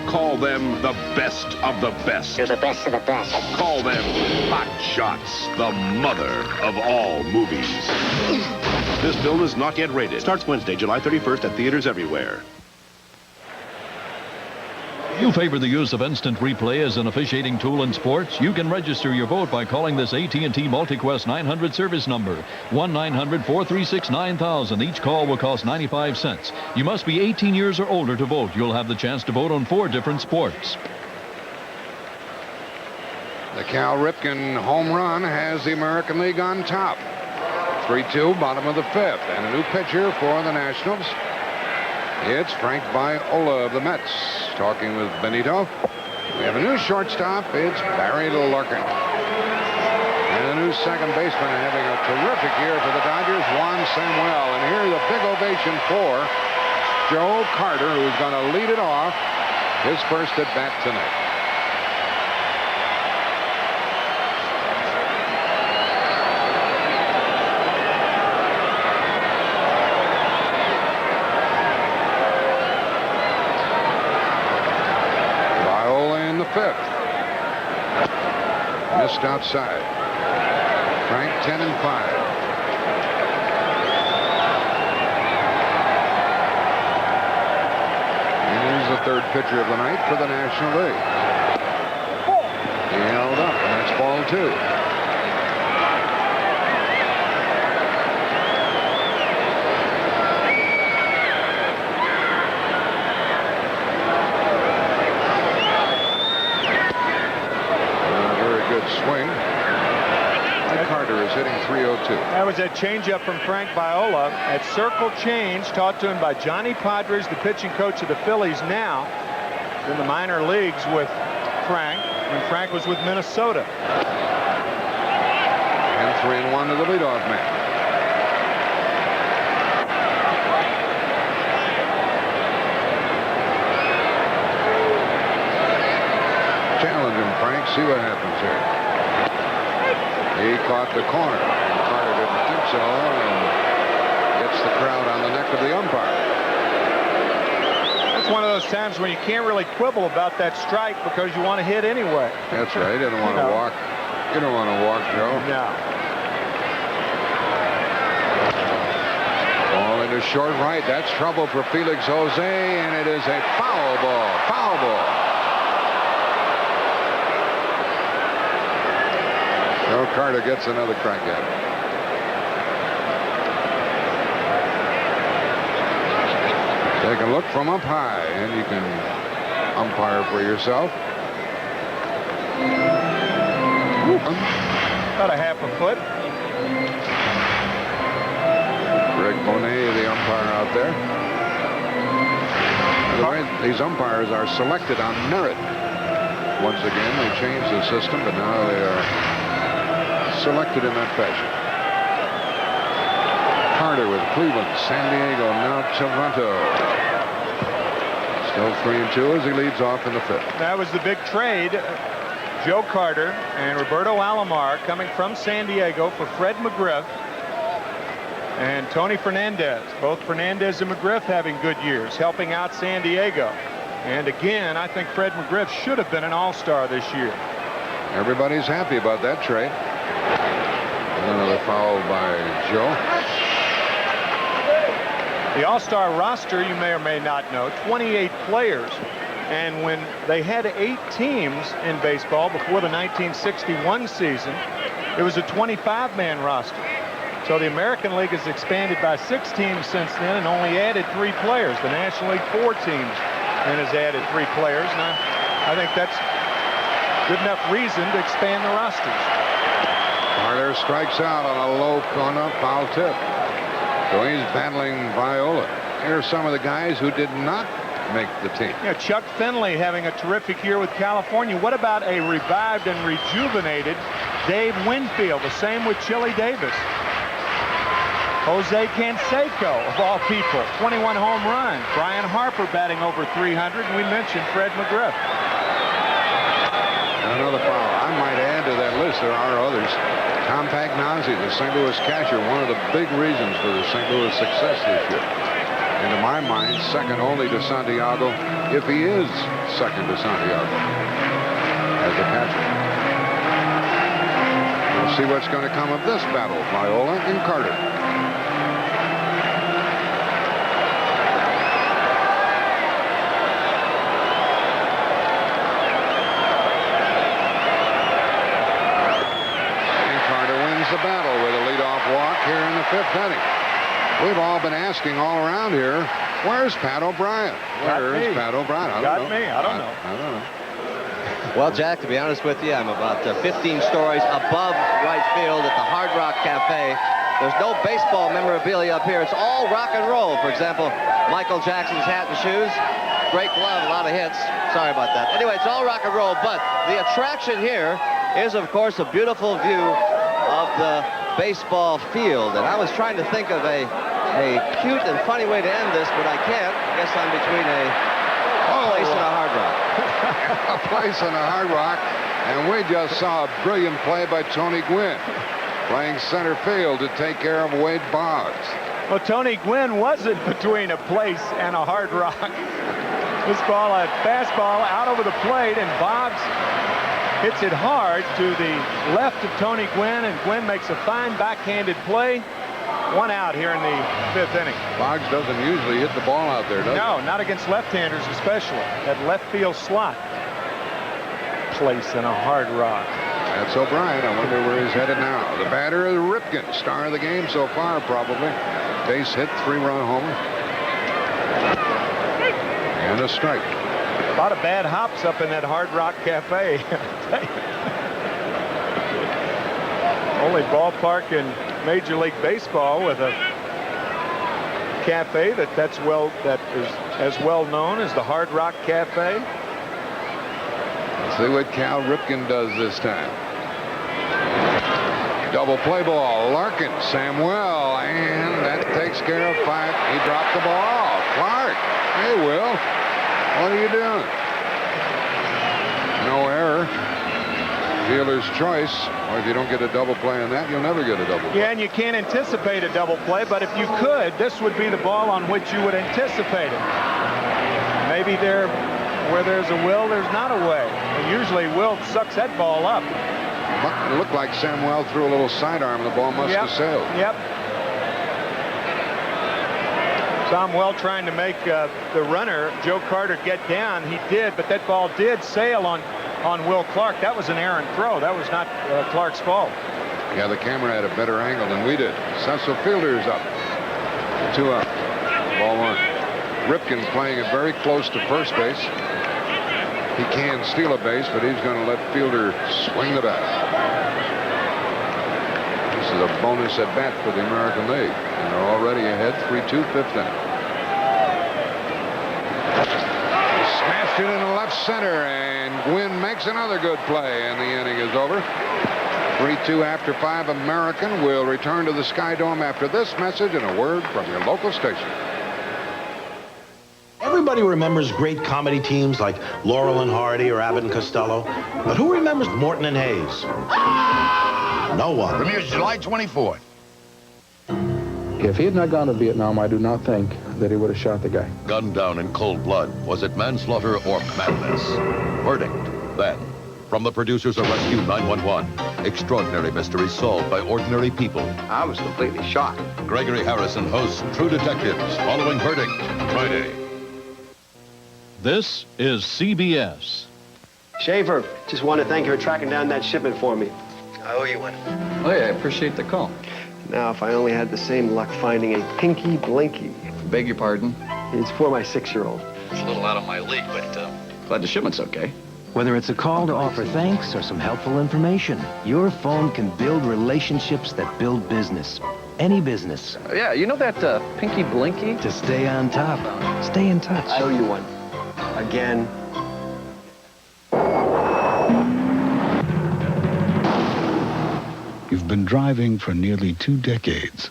Call them the best of the best. You're the best of the best. Call them Hot Shots, the mother of all movies. This film is not yet rated. Starts Wednesday, July 31st at theaters everywhere. You favor the use of instant replay as an officiating tool in sports? You can register your vote by calling this AT&T MultiQuest 900 service number, 1-900-436-9000. Each call will cost 95 cents. You must be 18 years or older to vote. You'll have the chance to vote on 4 different sports. The Cal Ripken home run has the American League on top. 3-2, bottom of the 5th, and a new pitcher for the Nationals. It's Frank Viola of the Mets talking with Benito. We have a new shortstop. It's Barry Larkin. And a new second baseman having a terrific year for the Dodgers, Juan Samuel. And here's a big ovation for Joe Carter, who's going to lead it off his first at bat tonight. Fifth. Missed outside. Frank 10-5. Here's the third pitcher of the night for the National League. He held up, and that's ball 2. Swing. And Carter is hitting .302. That was a changeup from Frank Viola at circle change, taught to him by Johnny Padres, the pitching coach of the Phillies now. In the minor leagues with Frank, when Frank was with Minnesota. And 3-1 to the leadoff man. Challenge him, Frank. See what happens here. He caught the corner. Carter didn't think so, and gets the crowd on the neck of the umpire. It's one of those times when you can't really quibble about that strike because you want to hit anyway. That's right. You don't want to walk. You don't want to walk, Joe. No. Ball into short right. That's trouble for Felix Jose, and it is a foul ball. Foul ball. Joe Carter gets another crack at it. Take a look from up high, and you can umpire for yourself. About a half a foot. Greg Bonet, the umpire out there. By the way, these umpires are selected on merit. Once again, they changed the system, but now they are selected in that fashion. Carter with Cleveland, San Diego, now Toronto. Still 3-2 as he leads off in the 5th. That was the big trade. Joe Carter and Roberto Alomar coming from San Diego for Fred McGriff and Tony Fernandez. Both Fernandez and McGriff having good years, helping out San Diego. And again, I think Fred McGriff should have been an All-Star this year. Everybody's happy about that trade. Another foul by Joe. The All-Star roster, you may or may not know, 28 players. And when they had 8 teams in baseball before the 1961 season, it was a 25-man roster. So the American League has expanded by 6 teams since then and only added 3 players. The National League 4 teams and has added 3 players. And I think that's good enough reason to expand the rosters. Carter strikes out on a low corner foul tip. So he's battling Viola. Here are some of the guys who did not make the team. Yeah, Chuck Finley having a terrific year with California. What about a revived and rejuvenated Dave Winfield? The same with Chili Davis. Jose Canseco, of all people, 21 home runs. Brian Harper batting over 300, and we mentioned Fred McGriff. Another foul. I might add to that list, there are others. Tom Pagnozzi, the St. Louis catcher, one of the big reasons for the St. Louis success this year. And to my mind, second only to Santiago, if he is second to Santiago as a catcher. We'll see what's going to come of this battle, Viola and Carter. The battle with a leadoff walk here in the 5th inning. We've all been asking all around here, where's Pat O'Brien? Where's Pat O'Brien? I don't know. Well, Jack, to be honest with you, I'm about 15 stories above right field at the Hard Rock Cafe. There's no baseball memorabilia up here. It's all rock and roll. For example, Michael Jackson's hat and shoes. Great glove, a lot of hits. Sorry about that. Anyway, it's all rock and roll, but the attraction here is, of course, a beautiful view of the baseball field. And I was trying to think of a cute and funny way to end this, but I can't. I guess I'm between a place and a Hard Rock. A place and a Hard Rock. And we just saw a brilliant play by Tony Gwynn, playing center field to take care of Wade Boggs. Well, Tony Gwynn wasn't between a place and a Hard Rock. This ball, a fastball out over the plate, and Boggs hits it hard to the left of Tony Gwynn, and Gwynn makes a fine backhanded play. 1 out here in the 5th inning. Boggs doesn't usually hit the ball out there, does he? No, not against left-handers especially. That left field slot. Place in a Hard Rock. That's O'Brien. I wonder where he's headed now. The batter is Ripken, star of the game so far, probably. Base hit, 3-run homer. And a strike. A lot of bad hops up in that Hard Rock Cafe. Only ballpark in Major League Baseball with a cafe that is as well known as the Hard Rock Cafe. Let's see what Cal Ripken does this time. Double play ball. Larkin, Samuel, and that takes care of 5. He dropped the ball. Clark. Hey, Will. What are you doing? No error. Fielder's choice. Or if you don't get a double play on that, you'll never get a double play. Yeah, and you can't anticipate a double play, but if you could, this would be the ball on which you would anticipate it. Maybe where there's a will, there's not a way. And usually Will sucks that ball up. It looked like Samuel threw a little sidearm. The ball must have sailed. Yep. Well trying to make the runner, Joe Carter, get down. He did, but that ball did sail on Will Clark. That was an errant throw. That was not Clark's fault. Yeah, the camera had a better angle than we did. Cecil Fielder's up. 2 up. Ball 1. Ripken playing it very close to first base. He can steal a base, but he's going to let Fielder swing the bat. This is a bonus at bat for the American League. And they're already ahead 3-2, 5th inning. He smashed it into left center, and Gwynn makes another good play, and the inning is over. 3-2 after 5. American will return to the Skydome after this message and a word from your local station. Everybody remembers great comedy teams like Laurel and Hardy or Abbott and Costello. But who remembers Morton and Hayes? No one. Premieres July 24th. If he had not gone to Vietnam, I do not think that he would have shot the guy. Gunned down in cold blood. Was it manslaughter or madness? Verdict, then. From the producers of Rescue 911, extraordinary mysteries solved by ordinary people. I was completely shocked. Gregory Harrison hosts True Detectives, following Verdict, Friday. This is CBS. Schaefer, just wanted to thank you for tracking down that shipment for me. I owe you one. Oh, yeah, I appreciate the call. Now, if I only had the same luck finding a Pinky Blinky. Beg your pardon? It's for my 6-year-old. It's a little out of my league, but glad the shipment's okay. Whether it's a call to offer thanks or some helpful information, your phone can build relationships that build business. Any business. Yeah, you know that Pinky Blinky? To stay on top. Stay in touch. I owe you one. Again. You've been driving for nearly 2 decades.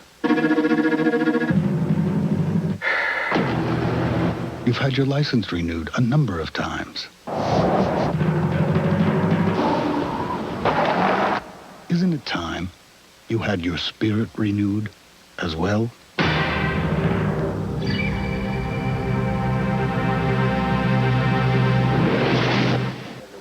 You've had your license renewed a number of times. Isn't it time you had your spirit renewed as well?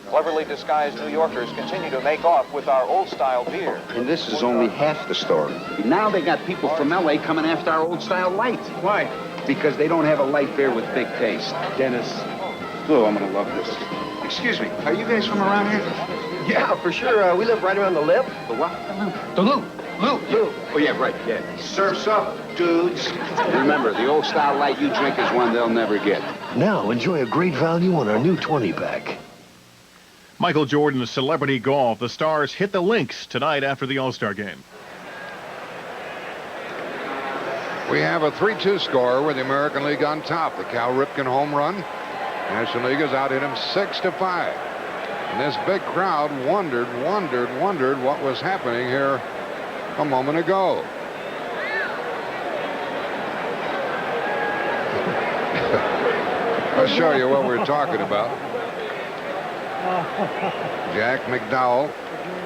Cleverly disguised New Yorkers continue to make off with our old-style beer. And this is only half the story. Now they got people from L.A. coming after our old-style light. Why? Because they don't have a light beer with big taste. Dennis. Oh, I'm gonna love this. Excuse me, are you guys from around here? Yeah, for sure. We live right around the lip. The what? The loop. Loop. Oh, yeah, right, yeah. Surf's up, dudes. Remember, the old-style light you drink is one they'll never get. Now, enjoy a great value on our new 20-pack. Michael Jordan's Celebrity Golf. The Stars hit the links tonight after the All-Star Game. We have a 3-2 score with the American League on top. The Cal Ripken home run. National League has out-hit him 6-5. And this big crowd wondered what was happening here a moment ago. I'll show you what we're talking about. Jack McDowell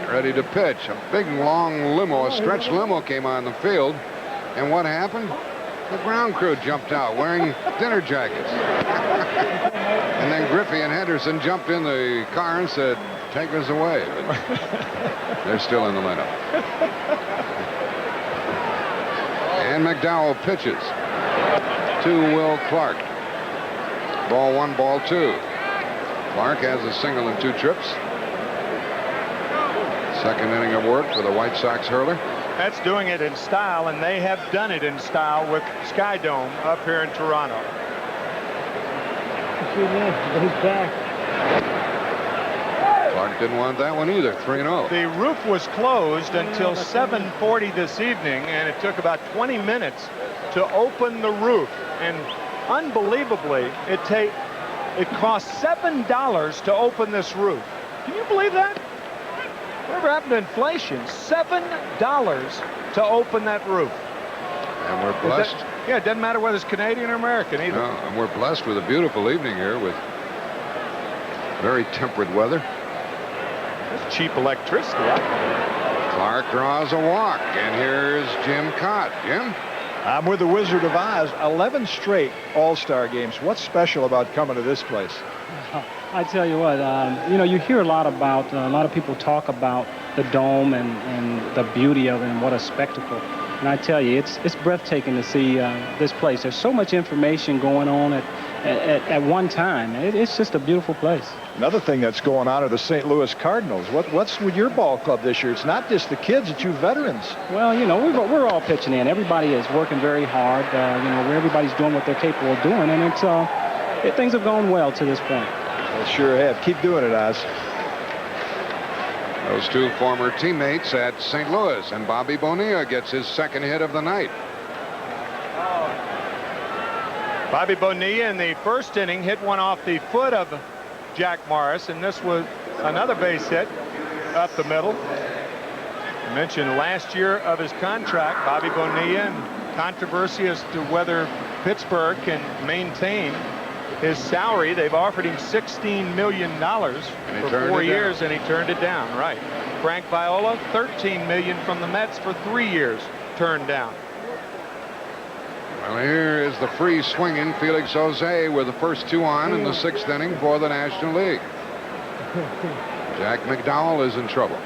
ready to pitch. A big, long limo, a stretch limo came on the field. And what happened? The ground crew jumped out wearing dinner jackets. And then Griffey and Henderson jumped in the car and said, take us away. But they're still in the lineup. And McDowell pitches to Will Clark. Ball 1, ball 2. Clark has a single and 2 trips. Second inning of work for the White Sox hurler. That's doing it in style, and they have done it in style with Skydome up here in Toronto. He's back. Clark didn't want that one either. 3-0. The roof was closed until 7:40 this evening, and it took about 20 minutes to open the roof. And unbelievably, it cost $7 to open this roof. Can you believe that? Whatever happened to inflation? $7 to open that roof. And we're blessed. Yeah, it doesn't matter whether it's Canadian or American either. No, and we're blessed with a beautiful evening here with very temperate weather. That's cheap electricity. Clark draws a walk, and here's Jim Cott. Jim? I'm with the Wizard of Oz. 11 straight All-Star games. What's special about coming to this place? I tell you what, you hear a lot of people talk about the dome and the beauty of it and what a spectacle. And I tell you, it's breathtaking to see this place. There's so much information going on at one time. It's just a beautiful place. Another thing that's going on are the St. Louis Cardinals. What's with your ball club this year? It's not just the kids, it's you veterans. Well, we're all pitching in. Everybody is working very hard. Where everybody's doing what they're capable of doing, and things have gone well to this point. Well, sure have. Keep doing it, Oz. Those two former teammates at St. Louis, and Bobby Bonilla gets his second hit of the night. Bobby Bonilla in the first inning hit one off the foot of Jack Morris, and this was another base hit up the middle. I mentioned last year of his contract, Bobby Bonilla, and controversy as to whether Pittsburgh can maintain his salary. They've offered him $16 million for 4 years, and he turned it down. Right. Frank Viola, $13 million from the Mets for 3 years, turned down. Well, here is the free swinging Felix Jose with the first 2 on in the 6th inning for the National League. Jack McDowell is in trouble.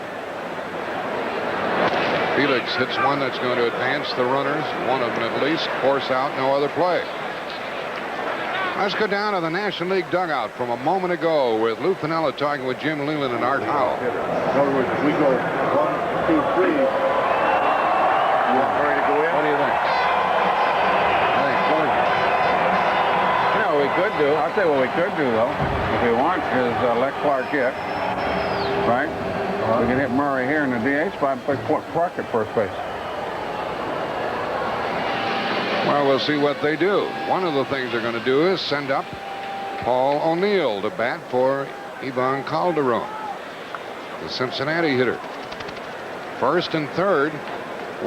Felix hits one that's going to advance the runners, one of them at least, force out, no other play. Let's go down to the National League dugout from a moment ago with Lou Piniella talking with Jim Leland and Art Howell. In other words, if we go 1, 2, 3, you ready to go in? What do you think? You know what we could do? I'll tell you what we could do, though, if we want, is let Clark hit, right? We can hit Murray here in the DH spot and put Clark at first base. Well, we'll see what they do. One of the things they're going to do is send up Paul O'Neill to bat for Ivan Calderon, the Cincinnati hitter. 1st and 3rd,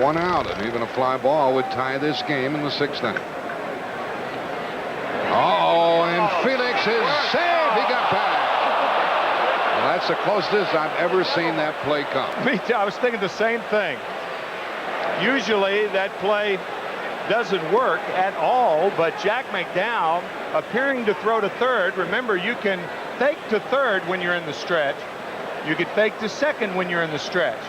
1 out, and even a fly ball would tie this game in the 6th inning. Oh, and Felix is saved. He got past. Well, that's the closest I've ever seen that play come. Me too. I was thinking the same thing. Usually that play doesn't work at all, but Jack McDowell appearing to throw to third. Remember, you can fake to third when you're in the stretch. You can fake to second when you're in the stretch.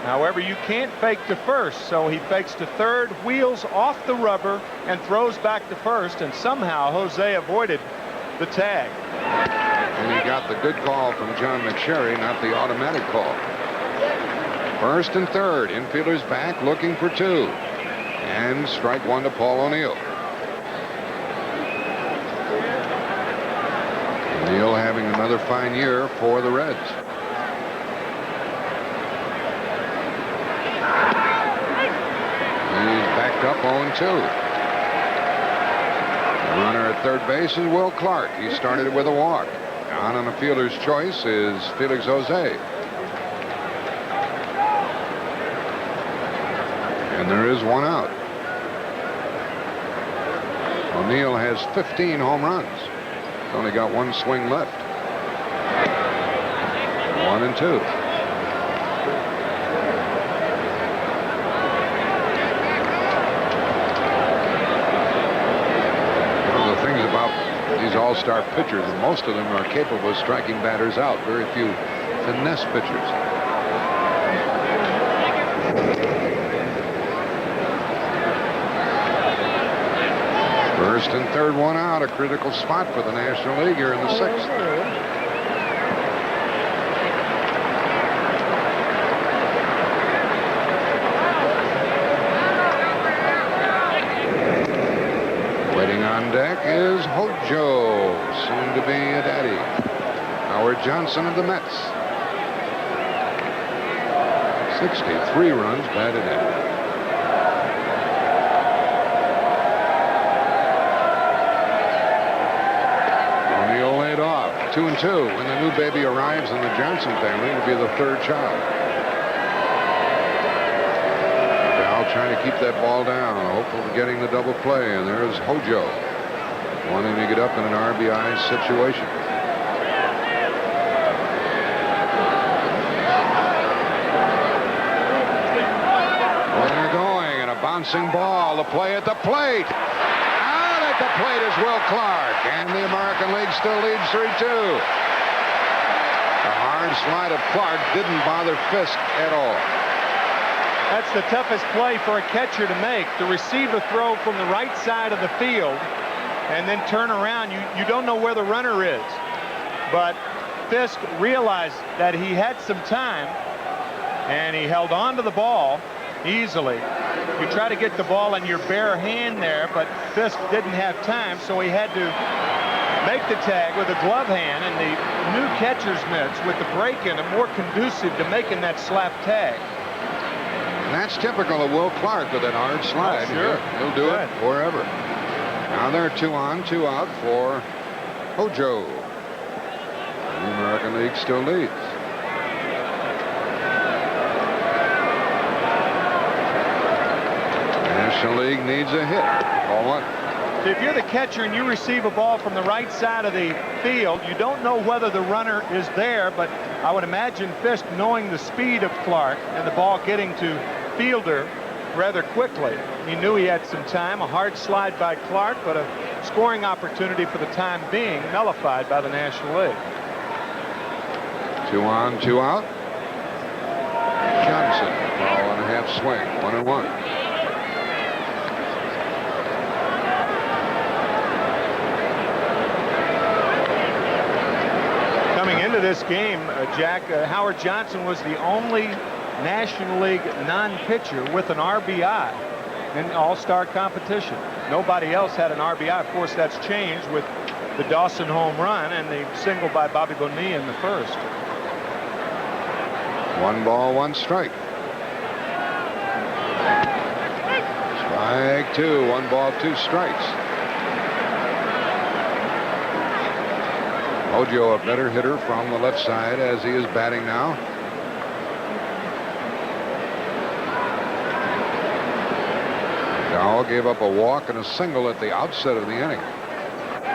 However, you can't fake to first, so he fakes to third, wheels off the rubber, and throws back to first, and somehow Jose avoided the tag. And he got the good call from John McSherry, not the automatic call. 1st and 3rd, infielders back looking for 2. And strike 1 to Paul O'Neill. O'Neill having another fine year for the Reds. He's backed up 0-2. The runner at third base is Will Clark. He started with a walk. On the fielder's choice is Felix Jose. And there is 1 out. O'Neill has 15 home runs. He's only got 1 swing left. 1 and 2. One of the things about these all-star pitchers, most of them are capable of striking batters out. Very few finesse pitchers. First and third, 1 out. A critical spot for the National League here in the 6th. Waiting on deck is Hojo, soon to be a daddy. Howard Johnson of the Mets. 63 runs batted in. Off 2-2. When the new baby arrives in the Johnson family, it'll be the 3rd child. Val trying to keep that ball down, hopeful of getting the double play, and there's Hojo wanting to get up in an RBI situation. Well, they're going, and a bouncing ball. The play at the plate. The plate is Will Clark, and the American League still leads 3-2. The hard slide of Clark didn't bother Fisk at all. That's the toughest play for a catcher to make, to receive a throw from the right side of the field and then turn around. You don't know where the runner is. But Fisk realized that he had some time, and he held on to the ball easily. You try to get the ball in your bare hand there, but Fisk didn't have time, so he had to make the tag with a glove hand, and the new catcher's mitts with the break-in are more conducive to making that slap tag. And that's typical of Will Clark with that hard slide. Oh, sure. He'll do it wherever. Now they're 2 on, 2 out for Hojo. The American League still leads. National League needs a hit. Ball 1. So if you're the catcher and you receive a ball from the right side of the field, you don't know whether the runner is there, but I would imagine Fisk, knowing the speed of Clark and the ball getting to Fielder rather quickly, he knew he had some time. A hard slide by Clark, but a scoring opportunity for the time being nullified by the National League. 2 on, 2 out. Johnson, ball and a half swing, 1-1. Coming into this game, Jack, Howard Johnson was the only National League non-pitcher with an RBI in All-Star competition. Nobody else had an RBI. Of course, that's changed with the Dawson home run and the single by Bobby Bonilla in the first. 1 ball, 1 strike. Strike 2, 1 ball, 2 strikes. Ojo, a better hitter from the left side as he is batting now. Dowell gave up a walk and a single at the outset of the inning.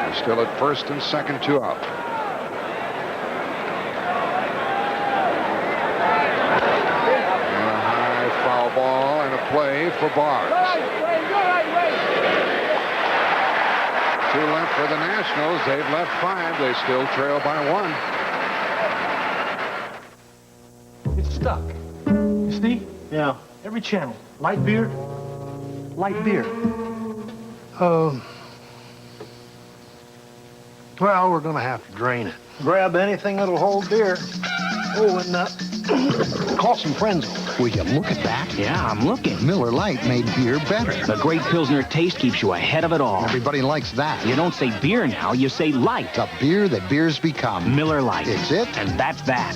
He's still at first and second, 2 out. And a high foul ball and a play for Bars. 2 left for the Nationals. They've left 5. They still trail by 1. It's stuck. You see? Yeah. Every channel. Light beer. Light beer. Well, we're going to have to drain it. Grab anything that'll hold beer. Oh, and call some friends over. Will you look at that? Yeah, I'm looking. Miller Lite made beer better. The great Pilsner taste keeps you ahead of it all. Everybody likes that. You don't say beer now, you say light. The beer that beers become. Miller Lite. It's it? And that's that.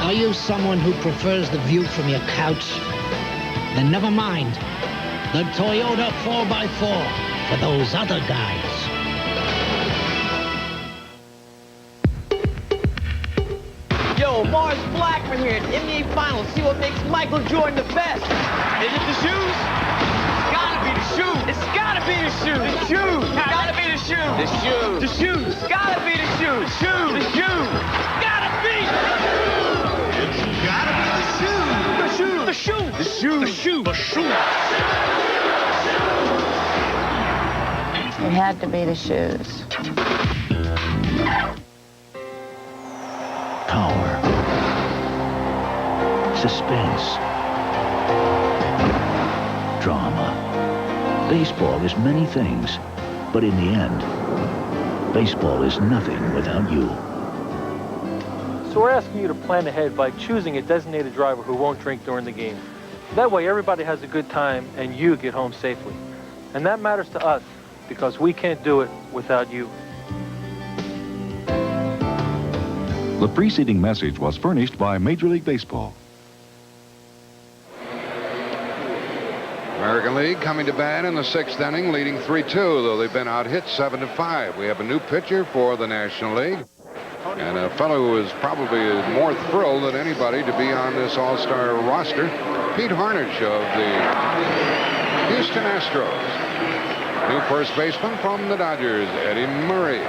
Are you someone who prefers the view from your couch? Then never mind. The Toyota 4x4 for those other guys. Yo, Mars Blackman here at NBA Finals. See what makes Michael Jordan the best. Is it the shoes? It's gotta be the shoes. It's gotta be the shoes. The shoes. It's gotta be the shoes. The shoes. The shoes. It's gotta be the shoes. The shoes. The shoes. Gotta be. It's gotta be the shoes. The shoes. The shoes. The shoes. The shoes. The shoes. It had to be the shoes. Power. Suspense. Drama. Baseball is many things, but in the end, baseball is nothing without you. So we're asking you to plan ahead by choosing a designated driver who won't drink during the game. That way everybody has a good time and you get home safely. And that matters to us because we can't do it without you. The preceding message was furnished by Major League Baseball. American League coming to bat in the 6th inning, leading 3-2, though they've been out-hit 7-5. We have a new pitcher for the National League, and a fellow who is probably more thrilled than anybody to be on this all-star roster, Pete Harnisch of the Houston Astros. New first baseman from the Dodgers, Eddie Murray.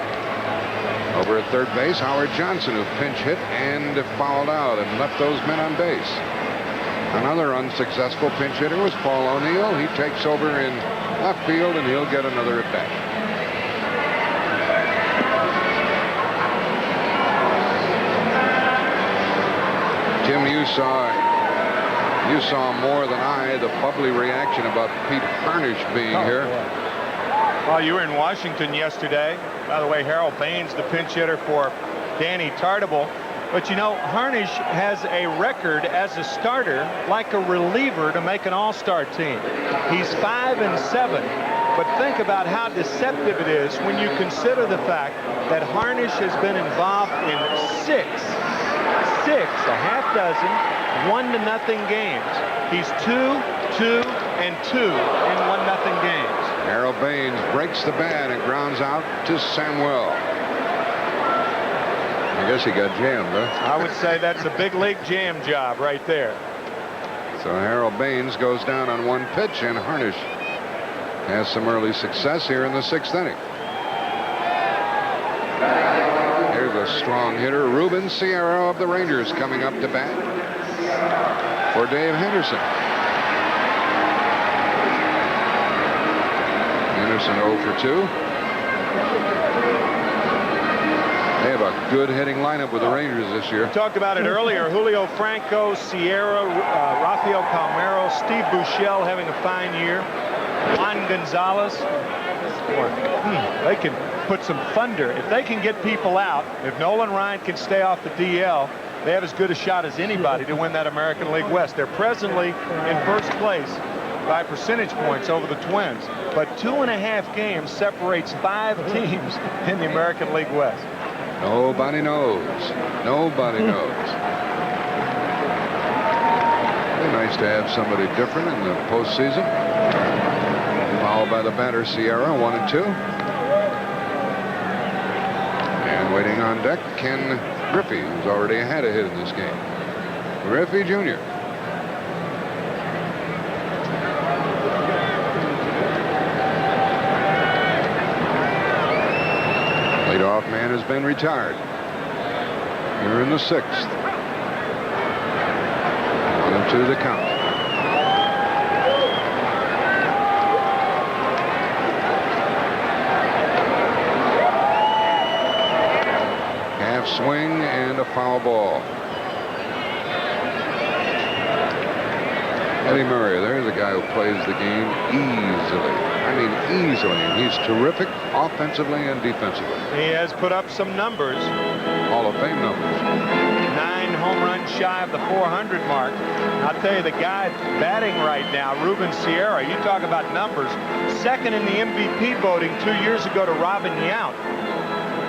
Over at third base, Howard Johnson, who pinch hit and fouled out and left those men on base. Another unsuccessful pinch hitter was Paul O'Neill. He takes over in left field, and he'll get another at bat. Tim, you saw more than I the bubbly reaction about Pete Harnisch being here. Well, you were in Washington yesterday. By the way, Harold Baines, the pinch hitter for Danny Tartable. But you know, Harnisch has a record as a starter like a reliever to make an all-star team. He's 5-7. But think about how deceptive it is when you consider the fact that Harnisch has been involved in six a half dozen 1-0 games. He's 2, 2, and 2 in 1-0 games. Harold Baines breaks the bat and grounds out to Samuel. I guess he got jammed, huh? I would say that's a big league jam job right there. So Harold Baines goes down on one pitch, and Harnish has some early success here in the 6th inning. Here's a strong hitter, Ruben Sierra of the Rangers, coming up to bat for Dave Henderson. Henderson 0 for 2. They have a good hitting lineup with the Rangers this year. We talked about it earlier. Julio Franco, Sierra, Rafael Palmeiro, Steve Buechele having a fine year. Juan Gonzalez. They can put some thunder. If they can get people out, if Nolan Ryan can stay off the DL, they have as good a shot as anybody to win that American League West. They're presently in first place by percentage points over the Twins. But 2.5 games separates 5 teams in the American League West. Nobody knows. Nobody knows. It'd be nice to have somebody different in the postseason. Followed by the batter, Sierra, 1 and 2. And waiting on deck, Ken Griffey, who's already had a hit in this game. Griffey Jr. Leadoff man has been retired. Here in the 6th. 1 and 2 the count. Half swing and a foul ball. Eddie Murray, there's a guy who plays the game easily. I mean, easily. He's terrific offensively and defensively. He has put up some numbers. Hall of Fame numbers. 9 home runs shy of the 400 mark. I'll tell you, the guy batting right now, Ruben Sierra, you talk about numbers. 2nd in the MVP voting 2 years ago to Robin Yount.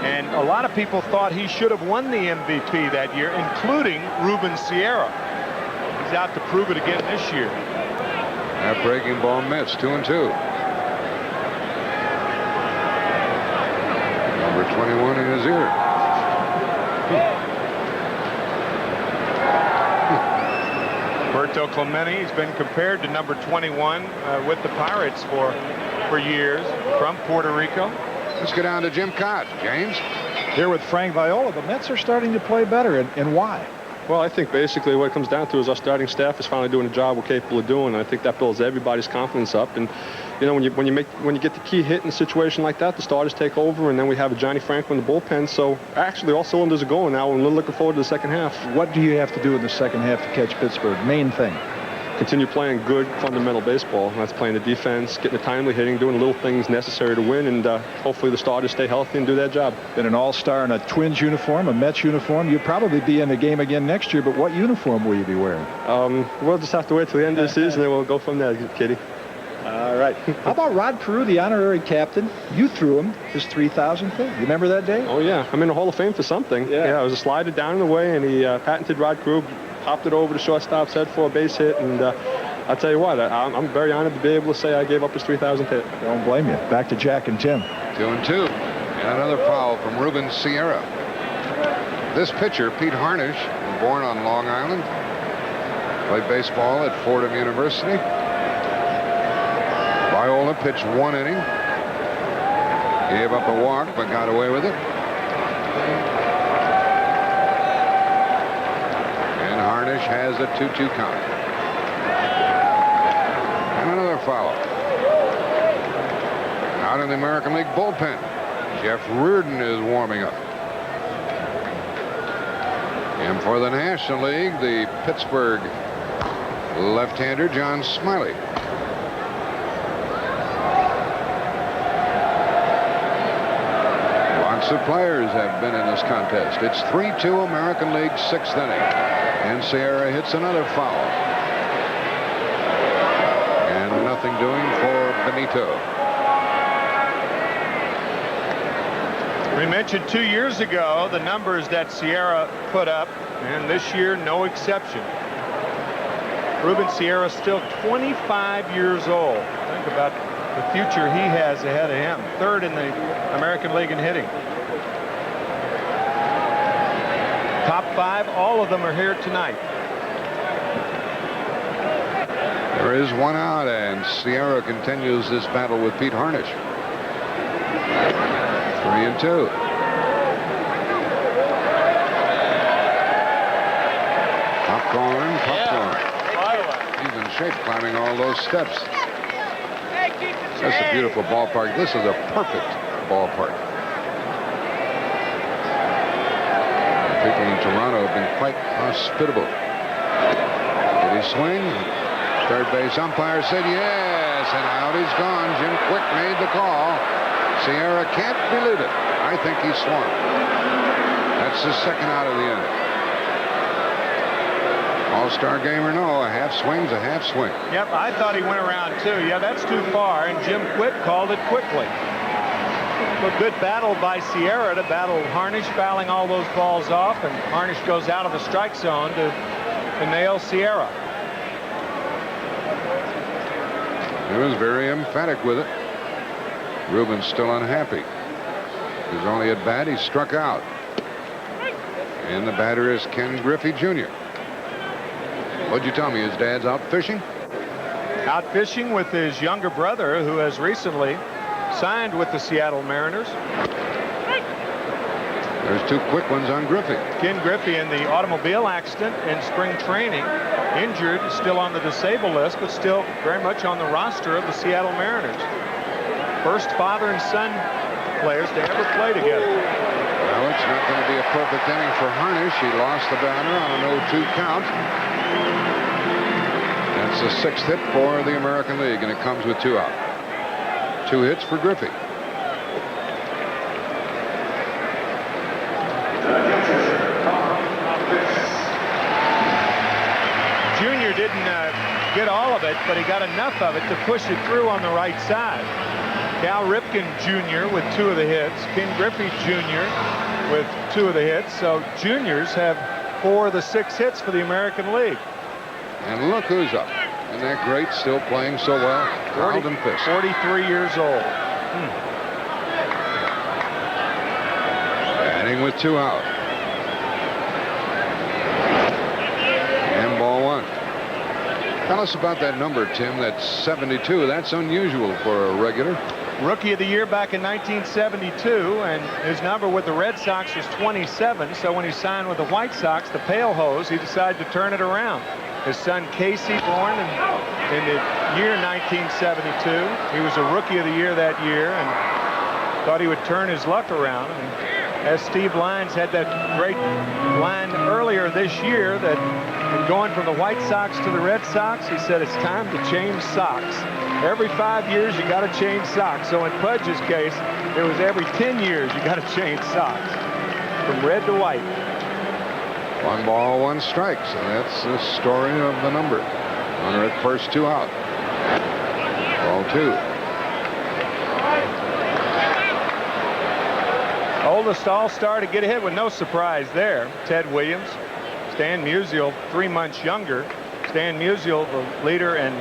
And a lot of people thought he should have won the MVP that year, including Ruben Sierra. He's out to prove it again this year. That breaking ball missed. 2 and 2. Number 21 in his ear. Berto Clemente, he's been compared to number 21 with the Pirates for years, from Puerto Rico. Let's go down to Jim Cott. James? Here with Frank Viola, the Mets are starting to play better, and why? Well, I think basically what it comes down to is our starting staff is finally doing the job we're capable of doing. And I think that builds everybody's confidence up. And you know, when you get the key hit in a situation like that, the starters take over, and then we have a Johnny Franco in the bullpen. So actually, all cylinders are going now, and we're looking forward to the second half. What do you have to do in the second half to catch Pittsburgh? Main thing. Continue playing good fundamental baseball. That's playing the defense, getting the timely hitting, doing the little things necessary to win, and hopefully the starters stay healthy and do their job. Been an all-star in a Twins uniform, a Mets uniform. You'll probably be in the game again next year, but what uniform will you be wearing? We'll just have to wait till the end of the season, and we'll go from there, Kitty. All right. How about Rod Carew, the honorary captain? You threw him his 3,000th hit. You remember that day? Oh, yeah. I'm in the Hall of Fame for something. Yeah, it was a slider down and away, and he patented Rod Carew, popped it over the shortstop's head for a base hit, and I'll tell you what, I'm very honored to be able to say I gave up his 3,000th hit. Don't blame you. Back to Jack and Tim. 2 and 2. And another foul from Ruben Sierra. This pitcher, Pete Harnish, born on Long Island, played baseball at Fordham University. Viola pitched 1 inning. Gave up a walk, but got away with it. And Harnish has a 2-2 count. And another foul. Out in the American League bullpen, Jeff Reardon is warming up. And for the National League, the Pittsburgh left-hander John Smiley. Lots of players have been in this contest. It's 3-2 American League 6th inning. And Sierra hits another foul. And nothing doing for Benito. We mentioned 2 years ago the numbers that Sierra put up, and this year no exception. Ruben Sierra still 25 years old. Think about the future he has ahead of him. 3rd in the American League in hitting. Top 5, all of them are here tonight. There is one out, and Sierra continues this battle with Pete Harnish. 3-2. Popcorn. He's in shape climbing all those steps. That's a beautiful ballpark. This is a perfect ballpark. People in Toronto have been quite hospitable. Did he swing? Third base umpire said yes, and out he's gone. Jim Quick made the call. Sierra can't believe it. I think he swung. That's the 2nd out of the inning. All-Star game or no, a half swing's a half swing. Yep, I thought he went around too. Yeah, that's too far, and Jim Quick called it quickly. A good battle by Sierra to battle Harnish, fouling all those balls off, and Harnish goes out of the strike zone to nail Sierra. He was very emphatic with it. Ruben's still unhappy. His only at bat, he struck out. And the batter is Ken Griffey Jr. What'd you tell me? His dad's out fishing? Out fishing with his younger brother, who has recently signed with the Seattle Mariners. There's 2 quick ones on Griffey. Ken Griffey in the automobile accident in spring training. Injured, still on the disabled list, but still very much on the roster of the Seattle Mariners. First father and son players to ever play together. Well, it's not going to be a perfect inning for Harnish. He lost the batter on an 0-2 count. That's the 6th hit for the American League, and it comes with 2 out. 2 hits for Griffey. Junior didn't get all of it, but he got enough of it to push it through on the right side. Cal Ripken Jr. with 2 of the hits. Ken Griffey Jr. with 2 of the hits. So juniors have 4 of the 6 hits for the American League. And look who's up. Isn't that great? Still playing so well. Carlton Fisk. 43 years old. Batting with 2 out. And ball 1. Tell us about that number, Tim. That's 72. That's unusual for a regular. Rookie of the Year back in 1972, and his number with the Red Sox was 27. So when he signed with the White Sox, the Pale Hose, he decided to turn it around. His son Casey, born in the year 1972. He was a Rookie of the Year that year and thought he would turn his luck around. And as Steve Lyons had that great line earlier this year that in going from the White Sox to the Red Sox, he said it's time to change socks. Every 5 years you got to change socks. So in Pudge's case, it was every 10 years you got to change socks from red to white. 1 ball, 1 strike. So that's the story of the number. Runner at first, 2 out. Ball 2. Oldest All-Star to get a hit with no surprise there. Ted Williams. Stan Musial, 3 months younger. Stan Musial, the leader in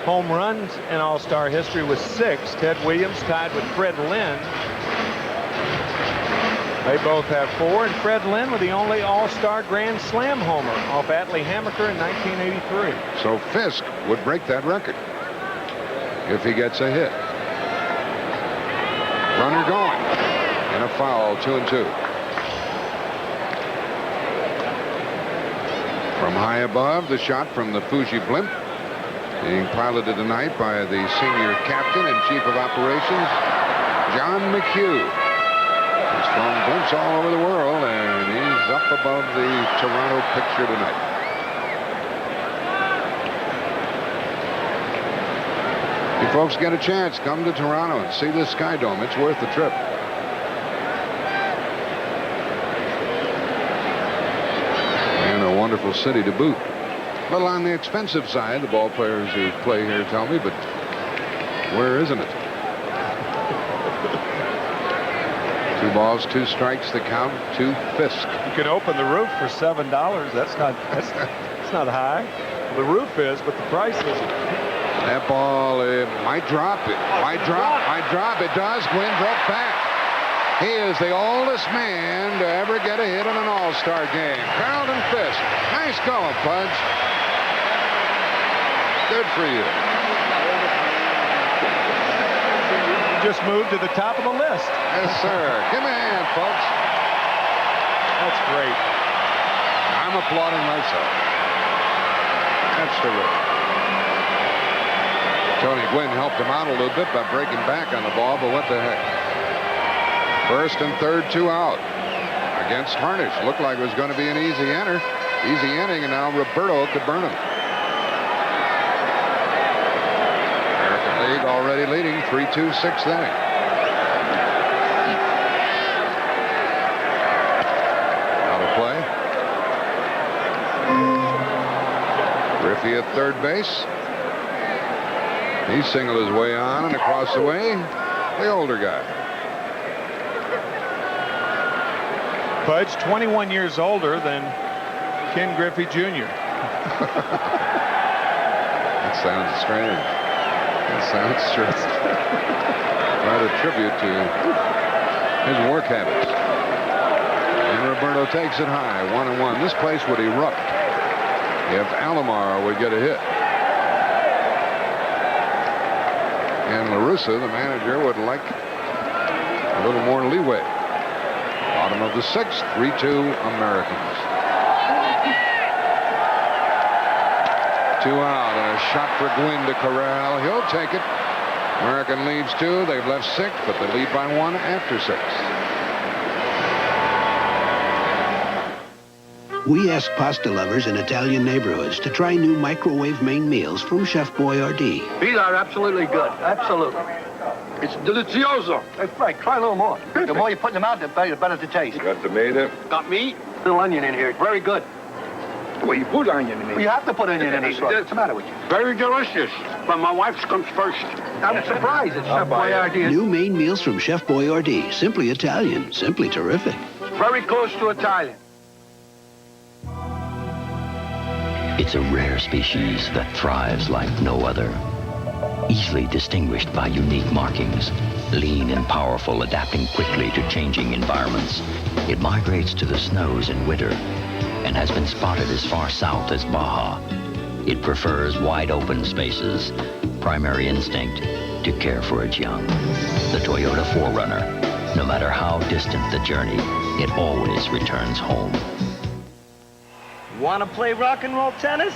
home runs in All-Star history with 6. Ted Williams tied with Fred Lynn. They both have 4, and Fred Lynn with the only All-Star Grand Slam homer off Atlee Hammaker in 1983. So Fisk would break that record if he gets a hit. Runner going. And a foul, 2-2. From high above, the shot from the Fuji blimp, being piloted tonight by the senior captain and chief of operations, John McHugh. He's flown blimps all over the world, and he's up above the Toronto picture tonight. You folks get a chance, come to Toronto and see the Skydome. It's worth the trip. And a wonderful city to boot. A little on the expensive side, the ball players who play here tell me, but where isn't it? 2 balls, 2 strikes, the count to Fisk. You can open the roof for $7. That's not high. The roof is, but the price isn't. That ball might drop. It might drop. It does. Gwynn broke back. He is the oldest man to ever get a hit in an All-Star game. Carlton Fisk. Nice going, Pudge. Good for you. Just moved to the top of the list. Yes, sir. Give me a hand, folks. That's great. I'm applauding myself. That's terrific. Tony Gwynn helped him out a little bit by breaking back on the ball, but what the heck. First and third, 2 out. Against Harnish. Looked like it was going to be an easy inning, and now Roberto could burn him. American League already leading 3-2, 6th inning. Out of play. Griffey at third base. He singled his way on and across the way, the older guy. Pudge, 21 years older than Ken Griffey Jr. That sounds strange. That sounds strange. Quite a tribute to his work habits. And Roberto takes it high, 1-1. This place would erupt if Alomar would get a hit. And LaRussa, the manager, would like a little more leeway. Bottom of the 6th, 3-2 Americans. 2 out and a shot for Gwynn to corral. He'll take it. American leads 2. They've left 6, but they lead by 1 after 6. We ask pasta lovers in Italian neighborhoods to try new microwave main meals from Chef Boyardee. These are absolutely good. Absolutely. It's delicioso. That's right. Try a little more. The more you put them out, the better the taste. Got tomato? Got meat? Little onion in here. Very good. Well, you put onion in it. Well, you have to put onion in it. What's the matter with you? Very delicious. But my wife's comes first. I'm surprised it's Chef Boyardee. New main meals from Chef Boyardee. Simply Italian. Simply terrific. Very close to Italian. It's a rare species that thrives like no other. Easily distinguished by unique markings, lean and powerful, adapting quickly to changing environments. It migrates to the snows in winter and has been spotted as far south as Baja. It prefers wide open spaces, primary instinct to care for its young. The Toyota 4Runner, no matter how distant the journey, it always returns home. Want to play rock and roll tennis?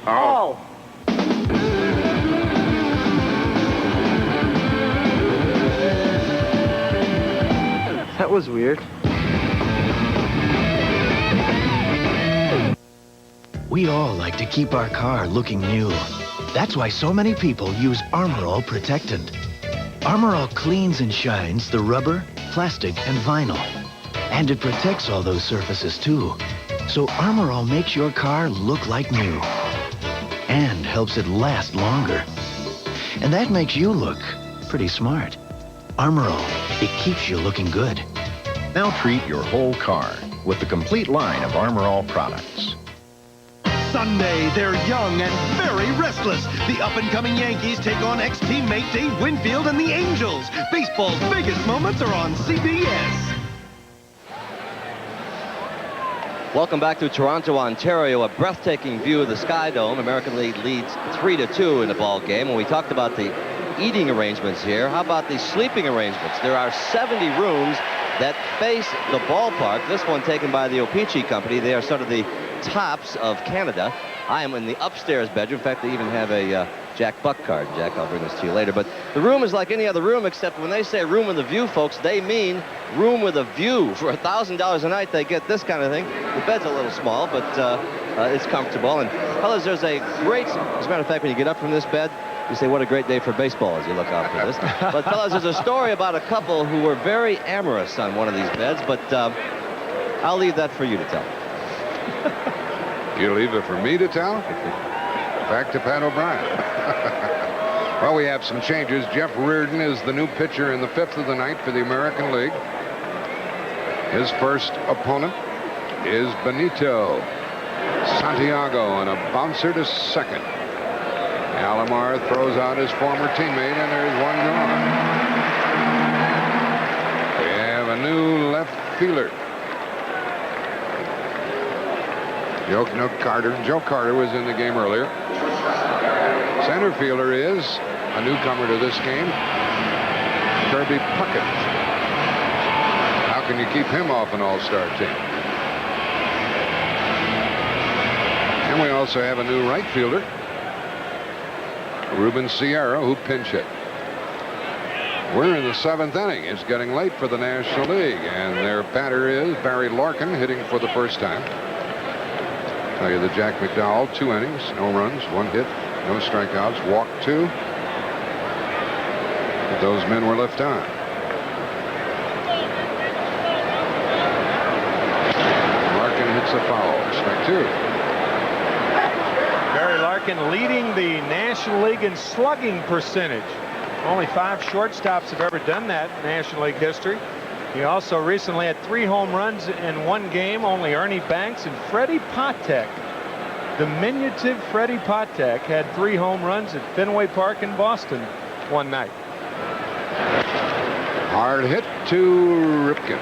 Oh. That was weird. We all like to keep our car looking new. That's why so many people use Armor All Protectant. Armor All cleans and shines the rubber, plastic, and vinyl. And it protects all those surfaces too. So Armor All makes your car look like new. And helps it last longer. And that makes you look pretty smart. Armor All, it keeps you looking good. Now treat your whole car with the complete line of Armor All products. Sunday, they're young and very restless. The up-and-coming Yankees take on ex-teammate Dave Winfield and the Angels. Baseball's biggest moments are on CBS. Welcome back to Toronto, Ontario. A breathtaking view of the Skydome. American League leads 3-2 in the ball game. When we talked about the eating arrangements here, how about the sleeping arrangements? There are 70 rooms that face the ballpark. This one taken by the O-Pee-Chee Company. They are sort of the tops of Canada. I am in the upstairs bedroom. In fact, they even have a Jack Buck card. Jack, I'll bring this to you later. But the room is like any other room, except when they say room with a view, folks, they mean room with a view. For $1,000 a night, they get this kind of thing. The bed's a little small, but it's comfortable. And fellas, there's a great, as a matter of fact, when you get up from this bed, you say, what a great day for baseball as you look out for this. But fellas, there's a story about a couple who were very amorous on one of these beds, but I'll leave that for you to tell. You leave it for me to tell? Back to Pat O'Brien. Well, we have some changes. Jeff Reardon is the new pitcher in the 5th of the night for the American League. His first opponent is Benito Santiago, and a bouncer to second. Alomar throws out his former teammate, and there's one gone. We have a new left fielder. Joe Carter was in the game earlier. Center fielder is a newcomer to this game, Kirby Puckett. How can you keep him off an all-star team? And we also have a new right fielder, Ruben Sierra, who pinch hit. We're in the 7th inning. It's getting late for the National League, and their batter is Barry Larkin, hitting for the first time. Tell you that Jack McDowell, 2 innings, no runs, 1 hit, no strikeouts, walked 2. But those men were left on. Larkin hits a foul, strike 2. Barry Larkin leading the National League in slugging percentage. Only 5 shortstops have ever done that in National League history. He also recently had 3 home runs in 1 game. Only Ernie Banks and Freddie Patek, diminutive Freddie Patek, had 3 home runs at Fenway Park in Boston one night. Hard hit to Ripken.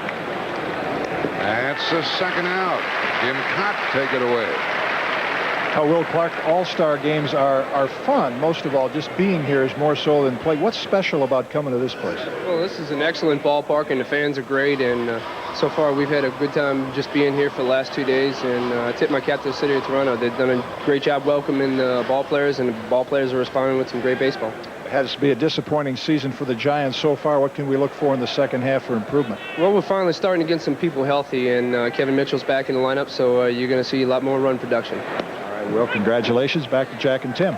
That's the second out. Jim Cott take it away. Will Clark, all-star games are fun. Most of all, just being here is more so than play. What's special about coming to this place? Well, this is an excellent ballpark, and the fans are great. And so far, we've had a good time just being here for the last 2 days. And I tip my cap to the city of Toronto. They've done a great job welcoming the ball players, and the ball players are responding with some great baseball. It has to be a disappointing season for the Giants so far. What can we look for in the second half for improvement? Well, we're finally starting to get some people healthy, and Kevin Mitchell's back in the lineup, so you're going to see a lot more run production. Well, congratulations. Back to Jack and Tim.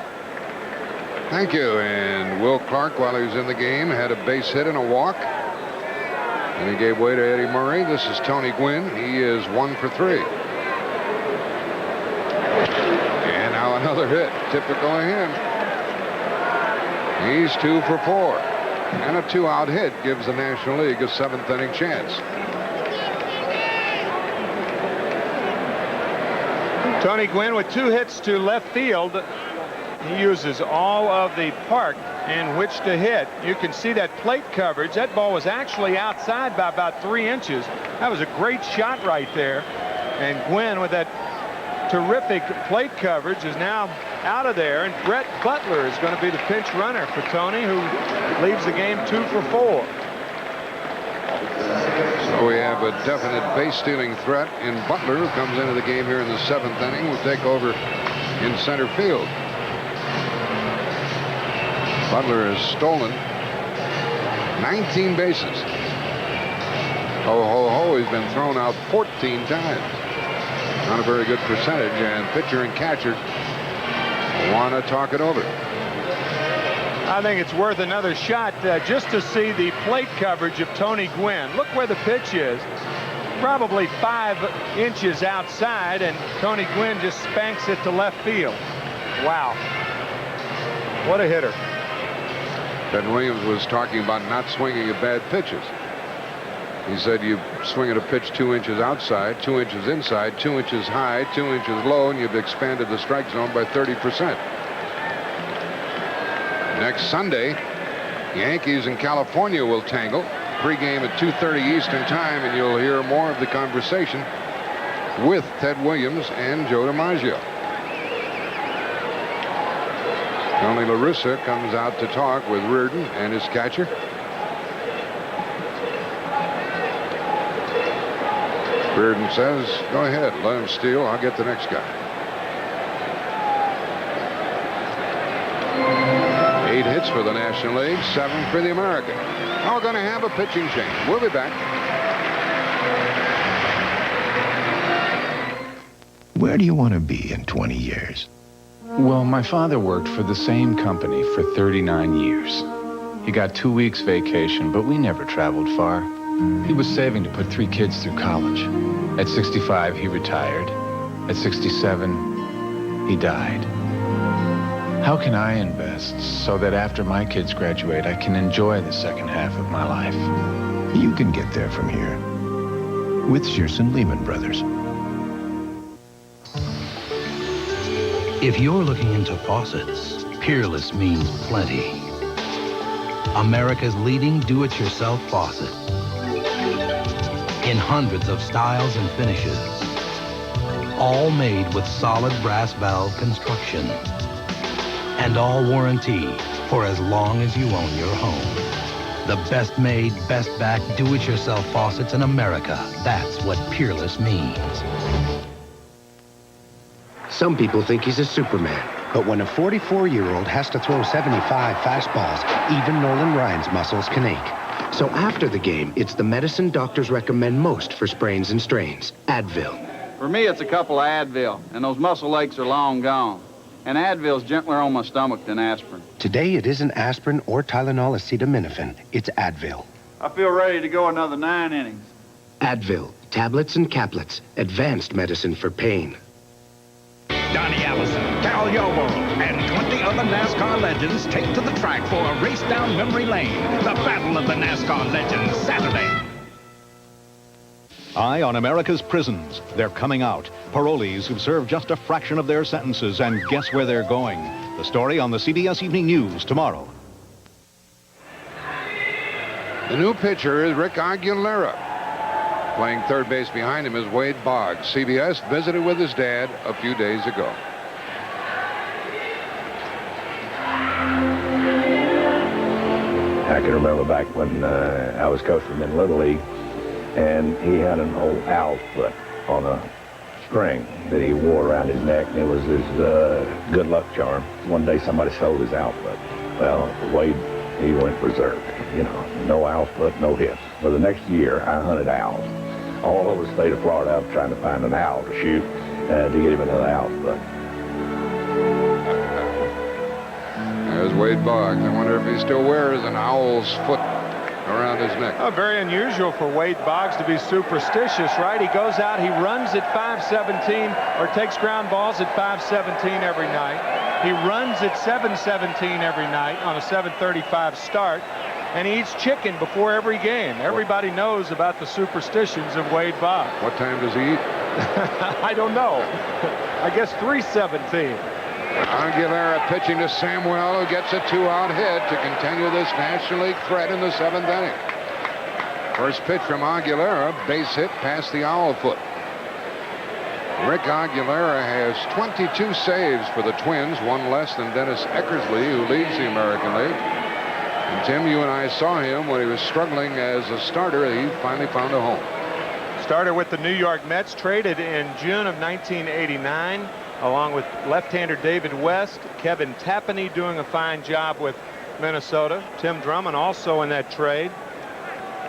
Thank you. And Will Clark, while he was in the game, had a base hit and a walk. And he gave way to Eddie Murray. This is Tony Gwynn. He is 1 for 3. And now another hit. Typical of him. He's 2 for 4. And a 2-out hit gives the National League a 7th inning chance. Tony Gwynn with 2 hits to left field. He uses all of the park in which to hit. You can see that plate coverage. That ball was actually outside by about 3 inches. That was a great shot right there. And Gwynn, with that terrific plate coverage, is now out of there. And Brett Butler is going to be the pinch runner for Tony, who leaves the game 2 for 4. So we have a definite base stealing threat in Butler, who comes into the game here in the 7th inning, will take over in center field. Butler has stolen 19 bases. Ho, ho, ho, he's been thrown out 14 times. Not a very good percentage, and pitcher and catcher want to talk it over. I think it's worth another shot just to see the plate coverage of Tony Gwynn. Look where the pitch is. Probably 5 inches outside, and Tony Gwynn just spanks it to left field. Wow. What a hitter. Ted Williams was talking about not swinging at bad pitches. He said you swing at a pitch 2 inches outside, 2 inches inside, 2 inches high, 2 inches low, and you've expanded the strike zone by 30%. Next Sunday, Yankees and California will tangle. Pre-game at 2:30 Eastern Time, and you'll hear more of the conversation with Ted Williams and Joe DiMaggio. Tony La Russa comes out to talk with Reardon and his catcher. Reardon says, go ahead, let him steal. I'll get the next guy. 8 hits for the National League, 7 for the American. Now we're going to have a pitching change. We'll be back. Where do you want to be in 20 years? Well, my father worked for the same company for 39 years. He got 2 weeks vacation, but we never traveled far. He was saving to put 3 kids through college. At 65, he retired. At 67, he died. How can I invest so that after my kids graduate, I can enjoy the second half of my life? You can get there from here with Shearson Lehman Brothers. If you're looking into faucets, Peerless means plenty. America's leading do-it-yourself faucet. In hundreds of styles and finishes. All made with solid brass valve construction. And all warranty for as long as you own your home. The best made, best back do-it-yourself faucets in America. That's what Peerless means. Some people think he's a Superman. But when a 44-year-old has to throw 75 fastballs, even Nolan Ryan's muscles can ache. So after the game, it's the medicine doctors recommend most for sprains and strains, Advil. For me, it's a couple of Advil, and those muscle aches are long gone. And Advil's gentler on my stomach than aspirin. Today, it isn't aspirin or Tylenol acetaminophen. It's Advil. I feel ready to go another 9 innings. Advil, tablets and caplets, advanced medicine for pain. Donnie Allison, Cal Yarborough, and 20 other NASCAR legends take to the track for a race down memory lane. The Battle of the NASCAR Legends, Saturday. Eye on America's prisons. They're coming out. Parolees who've served just a fraction of their sentences, and guess where they're going? The story on the CBS Evening News tomorrow. The new pitcher is Rick Aguilera. Playing third base behind him is Wade Boggs. CBS visited with his dad a few days ago. I can remember back when I was coaching him in Little League, and he had an old owl's foot on a string that he wore around his neck, and it was his good luck charm. One day somebody sold his owl foot. Well, Wade, he went berserk. You know, no owl's foot, no hits. For the next year, I hunted owls all over the state of Florida. I'm trying to find an owl to shoot to get him another owl's foot. There's Wade Boggs. I wonder if he still wears an owl's foot around his neck. Oh, very unusual for Wade Boggs to be superstitious, right? He goes out, he runs at 5:17 or takes ground balls at 5:17 every night. He runs at 7:17 every night on a 7:35 start. And he eats chicken before every game. Everybody knows about the superstitions of Wade Boggs. What time does he eat? I don't know. I guess 3:17. Aguilera pitching to Samuel, who gets a 2-out hit to continue this National League threat in the 7th inning. First pitch from Aguilera, base hit past the owl foot. Rick Aguilera has 22 saves for the Twins, one less than Dennis Eckersley, who leads the American League. And Tim, you and I saw him when he was struggling as a starter. He finally found a home. Started with the New York Mets, traded in June of 1989, along with left-hander David West. Kevin Tapani doing a fine job with Minnesota. Tim Drummond also in that trade.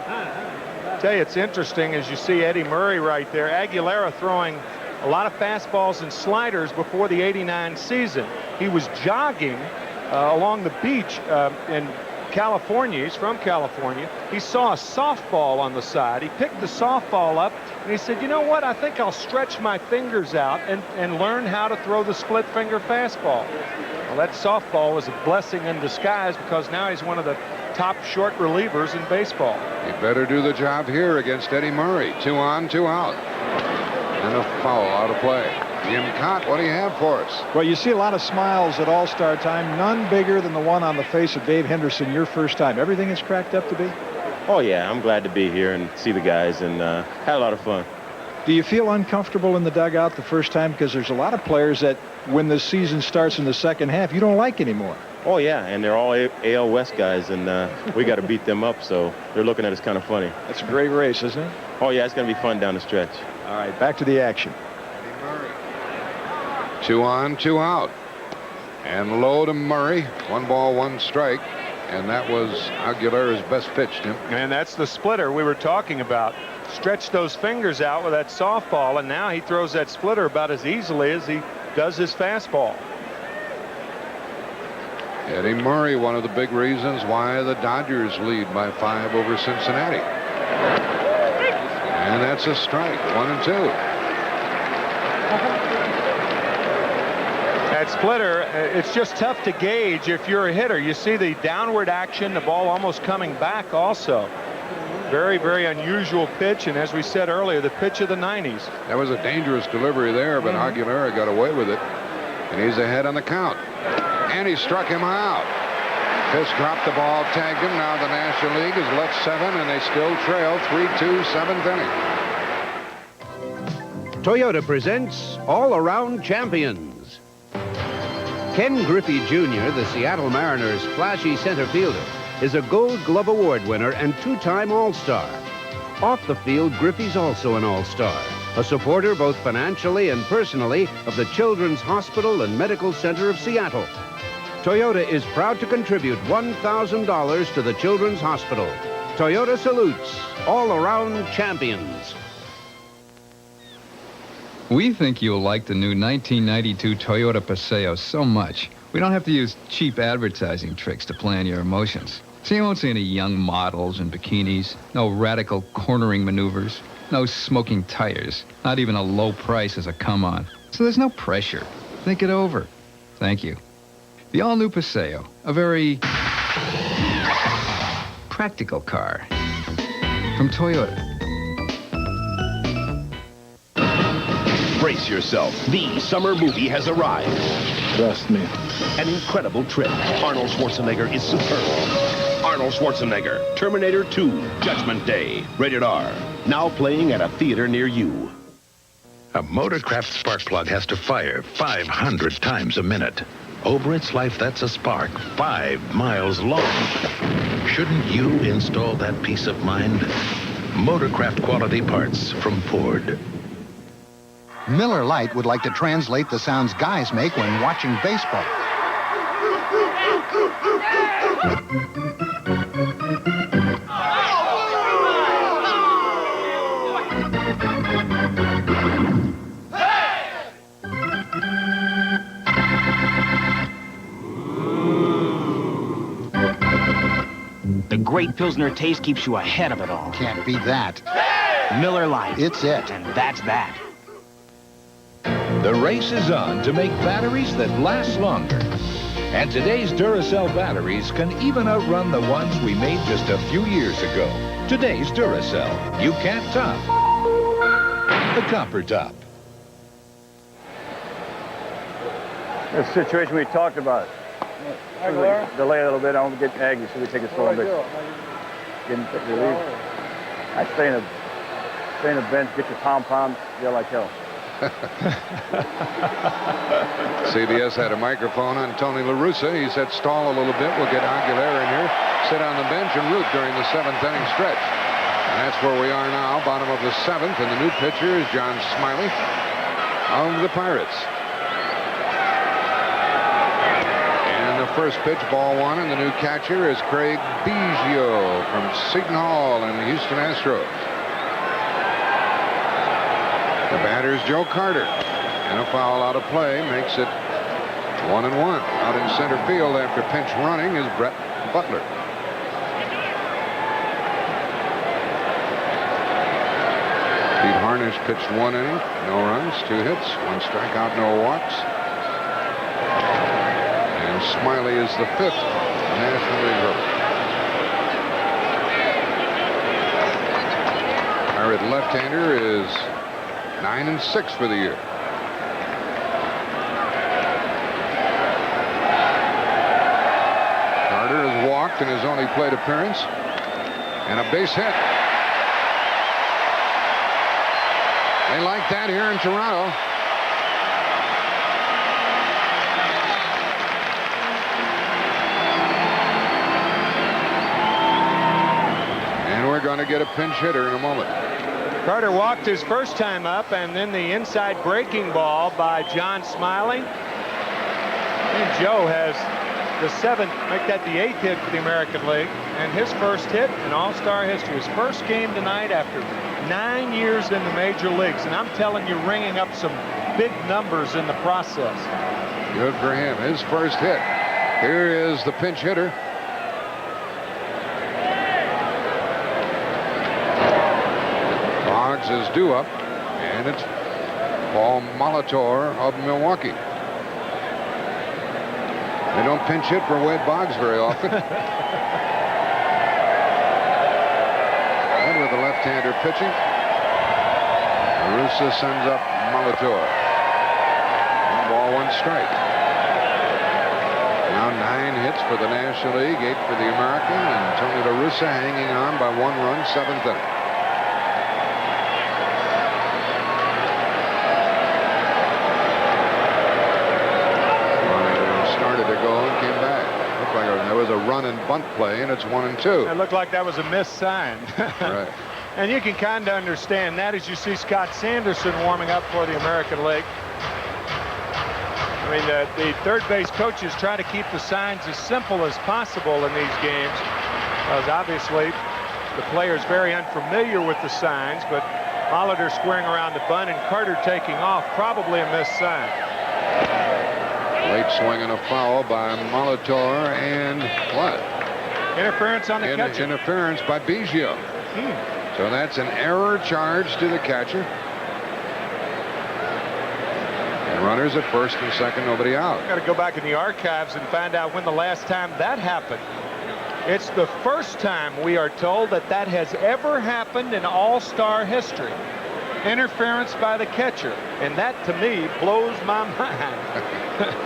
I tell you, it's interesting as you see Eddie Murray right there. Aguilera throwing a lot of fastballs and sliders before the '89 season. He was jogging along the beach in California. He's from California. He saw a softball on the side. He picked the softball up and he said, you know what, I think I'll stretch my fingers out and learn how to throw the split finger fastball. Well, that softball was a blessing in disguise because now he's one of the top short relievers in baseball. He better do the job here against Eddie Murray. 2 on, 2 out. And a foul out of play. Jim Cott, what do you have for us? Well, you see a lot of smiles at All-Star time, none bigger than the one on the face of Dave Henderson your first time. Everything is cracked up to be? Oh, yeah, I'm glad to be here and see the guys and had a lot of fun. Do you feel uncomfortable in the dugout the first time? Because there's a lot of players that when the season starts in the second half, you don't like anymore. Oh, yeah, and they're all AL West guys, and we got to beat them up, so they're looking at us kind of funny. That's a great race, isn't it? Oh, yeah, it's going to be fun down the stretch. All right, back to the action. 2 on, 2 out. And low to Murray. 1 ball, 1 strike. And that was Aguilera's best pitch, Tim. And that's the splitter we were talking about. stretched those fingers out with that softball, and now he throws that splitter about as easily as he does his fastball. Eddie Murray, one of the big reasons why the Dodgers lead by 5 over Cincinnati. And that's a strike, 1-2. That splitter, it's just tough to gauge if you're a hitter. You see the downward action, the ball almost coming back also. Very, very unusual pitch, and as we said earlier, the pitch of the 90s. That was a dangerous delivery there, but Aguilera got away with it, and he's ahead on the count. And he struck him out. Fisk dropped the ball, tagged him. Now the National League has left 7, and they still trail 3-2, 7th inning. Toyota presents All-Around Champions. Ken Griffey Jr., the Seattle Mariners' flashy center fielder, is a Gold Glove Award winner and 2-time All-Star. Off the field, Griffey's also an All-Star, a supporter both financially and personally of the Children's Hospital and Medical Center of Seattle. Toyota is proud to contribute $1,000 to the Children's Hospital. Toyota salutes All-Around Champions. We think you'll like the new 1992 Toyota Paseo so much, we don't have to use cheap advertising tricks to play on your emotions. So you won't see any young models in bikinis, no radical cornering maneuvers, no smoking tires, not even a low price as a come-on. So there's no pressure. Think it over. Thank you. The all-new Paseo, a very practical car from Toyota. Brace yourself. The summer movie has arrived. Trust me. An incredible trip. Arnold Schwarzenegger is superb. Arnold Schwarzenegger, Terminator 2, Judgment Day. Rated R. Now playing at a theater near you. A Motorcraft spark plug has to fire 500 times a minute. Over its life, that's a spark 5 miles long. Shouldn't you install that peace of mind? Motorcraft quality parts from Ford. Miller Lite would like to translate the sounds guys make when watching baseball. The great Pilsner taste keeps you ahead of it all. Can't beat that. Miller Lite. It's it. And that's that. The race is on to make batteries that last longer. And today's Duracell batteries can even outrun the ones we made just a few years ago. Today's Duracell. You can't top the copper top. The situation we talked about. Delay a little bit. I want to get Aggie so we take it slow a bit. Get relief. I stay in a bench, get your pom-poms, yell like hell. CBS had a microphone on Tony La Russa. He said stall a little bit. We'll get Aguilera in here, sit on the bench and root during the 7th inning stretch. And that's where we are now, bottom of the 7th. And the new pitcher is John Smiley of the Pirates. And the first pitch, ball 1, and the new catcher is Craig Biggio from Seton Hall and the Houston Astros. The batter's Joe Carter, and a foul out of play makes it 1-1. Out in center field after pinch running is Brett Butler. Pete Harnish pitched 1 inning, no runs, 2 hits, 1 strikeout, no walks. And Smiley is the 5th National League rookie. Pirate left-hander is 9-6 for the year. Carter has walked in his only plate appearance, and a base hit. They like that here in Toronto. And we're going to get a pinch hitter in a moment. Carter walked his first time up, and then the inside breaking ball by John Smiley. And Joe has the 7th, make that the 8th hit for the American League, and his first hit in All-Star history. His first game tonight after 9 years in the major leagues, and I'm telling you, ringing up some big numbers in the process. Good for him. His first hit. Here is the pinch hitter. Boggs is due up, and it's Paul Molitor of Milwaukee. They don't pinch hit for Wade Boggs very often. And with the left-hander pitching, Russa sends up Molitor. 1-1 strike. Now 9 hits for the National League, 8 for the American, and Tony La Russa hanging on by 1 run, 7th inning. Started to go and came back. Looked like there was a run and bunt play, and it's 1-2. It looked like that was a missed sign. Right. And you can kind of understand that as you see Scott Sanderson warming up for the American League. I mean, the third base coaches try to keep the signs as simple as possible in these games, because obviously the player's very unfamiliar with the signs, but Molitor squaring around the bunt and Carter taking off, probably a missed sign. Late swing and a foul by Molitor, and what? Interference on the catcher. Interference by Biggio. So that's an error charge to the catcher. And runners at first and second, nobody out. Got to go back in the archives and find out when the last time that happened. It's the first time we are told that that has ever happened in All-Star history. Interference by the catcher, and that to me blows my mind.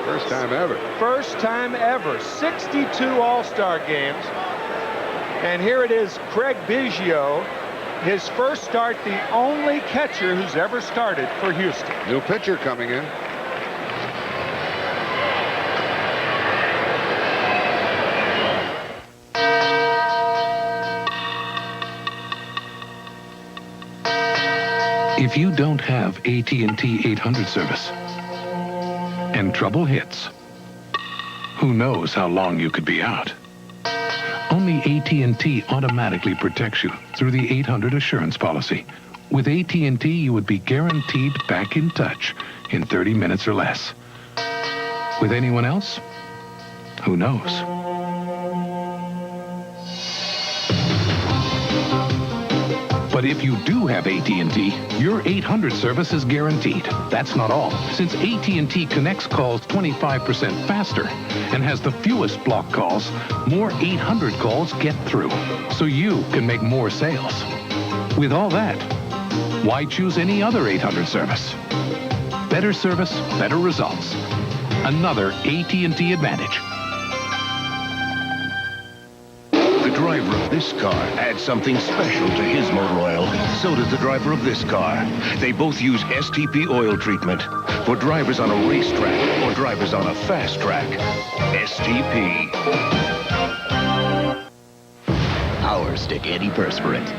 First time ever. First time ever. 62 All-Star games, and here it is, Craig Biggio, his first start, the only catcher who's ever started for Houston. New pitcher coming in. If you don't have AT&T 800 service and trouble hits, who knows how long you could be out? Only AT&T automatically protects you through the 800 assurance policy. With AT&T, you would be guaranteed back in touch in 30 minutes or less. With anyone else, who knows? But if you do have AT&T, your 800 service is guaranteed. That's not all. Since AT&T connects calls 25% faster and has the fewest block calls, more 800 calls get through, so you can make more sales. With all that, why choose any other 800 service? Better service, better results. Another AT&T advantage. The driver of this car adds something special to his motor oil. So does the driver of this car. They both use STP oil treatment for drivers on a racetrack or drivers on a fast track. STP. Power Stick Antiperspirant.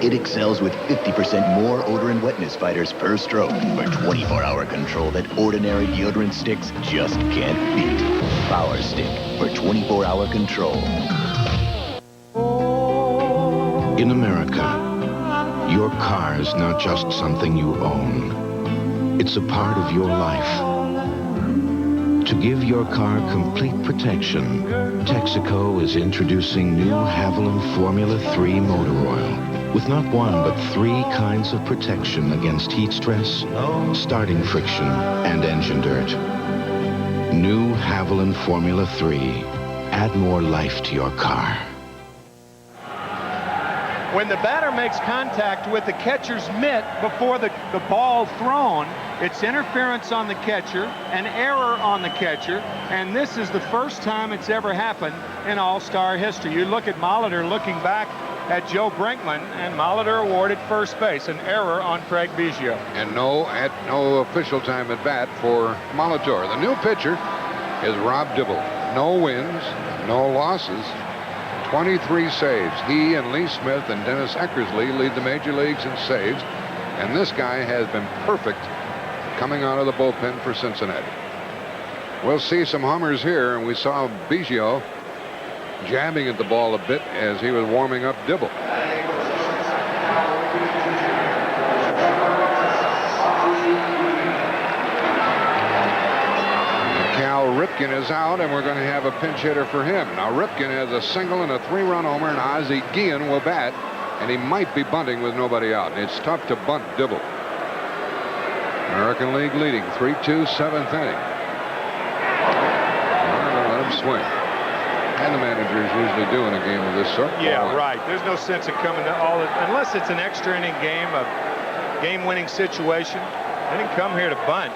It excels with 50% more odor and wetness fighters per stroke for 24-hour control that ordinary deodorant sticks just can't beat. Power Stick for 24-hour control. In America, your car is not just something you own. It's a part of your life. To give your car complete protection, Texaco is introducing new Haviland Formula 3 motor oil with not one but 3 kinds of protection against heat stress, starting friction, and engine dirt. New Haviland Formula 3. Add more life to your car. When the batter makes contact with the catcher's mitt before the ball thrown, it's interference on the catcher, an error on the catcher, and this is the first time it's ever happened in All-Star history. You look at Molitor looking back at Joe Brinkman, and Molitor awarded first base, an error on Craig Biggio. And no official time at bat for Molitor. The new pitcher is Rob Dibble. No wins, no losses. 23 saves. He and Lee Smith and Dennis Eckersley lead the major leagues in saves, and this guy has been perfect coming out of the bullpen for Cincinnati. We'll see some homers here, and we saw Biggio jabbing at the ball a bit as he was warming up Dibble. Cal Ripken is out, and we're going to have a pinch hitter for him. Now, Ripken has a single and a 3-run homer, and Ozzie Guillen will bat, and he might be bunting with nobody out. It's tough to bunt Dibble. American League leading 3-2, 7th inning. Let him swing. And the managers usually do in a game of this sort. Yeah, right. There's no sense of coming to all of, unless it's an extra inning game, a game-winning situation. They didn't come here to bunt.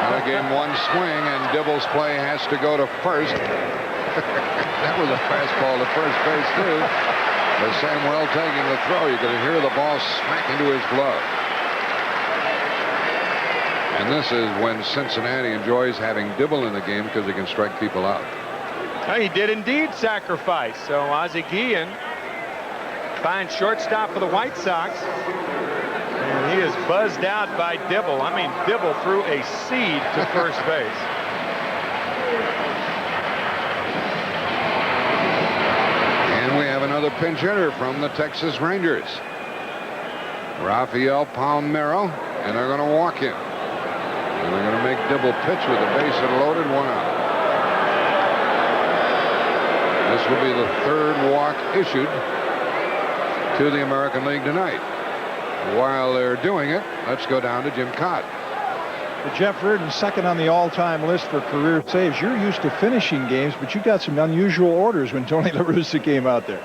Another game, one swing, and Dibble's play has to go to first. That was a fastball to first base, too. But Samuel taking the throw. You can hear the ball smack into his glove. And this is when Cincinnati enjoys having Dibble in the game because he can strike people out. Well, he did indeed sacrifice. So Ozzie Guillen finds shortstop for the White Sox. And he is buzzed out by Dibble. I mean, Dibble threw a seed to first base. And we have another pinch hitter from the Texas Rangers. Rafael Palmeiro, and they're going to walk him. And they're going to make Dibble pitch with the bases loaded, 1 out. This will be the 3rd walk issued to the American League tonight. While they're doing it, let's go down to Jim Cott. Jeff Reardon, second on the all-time list for career saves. You're used to finishing games, but you got some unusual orders when Tony La Russa came out there.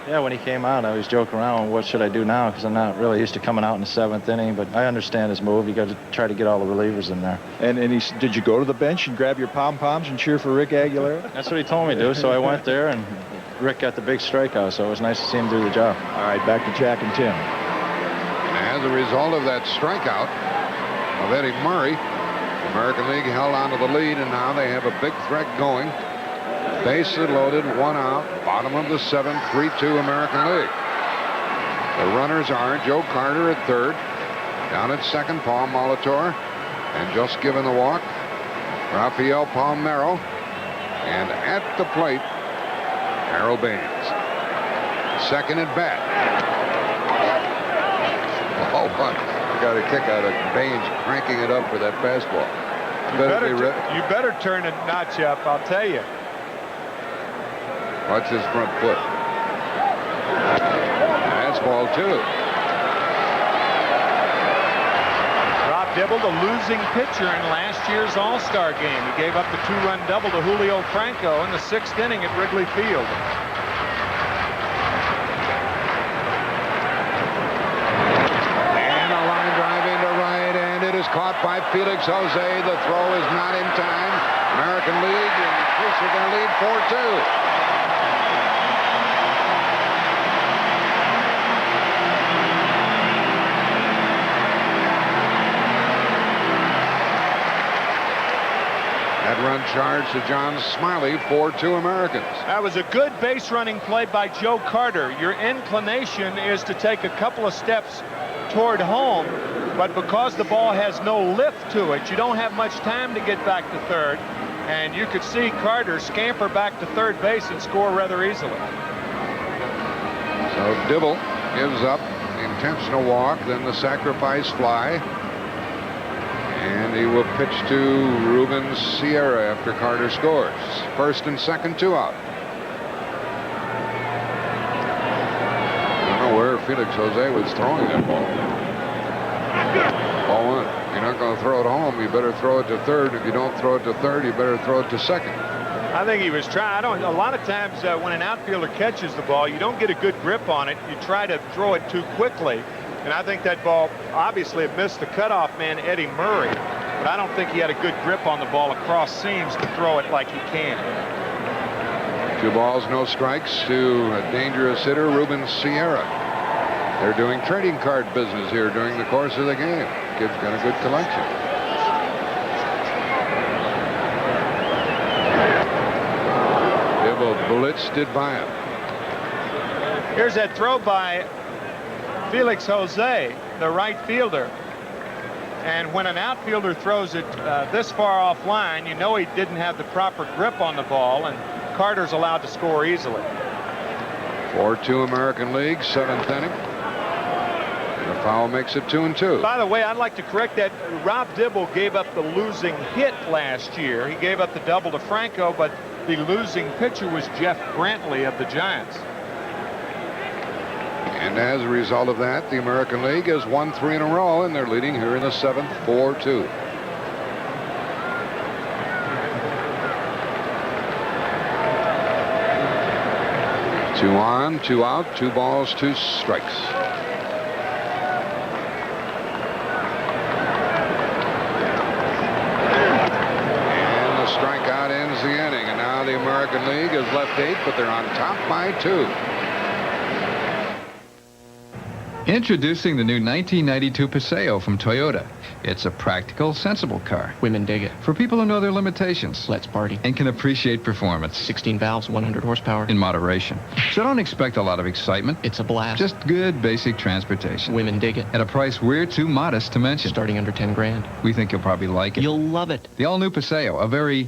Yeah, when he came out, I was joking around, what should I do now? Because I'm not really used to coming out in the 7th inning, but I understand his move. You got to try to get all the relievers in there. And did you go to the bench and grab your pom-poms and cheer for Rick Aguilera? That's what he told me to do, so I went there, and Rick got the big strikeout, so it was nice to see him do the job. All right, back to Jack and Tim. As a result of that strikeout of Eddie Murray, the American League held on to the lead, and now they have a big threat going. Bases loaded, 1 out, bottom of the 7th, 3-2 American League. The runners are Joe Carter at 3rd, down at 2nd, Paul Molitor, and just given the walk, Rafael Palmeiro, and at the plate, Harold Baines. Second at bat. Oh, I got a kick out of Baines cranking it up for that fastball. You better turn a notch up, I'll tell you. Watch his front foot. That's ball 2. Rob Dibble, the losing pitcher in last year's All-Star game. He gave up the 2-run double to Julio Franco in the 6th inning at Wrigley Field. And a line drive into right, and it is caught by Felix Jose. The throw is not in time. American League, and Chris are going to lead 4-2. That run charged to John Smiley, 4-2 Americans. That was a good base running play by Joe Carter. Your inclination is to take a couple of steps toward home, but because the ball has no lift to it, you don't have much time to get back to third, and you could see Carter scamper back to third base and score rather easily. So Dibble gives up the intentional walk, then the sacrifice fly. And he will pitch to Ruben Sierra after Carter scores. 1st and 2nd, 2 out. I don't know where Felix Jose was throwing that ball. Ball 1. You're not going to throw it home. You better throw it to 3rd. If you don't throw it to 3rd, you better throw it to 2nd. I think he was trying. A lot of times when an outfielder catches the ball, you don't get a good grip on it. You try to throw it too quickly. And I think that ball obviously missed the cutoff man, Eddie Murray. But I don't think he had a good grip on the ball across seams to throw it like he can. 2 balls, no strikes to a dangerous hitter, Ruben Sierra. They're doing trading card business here during the course of the game. Kid's got a good collection. Dibble blitzed it by him. Here's that throw by Felix Jose. the right fielder. And when an outfielder throws it this far offline, you know he didn't have the proper grip on the ball, and Carter's allowed to score easily. 4-2 American League, 7th inning. The foul makes it 2-2. By the way, I'd like to correct that. Rob Dibble gave up the losing hit last year. He gave up the double to Franco, but the losing pitcher was Jeff Brantley of the Giants. And as a result of that, the American League has won 3 in a row, and they're leading here in the 7th, 4-2. Two on, 2 out, 2 balls, 2 strikes. And the strikeout ends the inning, and now the American League has left 8, but they're on top by 2. Introducing the new 1992 Paseo from Toyota. It's a practical, sensible car. Women dig it. For people who know their limitations. Let's party. And can appreciate performance. 16 valves, 100 horsepower. In moderation. So don't expect a lot of excitement. It's a blast. Just good, basic transportation. Women dig it. At a price we're too modest to mention. Starting under 10 grand. We think you'll probably like it. You'll love it. The all-new Paseo, a very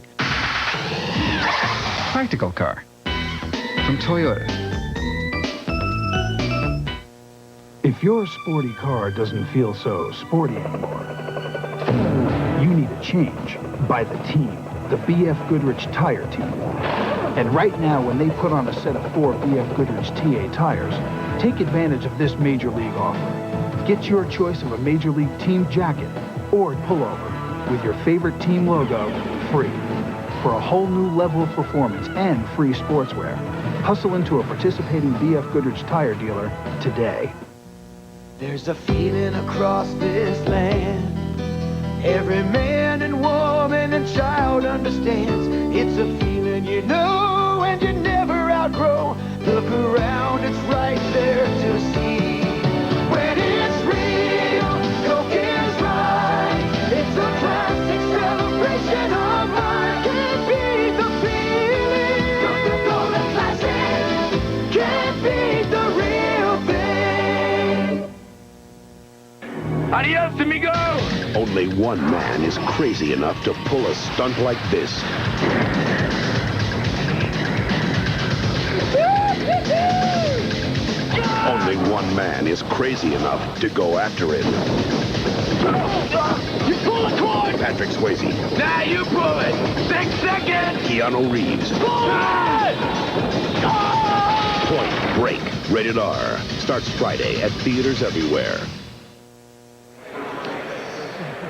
practical car from Toyota. If your sporty car doesn't feel so sporty anymore, you need a change. By the team, the BF Goodrich Tire Team. And right now, when they put on a set of 4 BF Goodrich TA tires, take advantage of this Major League offer. Get your choice of a Major League team jacket or pullover with your favorite team logo free. For a whole new level of performance and free sportswear, hustle into a participating BF Goodrich tire dealer today. There's a feeling across this land every man and woman and child understands. It's a feeling you know and you never outgrow. Look around, it's right there to see. When it's real, Coke is right. It's a classic celebration of life. Can't beat the feeling. Coca-Cola Classic. Can't beat the real thing. Adios, amigo! Only one man is crazy enough to pull a stunt like this. Only one man is crazy enough to go after it. You pull the cord! Patrick Swayze. Now you pull it! 6 seconds! Keanu Reeves. Pull it! Point Break. Rated R. Starts Friday at theaters everywhere.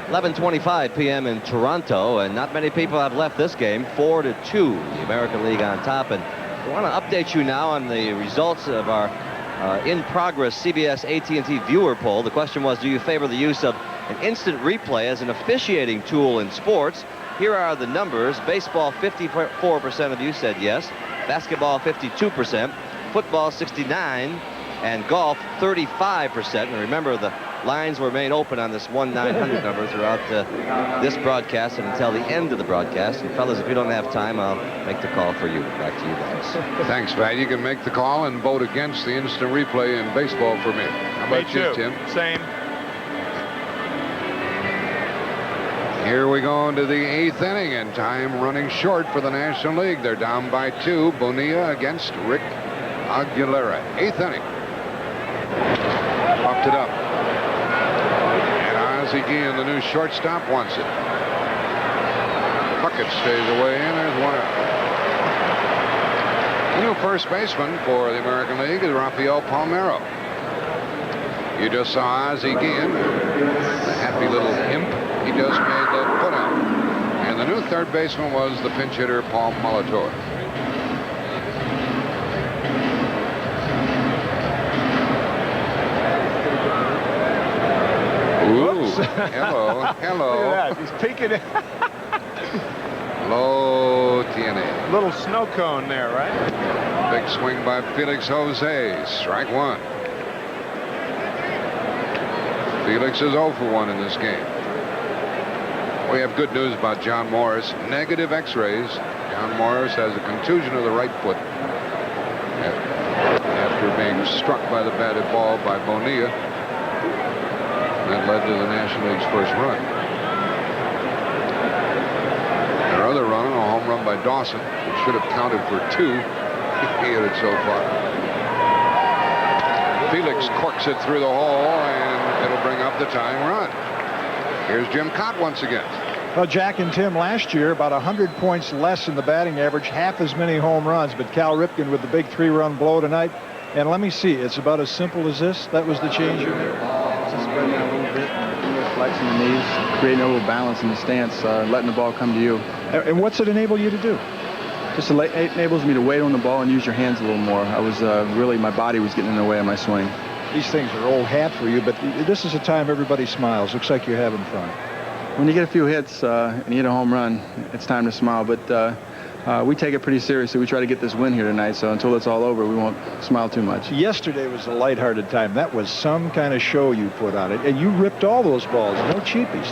11:25 p.m. in Toronto, and not many people have left this game. 4-2, the American League on top. And we want to update you now on the results of our in-progress CBS AT&T viewer poll. The question was, do you favor the use of an instant replay as an officiating tool in sports? Here are the numbers. Baseball, 54% of you said yes. Basketball, 52%. Football, 69%. And golf, 35%. And remember, the lines were made open on this 1-900 number throughout this broadcast and until the end of the broadcast. And fellas, if you don't have time, I'll make the call for you. Back to you guys. Thanks, Pat. You can make the call and vote against the instant replay in baseball for me. How about you, Tim? Same. Here we go into the 8th inning, and time running short for the National League. They're down by 2. Bonilla against Rick Aguilera. 8th inning. Puffed it up. And Ozzie Guillen, the new shortstop, wants it. Puckett stays away, and there's 1 out. The new first baseman for the American League is Rafael Palmeiro. You just saw Ozzie Guillen, the happy little imp. He just made the putout. And the new third baseman was the pinch hitter, Paul Molitor. Ooh, hello, hello. Look at that, he's peeking it. Low TNA. Little snow cone there, right? Big swing by Felix Jose. Strike 1. Felix is 0 for 1 in this game. We have good news about John Morris. Negative x-rays. John Morris has a contusion of the right foot after being struck by the batted ball by Bonilla. That led to the National League's first run. Their other run, a home run by Dawson, which should have counted for 2. He hit it so far. Felix corks it through the hole, and it'll bring up the tying run. Here's Jim Cott once again. Well, Jack and Tim, last year, about 100 points less in the batting average, half as many home runs, but Cal Ripken with the big 3-run blow tonight. And let me see, it's about as simple as this. That was the change you made. Just spreading out a little bit, flexing the knees, creating a little balance in the stance, letting the ball come to you. And what's it enable you to do? Just it enables me to wait on the ball and use your hands a little more. I was really, my body was getting in the way of my swing. These things are old hat for you, but this is a time everybody smiles. Looks like you're having fun. When you get a few hits and you hit a home run, it's time to smile. But we take it pretty seriously. We try to get this win here tonight, so until it's all over, we won't smile too much. Yesterday was a lighthearted time. That was some kind of show you put on it, and you ripped all those balls. No cheapies.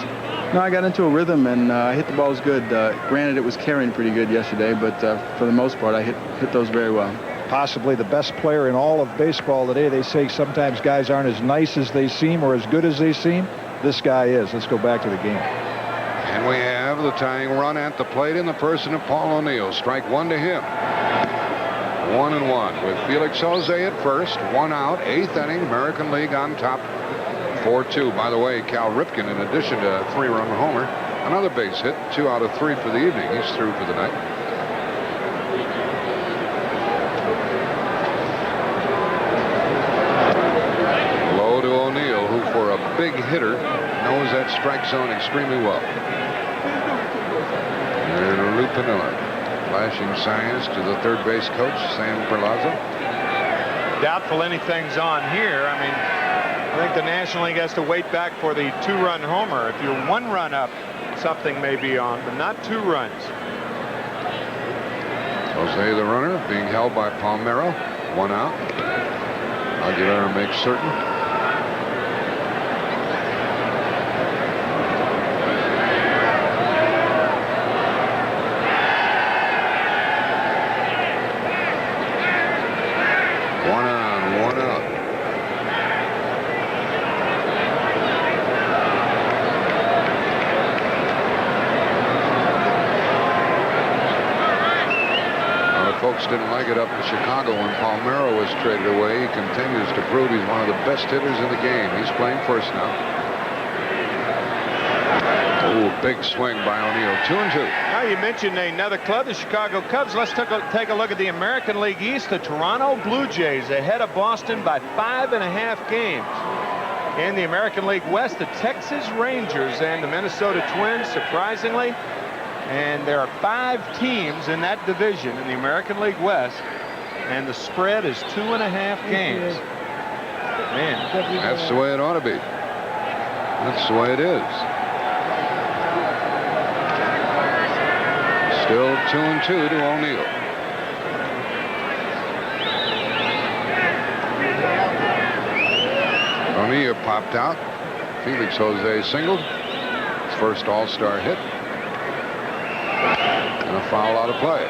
No, I got into a rhythm, and I hit the balls good. Granted, it was carrying pretty good yesterday, but for the most part, I hit those very well. Possibly the best player in all of baseball today. They say sometimes guys aren't as nice as they seem or as good as they seem. This guy is. Let's go back to the game. And we have the tying run at the plate in the person of Paul O'Neill. Strike 1 to him. 1-1 with Felix Jose at first. 1 out. 8th inning. American League on top. 4-2. By the way, Cal Ripken, in addition to a 3-run homer, another base hit. 2 out of 3 for the evening. He's through for the night. Low to O'Neill, who for a big hitter knows that strike zone extremely well. And Lou Piniella flashing signs to the third base coach, Sam Perlaza. Doubtful anything's on here. I mean, I think the National League has to wait back for the 2-run homer. If you're 1 run up, something may be on, but not 2 runs. Jose, the runner, being held by Palmeiro. 1 out. Aguilera makes certain. Didn't like it up in Chicago when Palmeiro was traded away. He continues to prove he's one of the best hitters in the game. He's playing first now. Oh, big swing by O'Neill. 2-2. Now you mentioned another club, the Chicago Cubs. Let's take a look at the American League East. The Toronto Blue Jays ahead of Boston by 5.5 games. In the American League West, the Texas Rangers and the Minnesota Twins, surprisingly. And there are 5 teams in that division in the American League West, and the spread is 2.5 games. Man, that's the way it ought to be. That's the way it is. Still 2-2 to O'Neill. O'Neill popped out. Felix Jose singled. His first All-Star hit. And a foul out of play.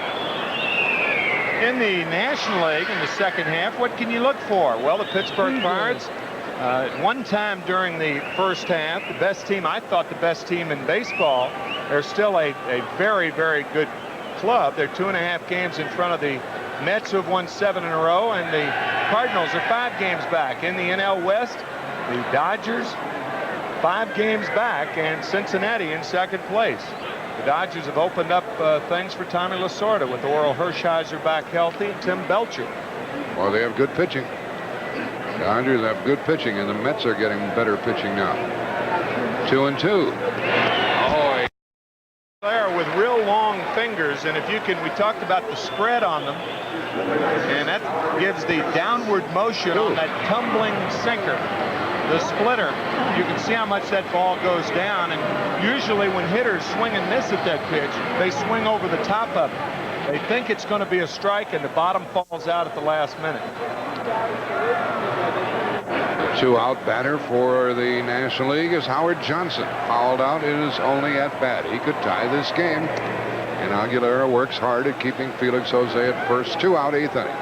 In the National League in the second half, what can you look for? Well, the Pittsburgh Pirates, at one time during the first half, the best team, I thought the best team in baseball. They're still a very, very good club. They're 2.5 games in front of the Mets, who have won 7 in a row, and the Cardinals are 5 games back. In the NL West, the Dodgers 5 games back, and Cincinnati in second place. The Dodgers have opened up things for Tommy Lasorda with Oral Hershiser back healthy and Tim Belcher. Well, they have good pitching. The Dodgers have good pitching, and the Mets are getting better pitching now. 2-2. Oh, there with real long fingers, and if you can, we talked about the spread on them, and that gives the downward motion on that tumbling sinker. The splitter, you can see how much that ball goes down, and usually when hitters swing and miss at that pitch, they swing over the top of it. They think it's going to be a strike, and the bottom falls out at the last minute. The 2-out batter for the National League is Howard Johnson. Fouled out is only at bat. He could tie this game. And Aguilera works hard at keeping Felix Jose at first. 2 out, 8th inning.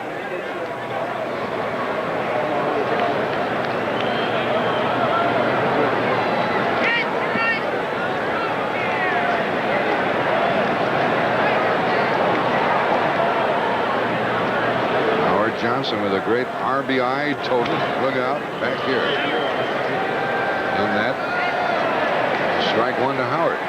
Johnson with a great RBI total. Look out back here. And that strike one to Howard.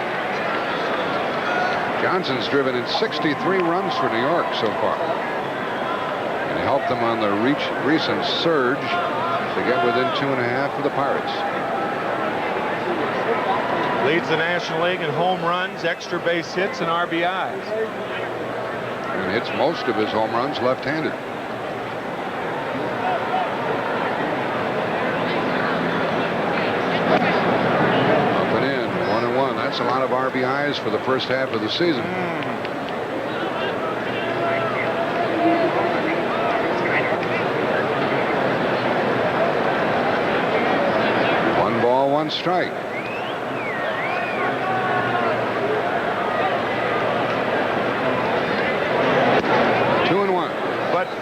Johnson's driven in 63 runs for New York so far. And helped them on the recent surge to get within 2.5 of the Pirates. Leads the National League in home runs, extra base hits, and RBIs. And hits most of his home runs left-handed. Up and in, 1-1. That's a lot of RBIs for the first half of the season. One ball, one strike.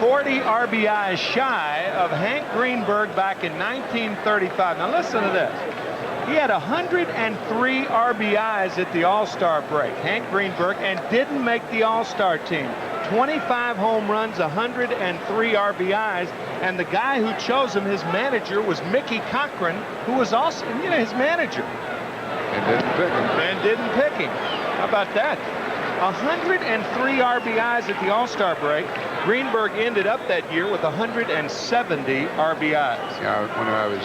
40 RBIs shy of Hank Greenberg back in 1935. Now listen to this. He had 103 RBIs at the All-Star break, Hank Greenberg, and didn't make the All-Star team. 25 home runs, 103 RBIs, and the guy who chose him, his manager, was Mickey Cochran, who was also, his manager. And didn't pick him. And didn't pick him. How about that? 103 RBIs at the All-Star break. Greenberg ended up that year with 170 RBIs. Yeah, when I was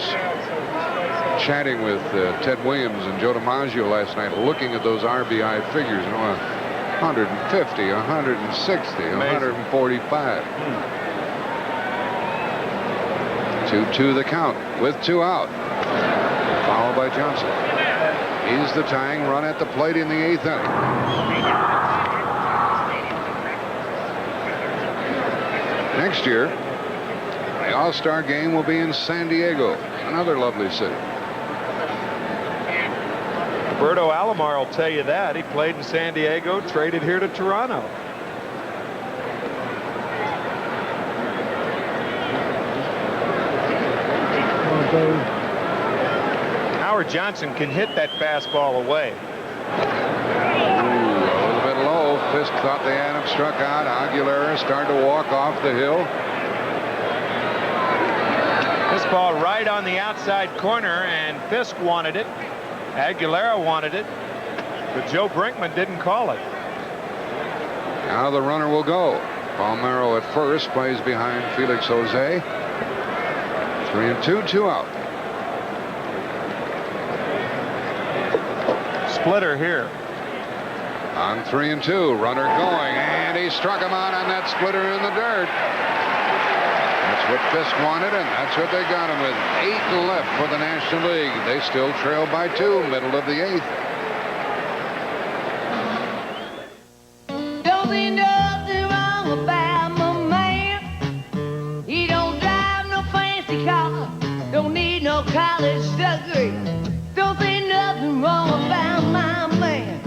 chatting with Ted Williams and Joe DiMaggio last night, looking at those RBI figures, 150, 160, 145. 2-2 the count with 2 out. Fouled by Johnson. He's the tying run at the plate in the 8th inning. Next year, the All-Star Game will be in San Diego, another lovely city. Roberto Alomar will tell you that. He played in San Diego, traded here to Toronto. Howard Johnson can hit that fastball away. Fisk thought they had him struck out. Aguilera started to walk off the hill. This ball right on the outside corner, and Fisk wanted it. Aguilera wanted it, but Joe Brinkman didn't call it. Now the runner will go. Palmeiro at first, plays behind Felix Jose. 3-2, 2 out. Splitter here. On 3-2, runner going, and he struck him out on that splitter in the dirt. That's what Fisk wanted, and that's what they got him with. 8 left for the National League. They still trail by 2, middle of the 8th. Don't think nothing wrong about my man. He don't drive no fancy car, don't need no college degree. Don't think nothing wrong about my man.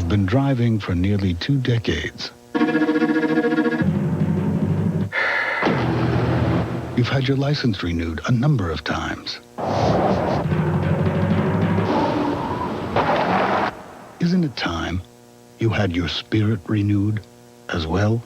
Been driving for nearly 2 decades. You've had your license renewed a number of times. Isn't it time you had your spirit renewed as well?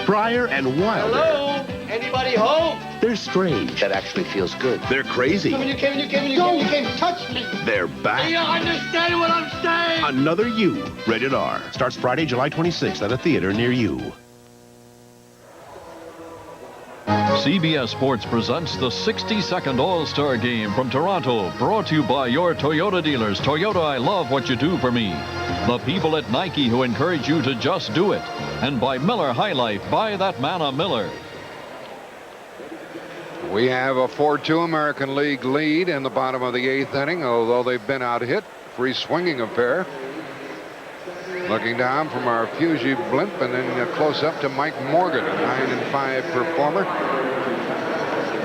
Fryer and Wilder. Hello? Anybody home? They're strange. That actually feels good. They're crazy. You can't touch me. They're back. You understand what I'm saying? Another You, rated R. Starts Friday, July 26th at a theater near you. CBS Sports presents the 62nd All-Star Game from Toronto, brought to you by your Toyota dealers. Toyota, I love what you do for me. The people at Nike who encourage you to just do it. And by Miller High Life, buy that man a Miller. We have a 4-2 American League lead in the bottom of the 8th inning, although they've been out hit. Free swinging affair. Looking down from our Fuji blimp, and then a close up to Mike Morgan, a 9-5 performer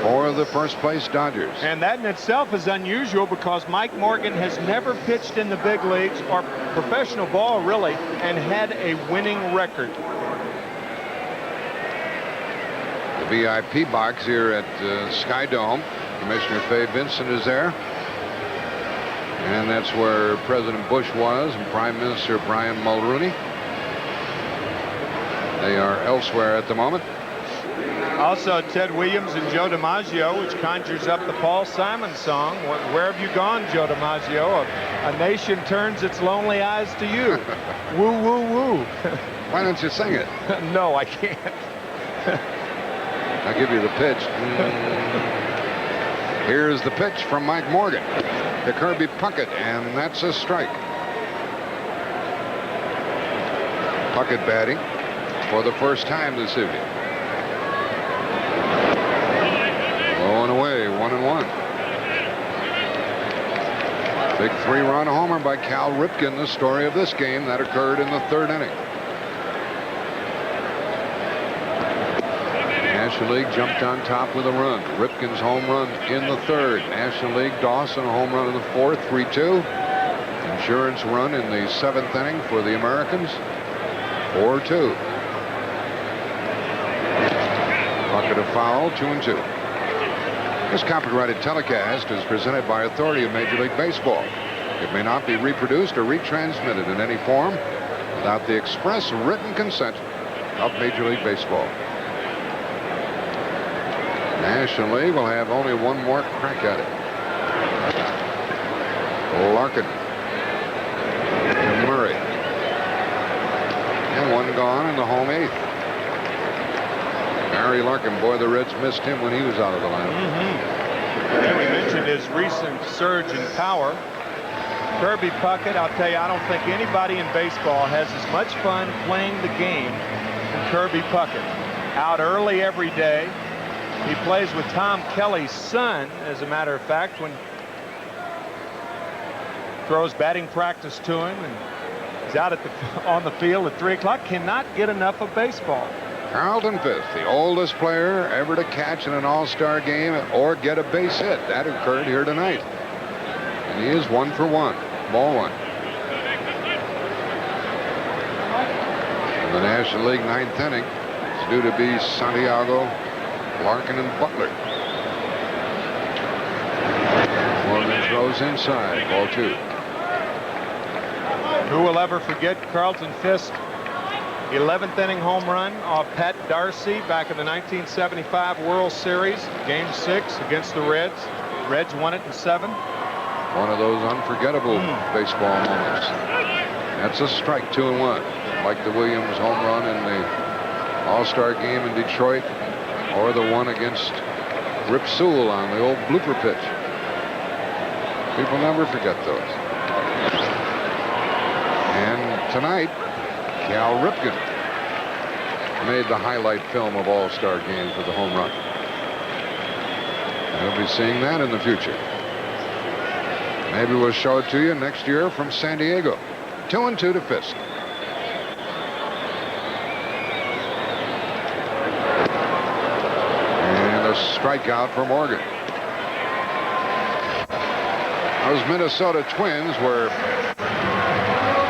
for the first place Dodgers. And that in itself is unusual because Mike Morgan has never pitched in the big leagues or professional ball really and had a winning record. The VIP box here at Skydome. Commissioner Fay Vincent is there. And that's where President Bush was and Prime Minister Brian Mulrooney. They are elsewhere at the moment. Also Ted Williams and Joe DiMaggio, which conjures up the Paul Simon song, Where Have You Gone, Joe DiMaggio? A nation turns its lonely eyes to you. Woo, woo, woo. Why don't you sing it? No, I can't. I'll give you the pitch. Here's the pitch from Mike Morgan to Kirby Puckett, and that's a strike. Puckett batting for the first time this evening. Low and away, 1-1. Big 3-run homer by Cal Ripken, the story of this game. That occurred in the 3rd inning. National League jumped on top with a run. Ripken's home run in the 3rd. National League, Dawson, a home run in the 4th, 3-2. Insurance run in the 7th inning for the Americans, 4-2. Bucket of foul, 2-2. This copyrighted telecast is presented by authority of Major League Baseball. It may not be reproduced or retransmitted in any form without the express written consent of Major League Baseball. National League will have only one more crack at it. Larkin to Murray. And one gone in the home 8th. Barry Larkin, boy, the Reds missed him when he was out of the lineup. And we mentioned his recent surge in power. Kirby Puckett, I'll tell you, I don't think anybody in baseball has as much fun playing the game than Kirby Puckett. Out early every day. He plays with Tom Kelly's son, as a matter of fact, when throws batting practice to him, and he's out on the field at 3 o'clock. Cannot get enough of baseball. Carlton Fisk, the oldest player ever to catch in an All-Star game or get a base hit. That occurred here tonight. And he is 1 for 1. Ball 1. In the National League 9th inning, it's due to be Santiago, Larkin, and Butler. Morgan throws inside. Ball 2. Who will ever forget Carlton Fisk 11th inning home run off Pat Darcy back in the 1975 World Series, Game 6 against the Reds. Reds won it in 7. One of those unforgettable baseball moments. That's a strike, 2-1. Like the Williams home run in the All-Star game in Detroit, or the one against Rip Sewell on the old blooper pitch. People never forget those. And tonight, Cal Ripken made the highlight film of All-Star Game for the home run. We'll be seeing that in the future. Maybe we'll show it to you next year from San Diego. 2-2 to Fisk. And a strikeout for Morgan. Those Minnesota Twins were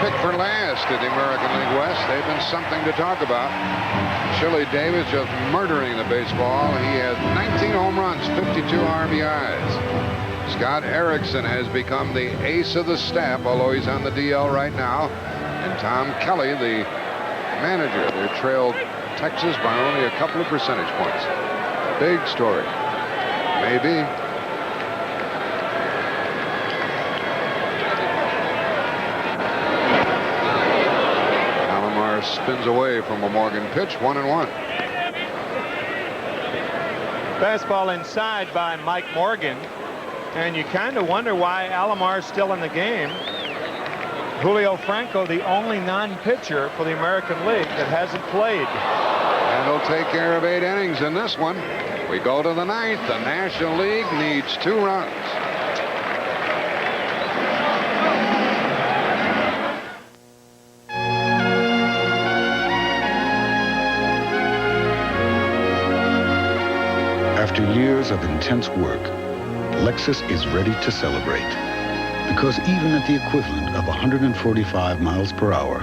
picked for last in the American League West. They've been something to talk about. Chili Davis just murdering the baseball. He has 19 home runs, 52 RBIs. Scott Erickson has become the ace of the staff, although he's on the DL right now. And Tom Kelly, the manager. They trailed Texas by only a couple of percentage points. Big story. Maybe. Spins away from a Morgan pitch, 1-1. Fastball inside by Mike Morgan. And you kind of wonder why Alomar's still in the game. Julio Franco, the only non-pitcher for the American League that hasn't played. And he'll take care of 8 innings in this one. We go to the 9th. The National League needs 2 runs. After years of intense work, Lexus is ready to celebrate. Because even at the equivalent of 145 miles per hour,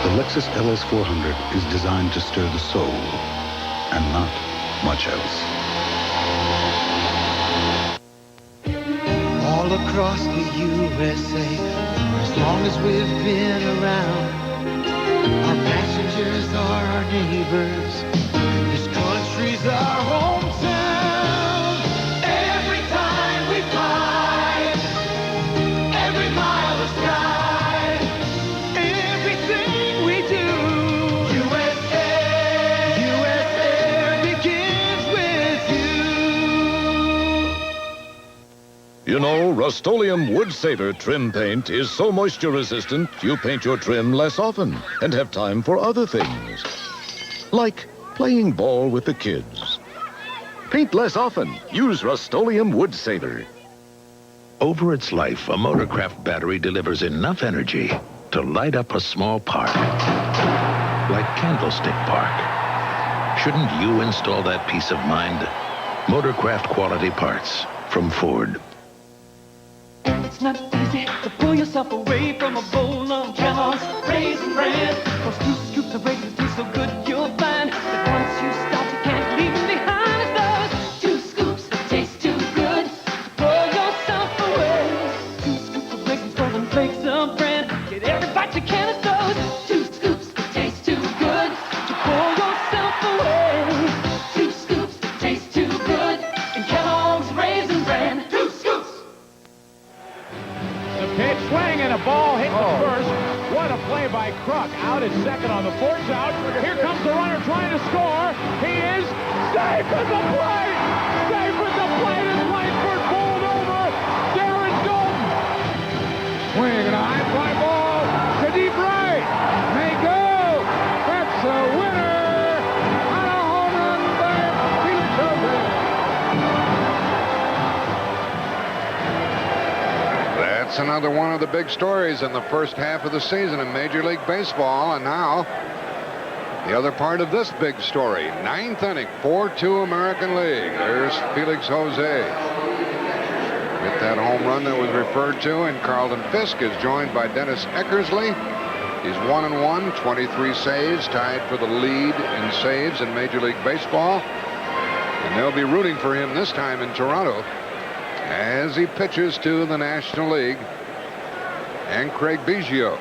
the Lexus LS400 is designed to stir the soul and not much else. All across the USA, for as long as we've been around, our passengers are our neighbors. This country's our hometown. Every time we fly, every mile of sky, everything we do, USA, USA begins with you. You know, Rust-Oleum Wood Saver trim paint is so moisture resistant, you paint your trim less often and have time for other things. Like playing ball with the kids. Paint less often. Use Rust-Oleum Wood Saver. Over its life, a Motorcraft battery delivers enough energy to light up a small park. Like Candlestick Park. Shouldn't you install that peace of mind? Motorcraft quality parts from Ford. It's not easy to pull yourself away from a bowl of Kellogg's Raisin Bran. Those 2 scoops of raisins taste so good, you'll find that once you start, you can't leave them behind. It's those 2 scoops that taste too good to pull yourself away. 2 scoops of raisins, golden flakes of bran. Get every bite you can. It's those 2 scoops that taste too good to pull yourself away. 2 scoops that taste too good in Kellogg's Raisin Bran. 2 scoops. The pitch, swing, and a ball hit the first. What a play by Kruk. Out at second on the 4th out. Here comes the runner trying to score. He is safe at the plate. Safe at the plate as Langford pulled over Darren Dalton. Swing and a high fly ball to deep right. May go. That's a winner. On a home run by Felix Jose. That's another one of the big stories in the first half of the season in Major League Baseball. And now, the other part of this big story. 9th inning, 4-2 American League. There's Felix Jose. Hit that home run that was referred to, and Carlton Fisk is joined by Dennis Eckersley. He's 1-1, 23 saves, tied for the lead in saves in Major League Baseball. And they'll be rooting for him this time in Toronto as he pitches to the National League and Craig Biggio.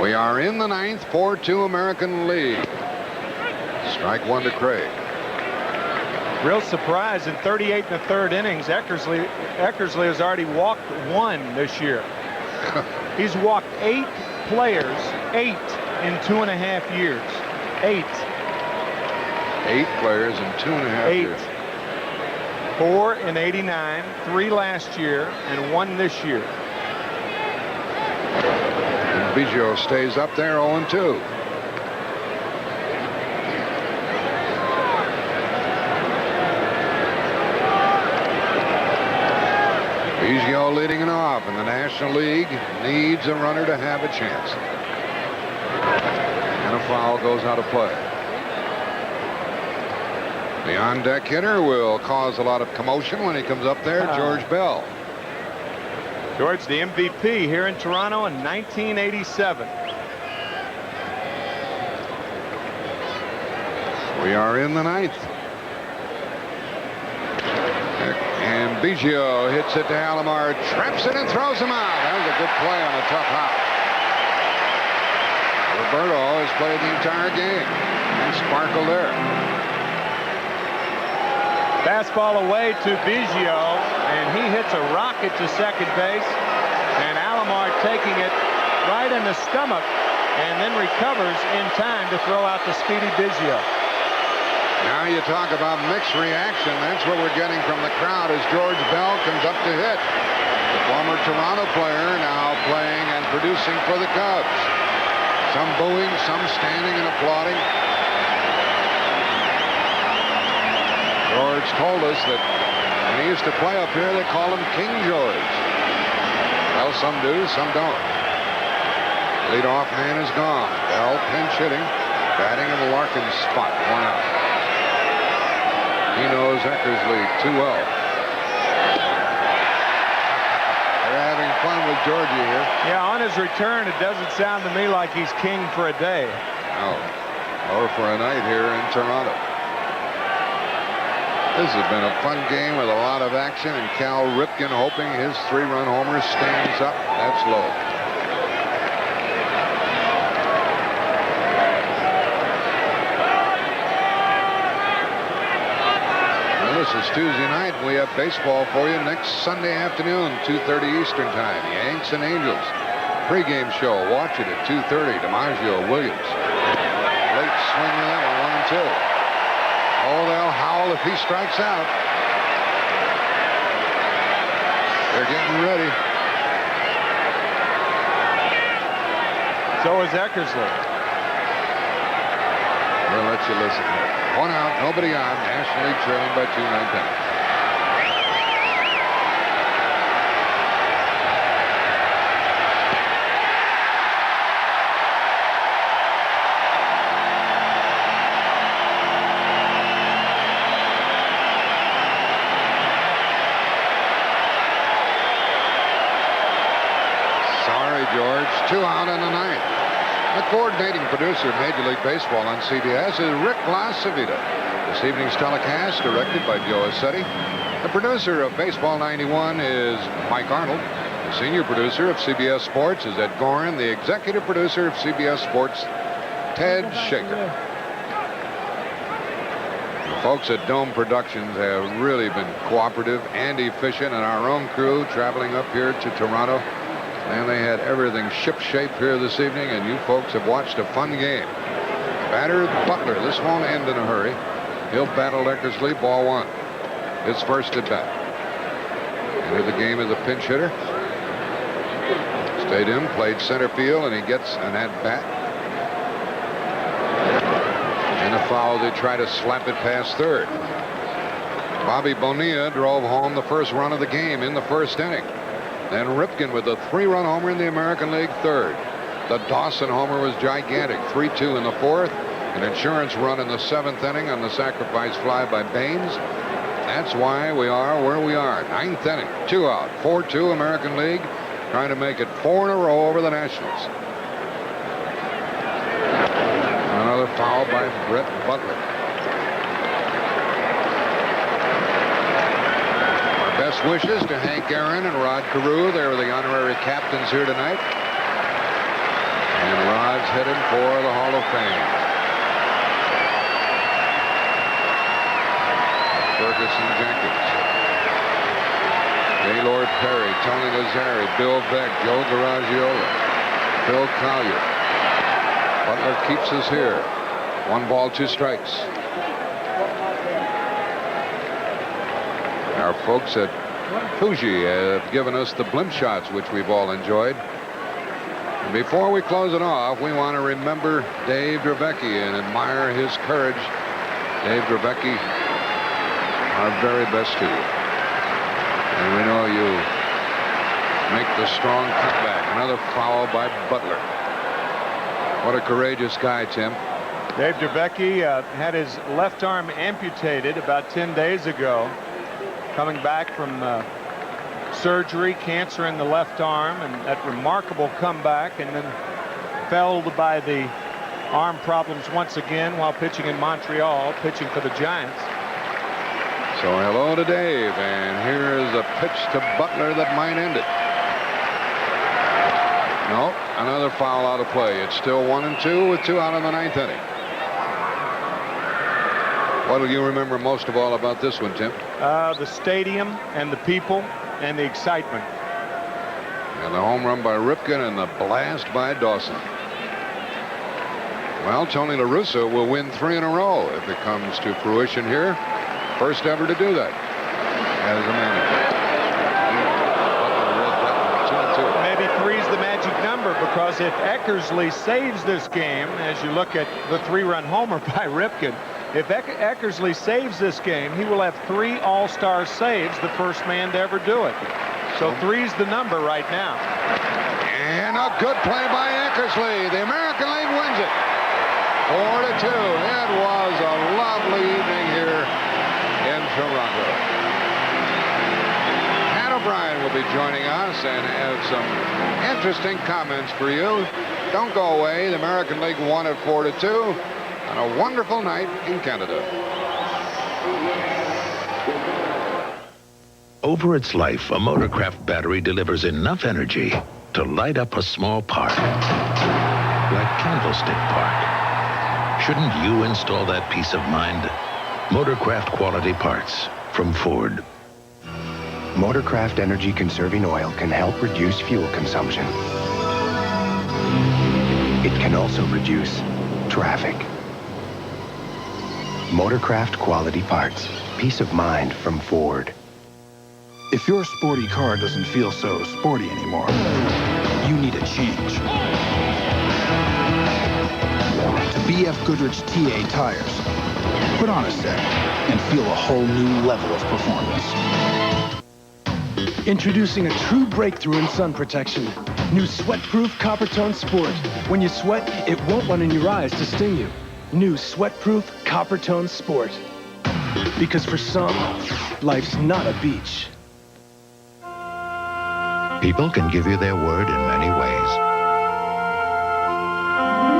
We are in the 9th, 4-2 American League. Strike 1 to Craig. Real surprise in 38 1/3 innings. Eckersley has already walked 1 this year. He's walked 8 players, 8 in 2.5 years. 8. 8 players in 2.5 years. 4 in '89, 3 last year, and 1 this year. And Biggio stays up there 0-2. Biggio leading it off, and the National League needs a runner to have a chance. And a foul goes out of play. The on-deck hitter will cause a lot of commotion when he comes up there, George Bell. George, the MVP here in Toronto in 1987. We are in the 9th. And Biggio hits it to Alomar, traps it and throws him out. That was a good play on a tough hop. Roberto has played the entire game. And Sparkle there. Fastball away to Biggio, and he hits a rocket to second base. And Alomar taking it right in the stomach and then recovers in time to throw out the speedy Biggio. Now you talk about mixed reaction. That's what we're getting from the crowd as George Bell comes up to hit. The former Toronto player now playing and producing for the Cubs. Some booing, some standing and applauding. George told us that when he used to play up here, they called him King George. Well, some do, some don't. Leadoff man is gone. Bell pinch hitting. Batting in the Larkin spot. 1 out. He knows Eckersley too well. They're having fun with Georgie here. Yeah, on his return, it doesn't sound to me like he's king for a day. No. Or for a night here in Toronto. This has been a fun game with a lot of action, and Cal Ripken hoping his 3-run homer stands up. That's low. This is Tuesday night. We have baseball for you next Sunday afternoon, 2:30 Eastern Time. Yanks and Angels. Pre-game show. Watch it at 2:30. DiMaggio, Williams. Late swing with that one, 1-2. Oh, they'll howl if he strikes out. They're getting ready. So is Eckersley. We'll let you listen. 1 out, nobody on. National League trailing by 2 9/10. Sorry, George. 2 out in the 9th. The coordinating producer of Major League Baseball on CBS is Rick Lasavita. This evening's telecast directed by Joe Assetti. The producer of Baseball 91 is Mike Arnold. The senior producer of CBS Sports is Ed Gorin. The executive producer of CBS Sports, Ted Shaker. The folks at Dome Productions have really been cooperative and efficient, and our own crew traveling up here to Toronto. And they had everything ship-shape here this evening, and you folks have watched a fun game. Batter Butler. This won't end in a hurry. He'll battle Eckersley, ball 1. His first at bat. Into the game as a pinch hitter. Stayed in, played center field, and he gets an at-bat. And a foul. They try to slap it past third. Bobby Bonilla drove home the first run of the game in the first inning. Then Ripken with a 3-run homer in the American League, 3rd. The Dawson homer was gigantic, 3-2 in the 4th. An insurance run in the 7th inning on the sacrifice fly by Baines. That's why we are where we are. 9th inning, 2 out, 4-2 American League, trying to make it 4 in a row over the Nationals. Another foul by Brett Butler. Best wishes to Hank Aaron and Rod Carew. They're the honorary captains here tonight. And Rod's heading for the Hall of Fame. Ferguson Jenkins. Gaylord Perry, Tony Lazzari, Bill Beck, Joe Garagiola, Phil Collier. Butler keeps us here. 1 ball, 2 strikes. Our folks at Fuji have given us the blimp shots, which we've all enjoyed. And before we close it off, we want to remember Dave Dravecky and admire his courage. Dave Dravecky, our very best to you. And we know you make the strong comeback. Another foul by Butler. What a courageous guy, Tim. Dave Dravecky had his left arm amputated about 10 days ago. Coming back from surgery, cancer in the left arm, and that remarkable comeback, and then felled by the arm problems once again while pitching in Montreal, pitching for the Giants. So hello to Dave, and here is a pitch to Butler that might end it. No, another foul out of play. It's still 1-2 with 2 out in the 9th inning. What do you remember most of all about this one, Tim? The stadium and the people and the excitement. And the home run by Ripken and the blast by Dawson. Well, Tony La Russa will win 3 in a row if it comes to fruition here. First ever to do that as a manager. Maybe 3's the magic number, because if Eckersley saves this game, as you look at the 3-run homer by Ripken, if Eckersley saves this game, he will have 3 All-Star saves, the first man to ever do it. So 3's the number right now. And a good play by Eckersley. The American League wins it. 4-2. It was a lovely evening here in Toronto. Pat O'Brien will be joining us and have some interesting comments for you. Don't go away. The American League won at 4-2 on a wonderful night in Canada. Over its life, a Motorcraft battery delivers enough energy to light up a small park, like Candlestick Park. Shouldn't you install that peace of mind? Motorcraft quality parts from Ford. Motorcraft energy-conserving oil can help reduce fuel consumption. It can also reduce traffic. Motorcraft quality parts. Peace of mind from Ford. If your sporty car doesn't feel so sporty anymore, you need a change. To BF Goodrich TA tires. Put on a set and feel a whole new level of performance. Introducing a true breakthrough in sun protection. New Sweatproof Coppertone Sport. When you sweat, it won't run in your eyes to sting you. New Sweatproof Coppertone Sport. Because for some, life's not a beach. People can give you their word in many ways.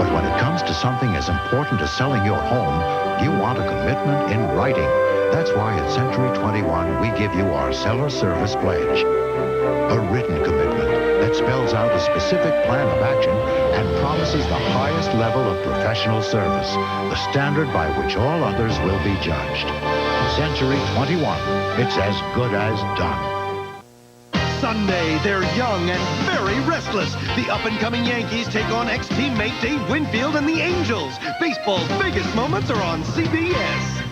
But when it comes to something as important as selling your home, you want a commitment in writing. That's why at Century 21, we give you our Seller Service Pledge. A written commitment that spells out a specific plan of action and promises the highest level of professional service, the standard by which all others will be judged. Century 21, it's as good as done. Sunday, they're young and very restless. The up-and-coming Yankees take on ex-teammate Dave Winfield and the Angels. Baseball's biggest moments are on CBS.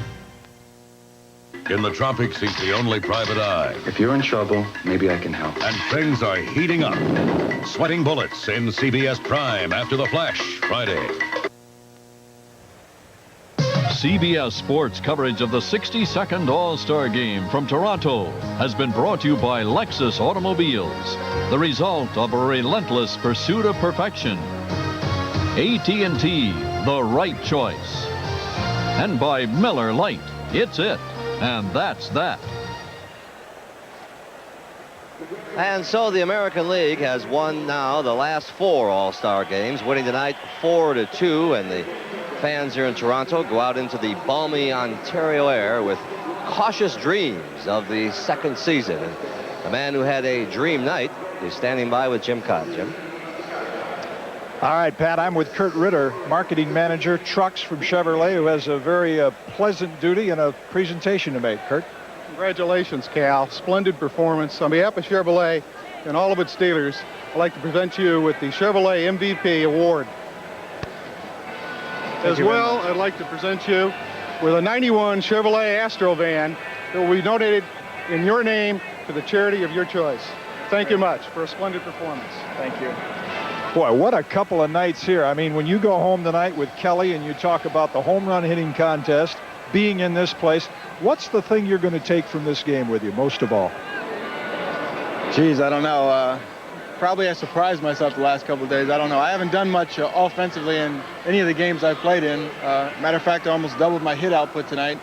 In the tropics, he's the only private eye. If you're in trouble, maybe I can help. And things are heating up. Sweating Bullets in CBS Prime after The Flash, Friday. CBS Sports coverage of the 62nd All-Star Game from Toronto has been brought to you by Lexus Automobiles, the result of a relentless pursuit of perfection. AT&T, the right choice. And by Miller Lite, it's it, and that's that. And so the American League has won now the last 4 All-Star games, winning tonight 4-2, and the fans here in Toronto go out into the balmy Ontario air with cautious dreams of the second season. And the man who had a dream night is standing by with Jim Cott. Jim. All right, Pat, I'm with Kurt Ritter, marketing manager, trucks from Chevrolet, who has a very pleasant duty and a presentation to make. Kurt? Congratulations, Cal. Splendid performance. On behalf of Chevrolet and all of its dealers, I'd like to present you with the Chevrolet MVP Award. As well, I'd like to present you with a 91 Chevrolet Astro van that will be donated in your name to the charity of your choice. Thank you much for a splendid performance. Thank you. Boy, what a couple of nights here. I mean, when you go home tonight with Kelly and you talk about the home run hitting contest, being in this place, what's the thing you're going to take from this game with you most of all? Geez, I don't know. Probably I surprised myself the last couple of days. I don't know. I haven't done much offensively in any of the games I've played in. Matter of fact, I almost doubled my hit output tonight.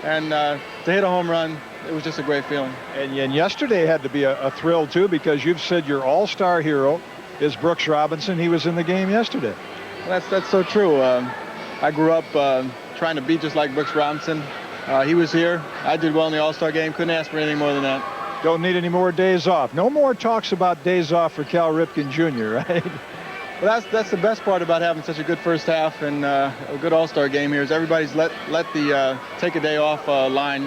And to hit a home run, it was just a great feeling. And yesterday had to be a thrill, too, because you've said your all-star hero is Brooks Robinson. He was in the game yesterday. Well, that's so true. I grew up trying to be just like Brooks Robinson. He was here. I did well in the All-Star game. Couldn't ask for anything more than that. Don't need any more days off. No more talks about days off for Cal Ripken Jr., right? Well, that's the best part about having such a good first half and a good All-Star game here is everybody's let the take a day off line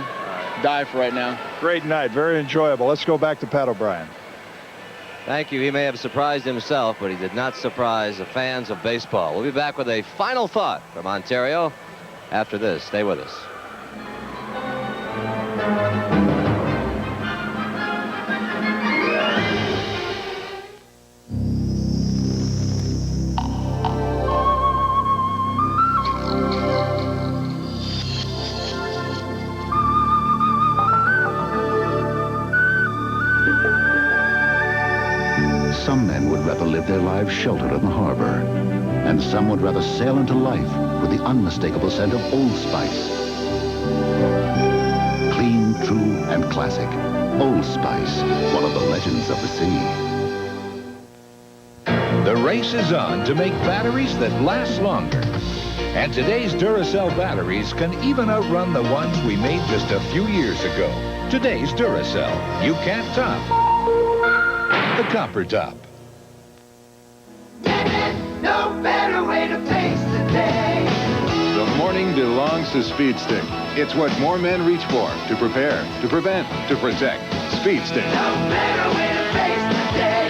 die for right now. Great night. Very enjoyable. Let's go back to Pat O'Brien. Thank you. He may have surprised himself, but he did not surprise the fans of baseball. We'll be back with a final thought from Ontario after this. Stay with us. Some men would rather live their lives sheltered on the harbor, and some would rather sail into life with the unmistakable scent of Old Spice. Clean, true, and classic. Old Spice, one of the legends of the sea. The race is on to make batteries that last longer. And today's Duracell batteries can even outrun the ones we made just a few years ago. Today's Duracell. You can't top the copper top. No better way to face the day. The morning belongs to Speed Stick. It's what more men reach for, to prepare, to prevent, to protect. Speed Stick. No better way to face the day.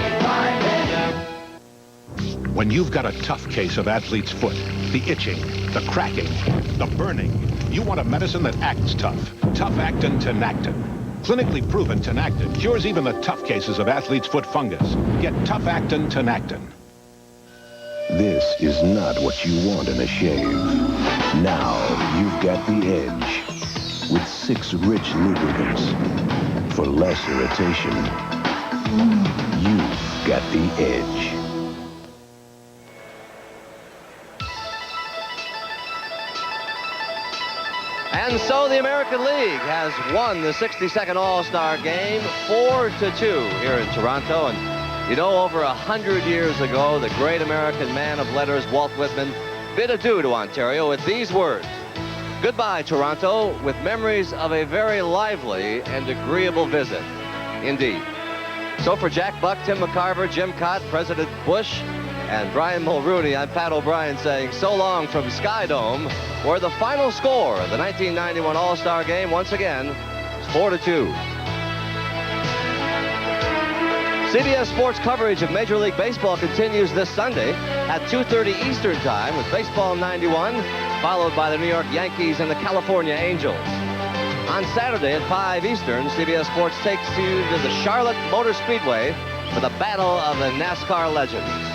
When you've got a tough case of athlete's foot, the itching, the cracking, the burning, you want a medicine that acts tough. Tough-Actin Tenactin. Clinically proven Tenactin cures even the tough cases of athlete's foot fungus. Get Tough-Actin Tenactin. This is not what you want in a shave. Now you've got the edge. With 6 rich lubricants. For less irritation, you've got the edge. And so the American League has won the 62nd All-Star Game 4-2 here in Toronto. And you know, over 100 years ago, the great American man of letters, Walt Whitman, bid adieu to Ontario with these words: "Goodbye, Toronto, with memories of a very lively and agreeable visit." Indeed. So for Jack Buck, Tim McCarver, Jim Cott, President Bush, and Brian Mulrooney, I'm Pat O'Brien saying so long from Skydome, where the final score of the 1991 All-Star Game once again is 4-2. CBS Sports coverage of Major League Baseball continues this Sunday at 2:30 Eastern Time with Baseball 91, followed by the New York Yankees and the California Angels. On Saturday at 5 Eastern, CBS Sports takes you to the Charlotte Motor Speedway for the Battle of the NASCAR Legends.